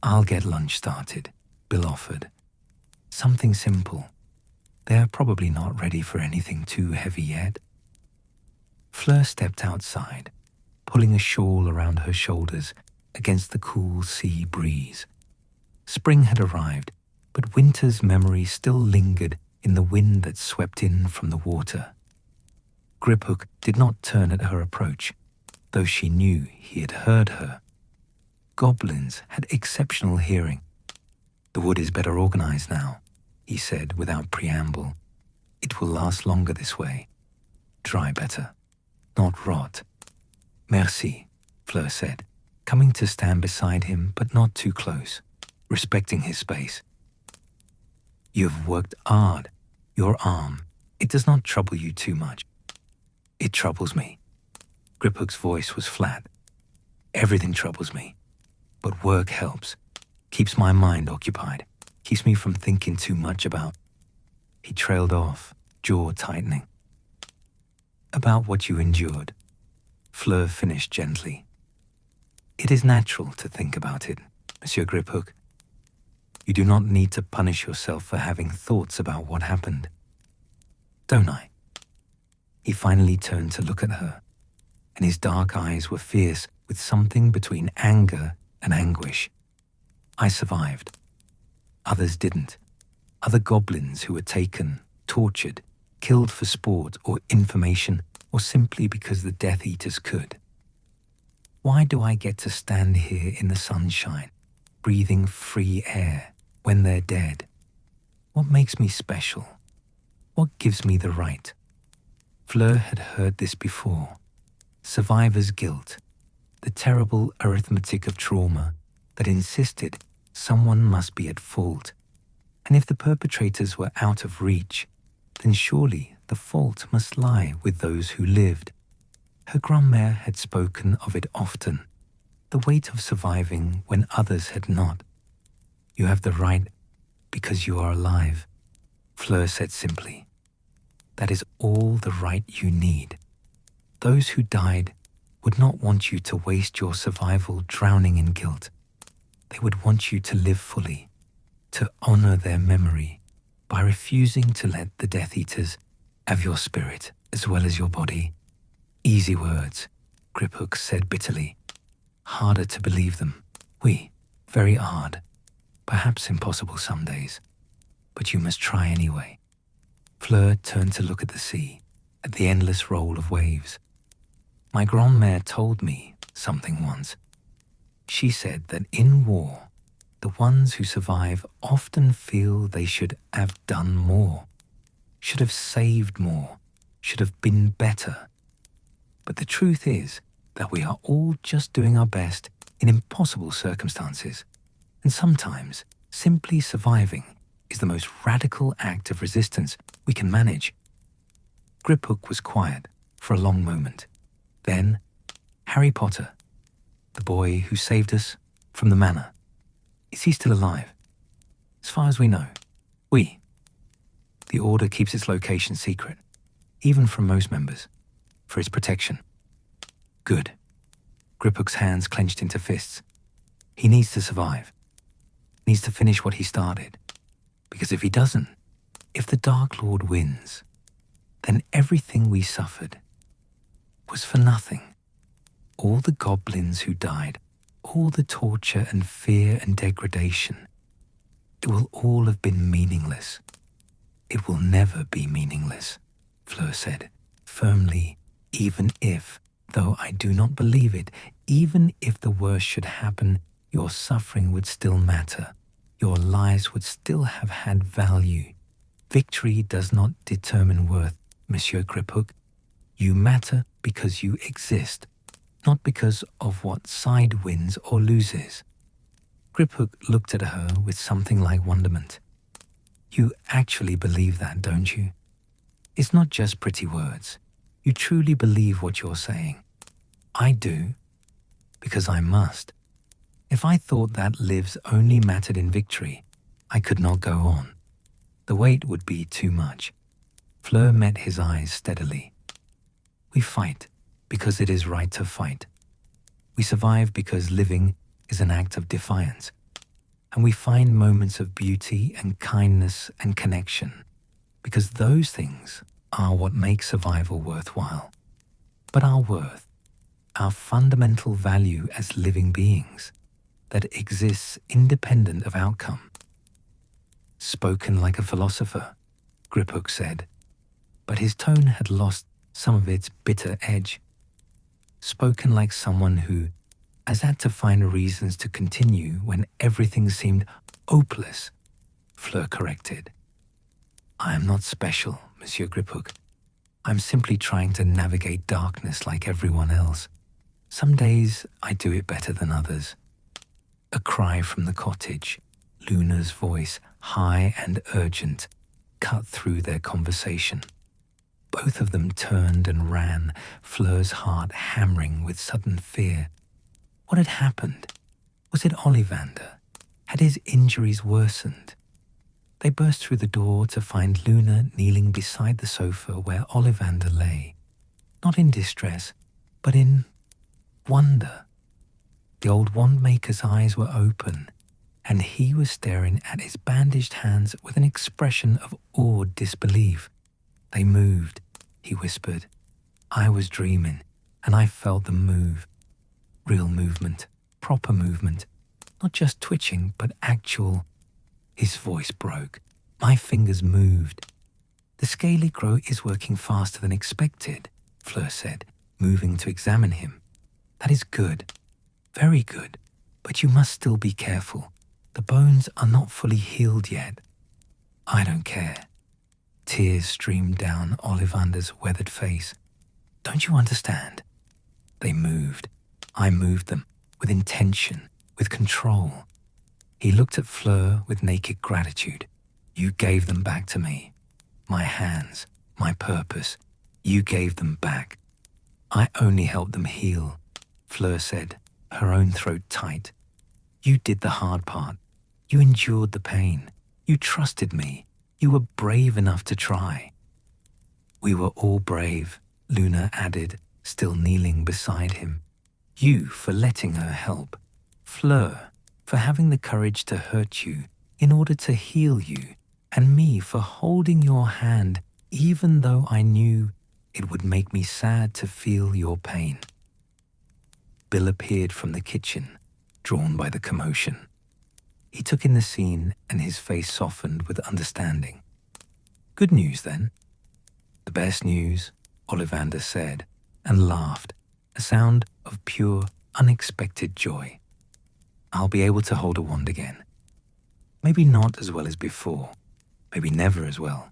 I'll get lunch started, Bill offered. Something simple. They're probably not ready for anything too heavy yet. Fleur stepped outside, pulling a shawl around her shoulders against the cool sea breeze. Spring had arrived, but winter's memory still lingered in the wind that swept in from the water. Griphook did not turn at her approach, though she knew he had heard her. Goblins had exceptional hearing. The wood is better organized now, he said without preamble. It will last longer this way. Dry better, not rot. Merci, Fleur said, coming to stand beside him but not too close, respecting his space. You have worked hard. Your arm, it does not trouble you too much. It troubles me. Griphook's voice was flat. Everything troubles me. But work helps. Keeps my mind occupied. Keeps me from thinking too much about... He trailed off, jaw tightening. About what you endured. Fleur finished gently. It is natural to think about it, Monsieur Griphook. You do not need to punish yourself for having thoughts about what happened. Don't I? He finally turned to look at her, and his dark eyes were fierce with something between anger and anguish. I survived. Others didn't. Other goblins who were taken, tortured, killed for sport or information, or simply because the Death Eaters could. Why do I get to stand here in the sunshine, breathing free air, when they're dead? What makes me special? What gives me the right? Fleur had heard this before. Survivor's guilt, the terrible arithmetic of trauma that insisted someone must be at fault. And if the perpetrators were out of reach, then surely the fault must lie with those who lived. Her grand-mère had spoken of it often, the weight of surviving when others had not. You have the right because you are alive, Fleur said simply. That is all the right you need. Those who died would not want you to waste your survival drowning in guilt. They would want you to live fully, to honor their memory by refusing to let the Death Eaters have your spirit as well as your body. Easy words, Griphook said bitterly. Harder to believe them. Oui, very hard. Perhaps impossible some days. But you must try anyway. Fleur turned to look at the sea, at the endless roll of waves. My grand-mère told me something once. She said that in war, the ones who survive often feel they should have done more, should have saved more, should have been better. But the truth is that we are all just doing our best in impossible circumstances, and sometimes simply surviving is the most radical act of resistance we can manage. Griphook was quiet for a long moment. Then, Harry Potter, the boy who saved us from the manor. Is he still alive? As far as we know. Oui. The Order keeps its location secret, even from most members, for its protection. Good. Griphook's hands clenched into fists. He needs to survive. Needs to finish what he started. Because if he doesn't, if the Dark Lord wins, then everything we suffered was for nothing. All the goblins who died, all the torture and fear and degradation, it will all have been meaningless. It will never be meaningless, Fleur said, firmly, even if, though I do not believe it, even if the worst should happen, your suffering would still matter. Your lives would still have had value. Victory does not determine worth, Monsieur Griphook. You matter because you exist, not because of what side wins or loses. Griphook looked at her with something like wonderment. You actually believe that, don't you? It's not just pretty words. You truly believe what you're saying. I do, because I must. If I thought that lives only mattered in victory, I could not go on. The weight would be too much. Fleur met his eyes steadily. We fight because it is right to fight. We survive because living is an act of defiance. And we find moments of beauty and kindness and connection because those things are what make survival worthwhile. But our worth, our fundamental value as living beings, that exists independent of outcome. Spoken like a philosopher, Griphook said, but his tone had lost some of its bitter edge. Spoken like someone who has had to find reasons to continue when everything seemed hopeless, Fleur corrected. I am not special, Monsieur Griphook. I'm simply trying to navigate darkness like everyone else. Some days I do it better than others. A cry from the cottage, Luna's voice, high and urgent, cut through their conversation. Both of them turned and ran, Fleur's heart hammering with sudden fear. What had happened? Was it Ollivander? Had his injuries worsened? They burst through the door to find Luna kneeling beside the sofa where Ollivander lay, not in distress, but in wonder. The old wand-maker's eyes were open, and he was staring at his bandaged hands with an expression of awed disbelief. They moved, he whispered. I was dreaming, and I felt them move. Real movement, proper movement, not just twitching, but actual. His voice broke. My fingers moved. The scaly crow is working faster than expected, Fleur said, moving to examine him. That is good. Very good, but you must still be careful. The bones are not fully healed yet. I don't care. Tears streamed down Ollivander's weathered face. Don't you understand? They moved. I moved them, with intention, with control. He looked at Fleur with naked gratitude. You gave them back to me. My hands, my purpose. You gave them back. I only helped them heal, Fleur said, her own throat tight. You did the hard part. You endured the pain. You trusted me. You were brave enough to try. We were all brave, Luna added, still kneeling beside him. You for letting her help. Fleur for having the courage to hurt you in order to heal you, and me for holding your hand even though I knew it would make me sad to feel your pain. Bill appeared from the kitchen, drawn by the commotion. He took in the scene and his face softened with understanding. Good news, then. The best news, Ollivander said, and laughed, a sound of pure, unexpected joy. I'll be able to hold a wand again. Maybe not as well as before, maybe never as well,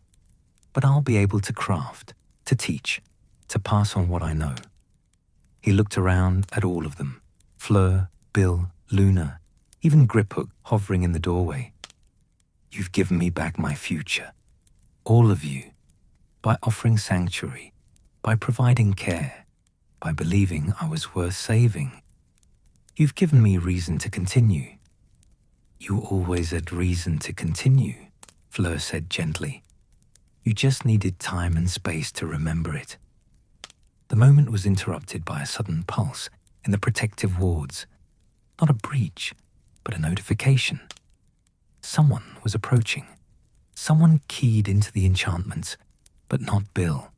but I'll be able to craft, to teach, to pass on what I know. He looked around at all of them, Fleur, Bill, Luna, even Griphook hovering in the doorway. You've given me back my future, all of you, by offering sanctuary, by providing care, by believing I was worth saving. You've given me reason to continue. You always had reason to continue, Fleur said gently. You just needed time and space to remember it. The moment was interrupted by a sudden pulse in the protective wards. Not a breach, but a notification. Someone was approaching. Someone keyed into the enchantments, but not Bill.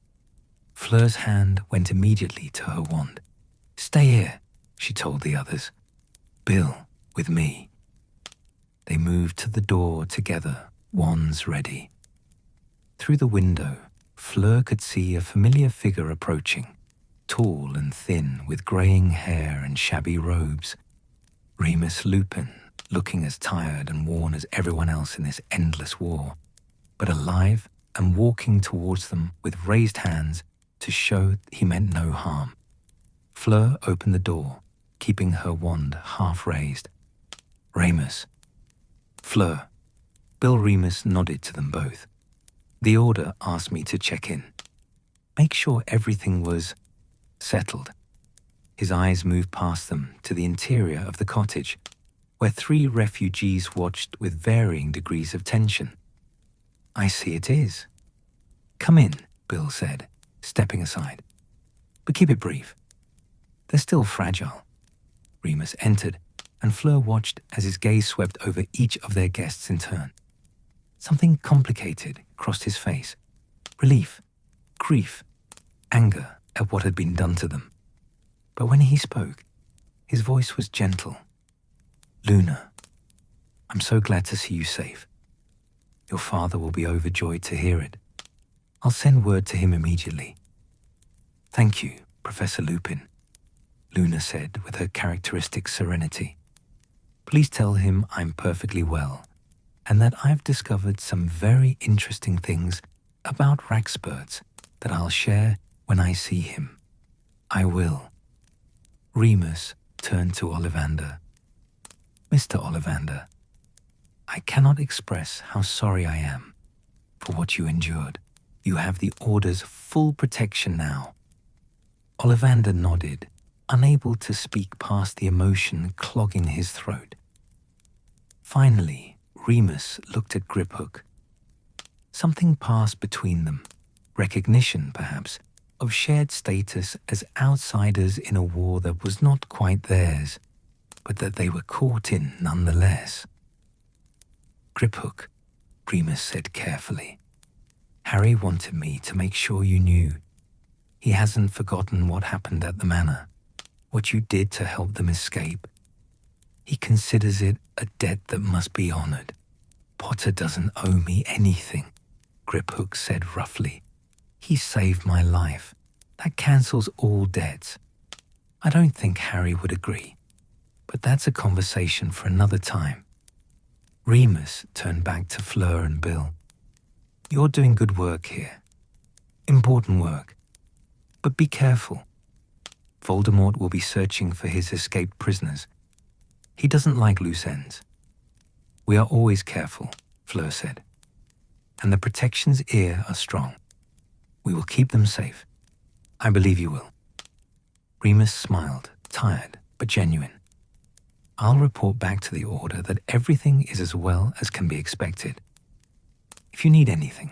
Fleur's hand went immediately to her wand. Stay here, she told the others. Bill, with me. They moved to the door together, wands ready. Through the window, Fleur could see a familiar figure approaching, tall and thin with greying hair and shabby robes. Remus Lupin, looking as tired and worn as everyone else in this endless war, but alive and walking towards them with raised hands to show he meant no harm. Fleur opened the door, keeping her wand half raised. Remus. Fleur. Bill Remus nodded to them both. The Order asked me to check in. Make sure everything was settled. His eyes moved past them to the interior of the cottage, where 3 refugees watched with varying degrees of tension. I see it is. Come in, Bill said, stepping aside. But keep it brief. They're still fragile. Remus entered, and Fleur watched as his gaze swept over each of their guests in turn. Something complicated crossed his face. Relief, grief, anger at what had been done to them. But when he spoke, his voice was gentle. Luna, I'm so glad to see you safe. Your father will be overjoyed to hear it. I'll send word to him immediately. Thank you, Professor Lupin, Luna said with her characteristic serenity. Please tell him I'm perfectly well, and that I've discovered some very interesting things about Raxbirds that I'll share when I see him. I will. Remus turned to Ollivander. Mr. Ollivander, I cannot express how sorry I am for what you endured. You have the Order's full protection now. Ollivander nodded, unable to speak past the emotion clogging his throat. Finally, Remus looked at Griphook. Something passed between them, recognition, perhaps, of shared status as outsiders in a war that was not quite theirs, but that they were caught in nonetheless. Griphook, Remus said carefully. Harry wanted me to make sure you knew. He hasn't forgotten what happened at the manor, what you did to help them escape. He considers it a debt that must be honored. Potter doesn't owe me anything, Griphook said roughly. He saved my life. That cancels all debts. I don't think Harry would agree, but that's a conversation for another time. Remus turned back to Fleur and Bill. You're doing good work here. Important work. But be careful. Voldemort will be searching for his escaped prisoners. He doesn't like loose ends. We are always careful, Fleur said. And the protections here are strong. We will keep them safe. I believe you will. Remus smiled, tired but genuine. I'll report back to the Order that everything is as well as can be expected. If you need anything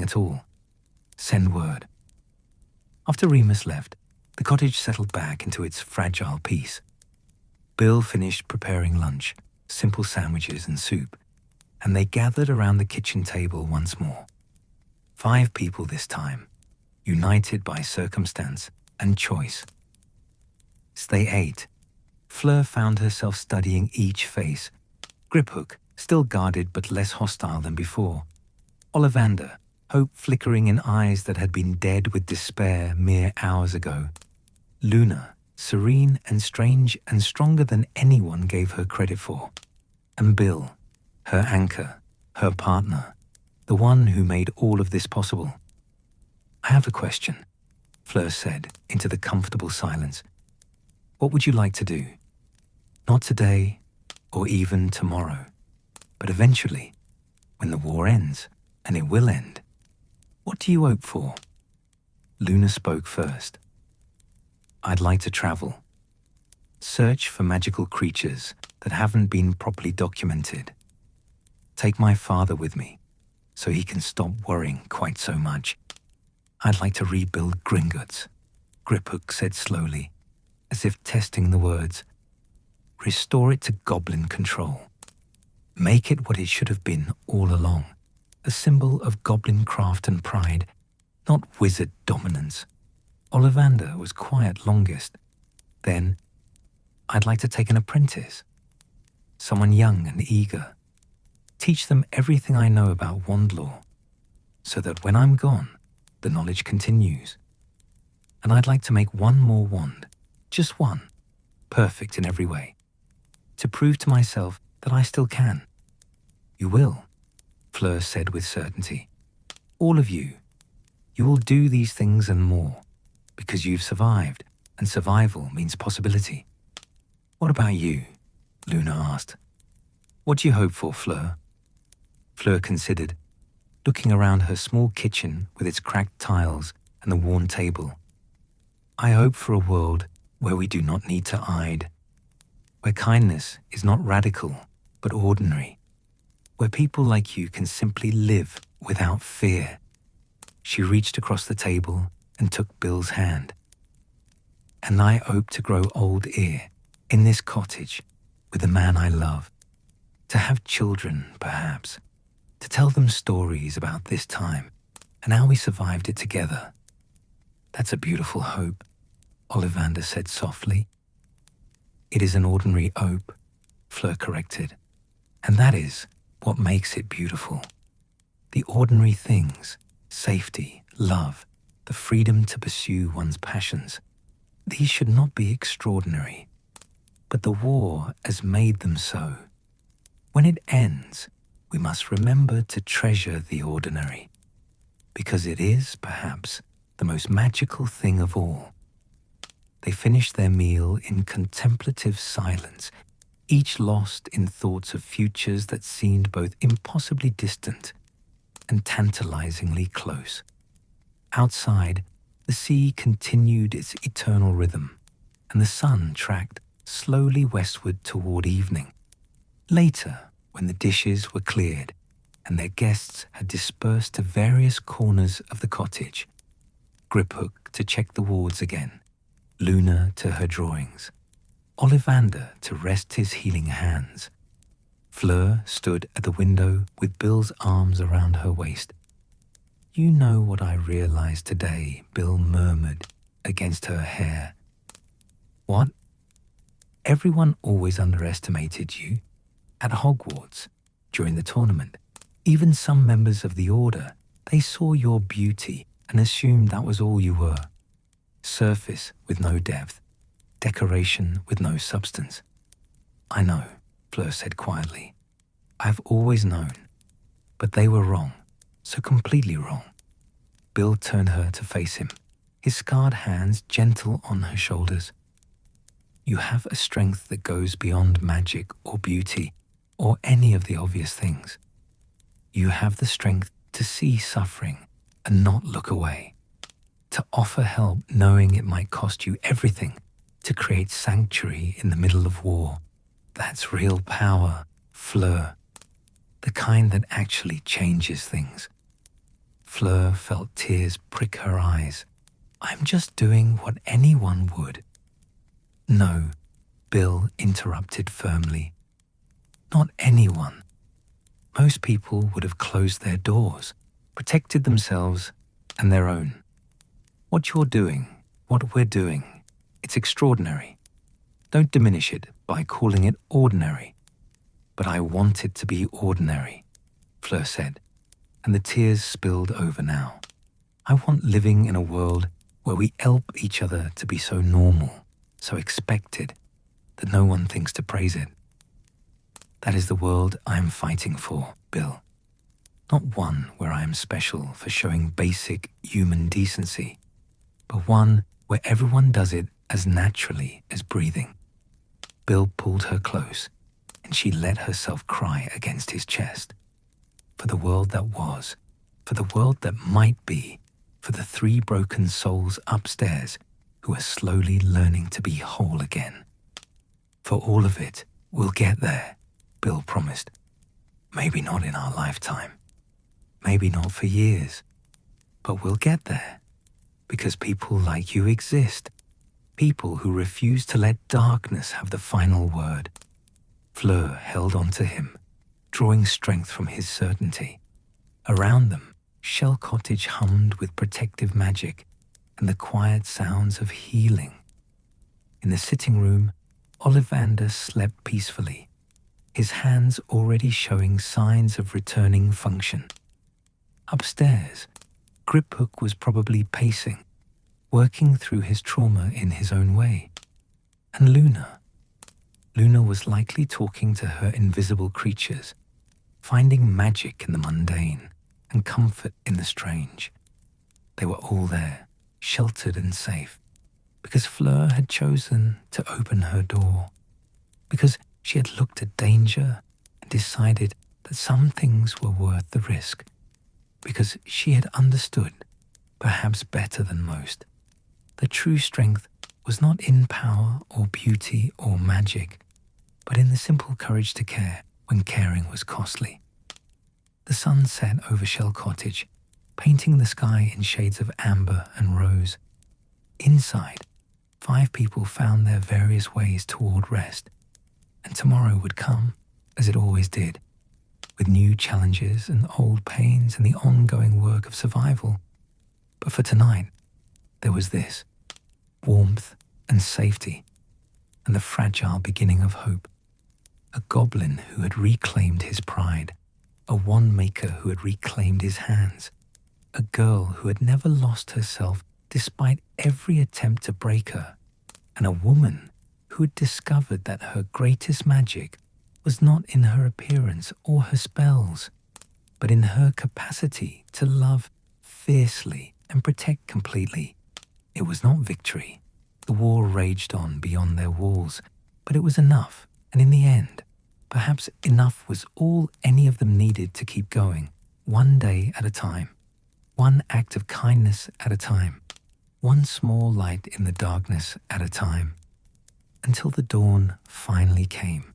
at all, send word. After Remus left, the cottage settled back into its fragile peace. Bill finished preparing lunch, simple sandwiches and soup, and they gathered around the kitchen table once more. 5 people this time, united by circumstance and choice. As they ate, Fleur found herself studying each face. Griphook, still guarded but less hostile than before. Ollivander, hope flickering in eyes that had been dead with despair mere hours ago. Luna, serene and strange and stronger than anyone gave her credit for. And Bill, her anchor, her partner, the one who made all of this possible. I have a question, Fleur said into the comfortable silence. What would you like to do? Not today or even tomorrow, but eventually, when the war ends, and it will end. What do you hope for? Luna spoke first. I'd like to travel. Search for magical creatures that haven't been properly documented. Take my father with me, so he can stop worrying quite so much. I'd like to rebuild Gringotts, Griphook said slowly, as if testing the words. Restore it to goblin control. Make it what it should have been all along, a symbol of goblin craft and pride, not wizard dominance. Ollivander was quiet longest. Then, I'd like to take an apprentice, someone young and eager. Teach them everything I know about wand lore, so that when I'm gone, the knowledge continues. And I'd like to make one more wand, just one, perfect in every way, to prove to myself that I still can. You will, Fleur said with certainty. All of you. You will do these things and more, because you've survived, and survival means possibility. What about you? Luna asked. What do you hope for, Fleur? Fleur considered, looking around her small kitchen with its cracked tiles and the worn table. I hope for a world where we do not need to hide, where kindness is not radical but ordinary, where people like you can simply live without fear. She reached across the table and took Bill's hand. And I hope to grow old here, in this cottage, with the man I love, to have children, perhaps, to tell them stories about this time and how we survived it together. That's a beautiful hope, Ollivander said softly. It is an ordinary hope, Fleur corrected, and that is what makes it beautiful. The ordinary things, safety, love, the freedom to pursue one's passions, these should not be extraordinary, but the war has made them so. When it ends, we must remember to treasure the ordinary, because it is, perhaps, the most magical thing of all. They finished their meal in contemplative silence, each lost in thoughts of futures that seemed both impossibly distant and tantalizingly close. Outside, the sea continued its eternal rhythm, and the sun tracked slowly westward toward evening. Later, when the dishes were cleared and their guests had dispersed to various corners of the cottage, Griphook to check the wards again, Luna to her drawings, Ollivander to rest his healing hands. Fleur stood at the window with Bill's arms around her waist. You know what I realized today, Bill murmured against her hair. What? Everyone always underestimated you. At Hogwarts, during the tournament, even some members of the Order, they saw your beauty and assumed that was all you were. Surface with no depth, decoration with no substance. I know, Fleur said quietly. I've always known, but they were wrong. so completely wrong. Bill turned her to face him, his scarred hands gentle on her shoulders. You have a strength that goes beyond magic or beauty or any of the obvious things. You have the strength to see suffering and not look away, to offer help knowing it might cost you everything, to create sanctuary in the middle of war. That's real power, Fleur, the kind that actually changes things. Fleur felt tears prick her eyes. I'm just doing what anyone would. No, Bill interrupted firmly. Not anyone. Most people would have closed their doors, protected themselves and their own. What you're doing, what we're doing, it's extraordinary. Don't diminish it by calling it ordinary. But I want it to be ordinary, Fleur said, and the tears spilled over now. I want living in a world where we help each other to be so normal, so expected, that no one thinks to praise it. That is the world I am fighting for, Bill. Not one where I am special for showing basic human decency, but one where everyone does it as naturally as breathing. Bill pulled her close, and she let herself cry against his chest. For the world that was, for the world that might be, for the 3 broken souls upstairs who are slowly learning to be whole again. For all of it, we'll get there, Bill promised. Maybe not in our lifetime. Maybe not for years. But we'll get there. Because people like you exist. People who refuse to let darkness have the final word. Fleur held on to him, drawing strength from his certainty. Around them, Shell Cottage hummed with protective magic and the quiet sounds of healing. In the sitting room, Ollivander slept peacefully, his hands already showing signs of returning function. Upstairs, Griphook was probably pacing, working through his trauma in his own way. And Luna was likely talking to her invisible creatures, finding magic in the mundane and comfort in the strange. They were all there, sheltered and safe, because Fleur had chosen to open her door, because she had looked at danger and decided that some things were worth the risk, because she had understood, perhaps better than most, that true strength was not in power or beauty or magic, but in the simple courage to care when caring was costly. The sun set over Shell Cottage, painting the sky in shades of amber and rose. Inside, 5 people found their various ways toward rest, and tomorrow would come, as it always did, with new challenges and old pains and the ongoing work of survival. But for tonight, there was this, warmth and safety, and the fragile beginning of hope. A goblin who had reclaimed his pride, a wand-maker who had reclaimed his hands, a girl who had never lost herself despite every attempt to break her, and a woman who had discovered that her greatest magic was not in her appearance or her spells, but in her capacity to love fiercely and protect completely. It was not victory. The war raged on beyond their walls, but it was enough, and in the end, perhaps enough was all any of them needed to keep going, one day at a time, one act of kindness at a time, one small light in the darkness at a time, until the dawn finally came.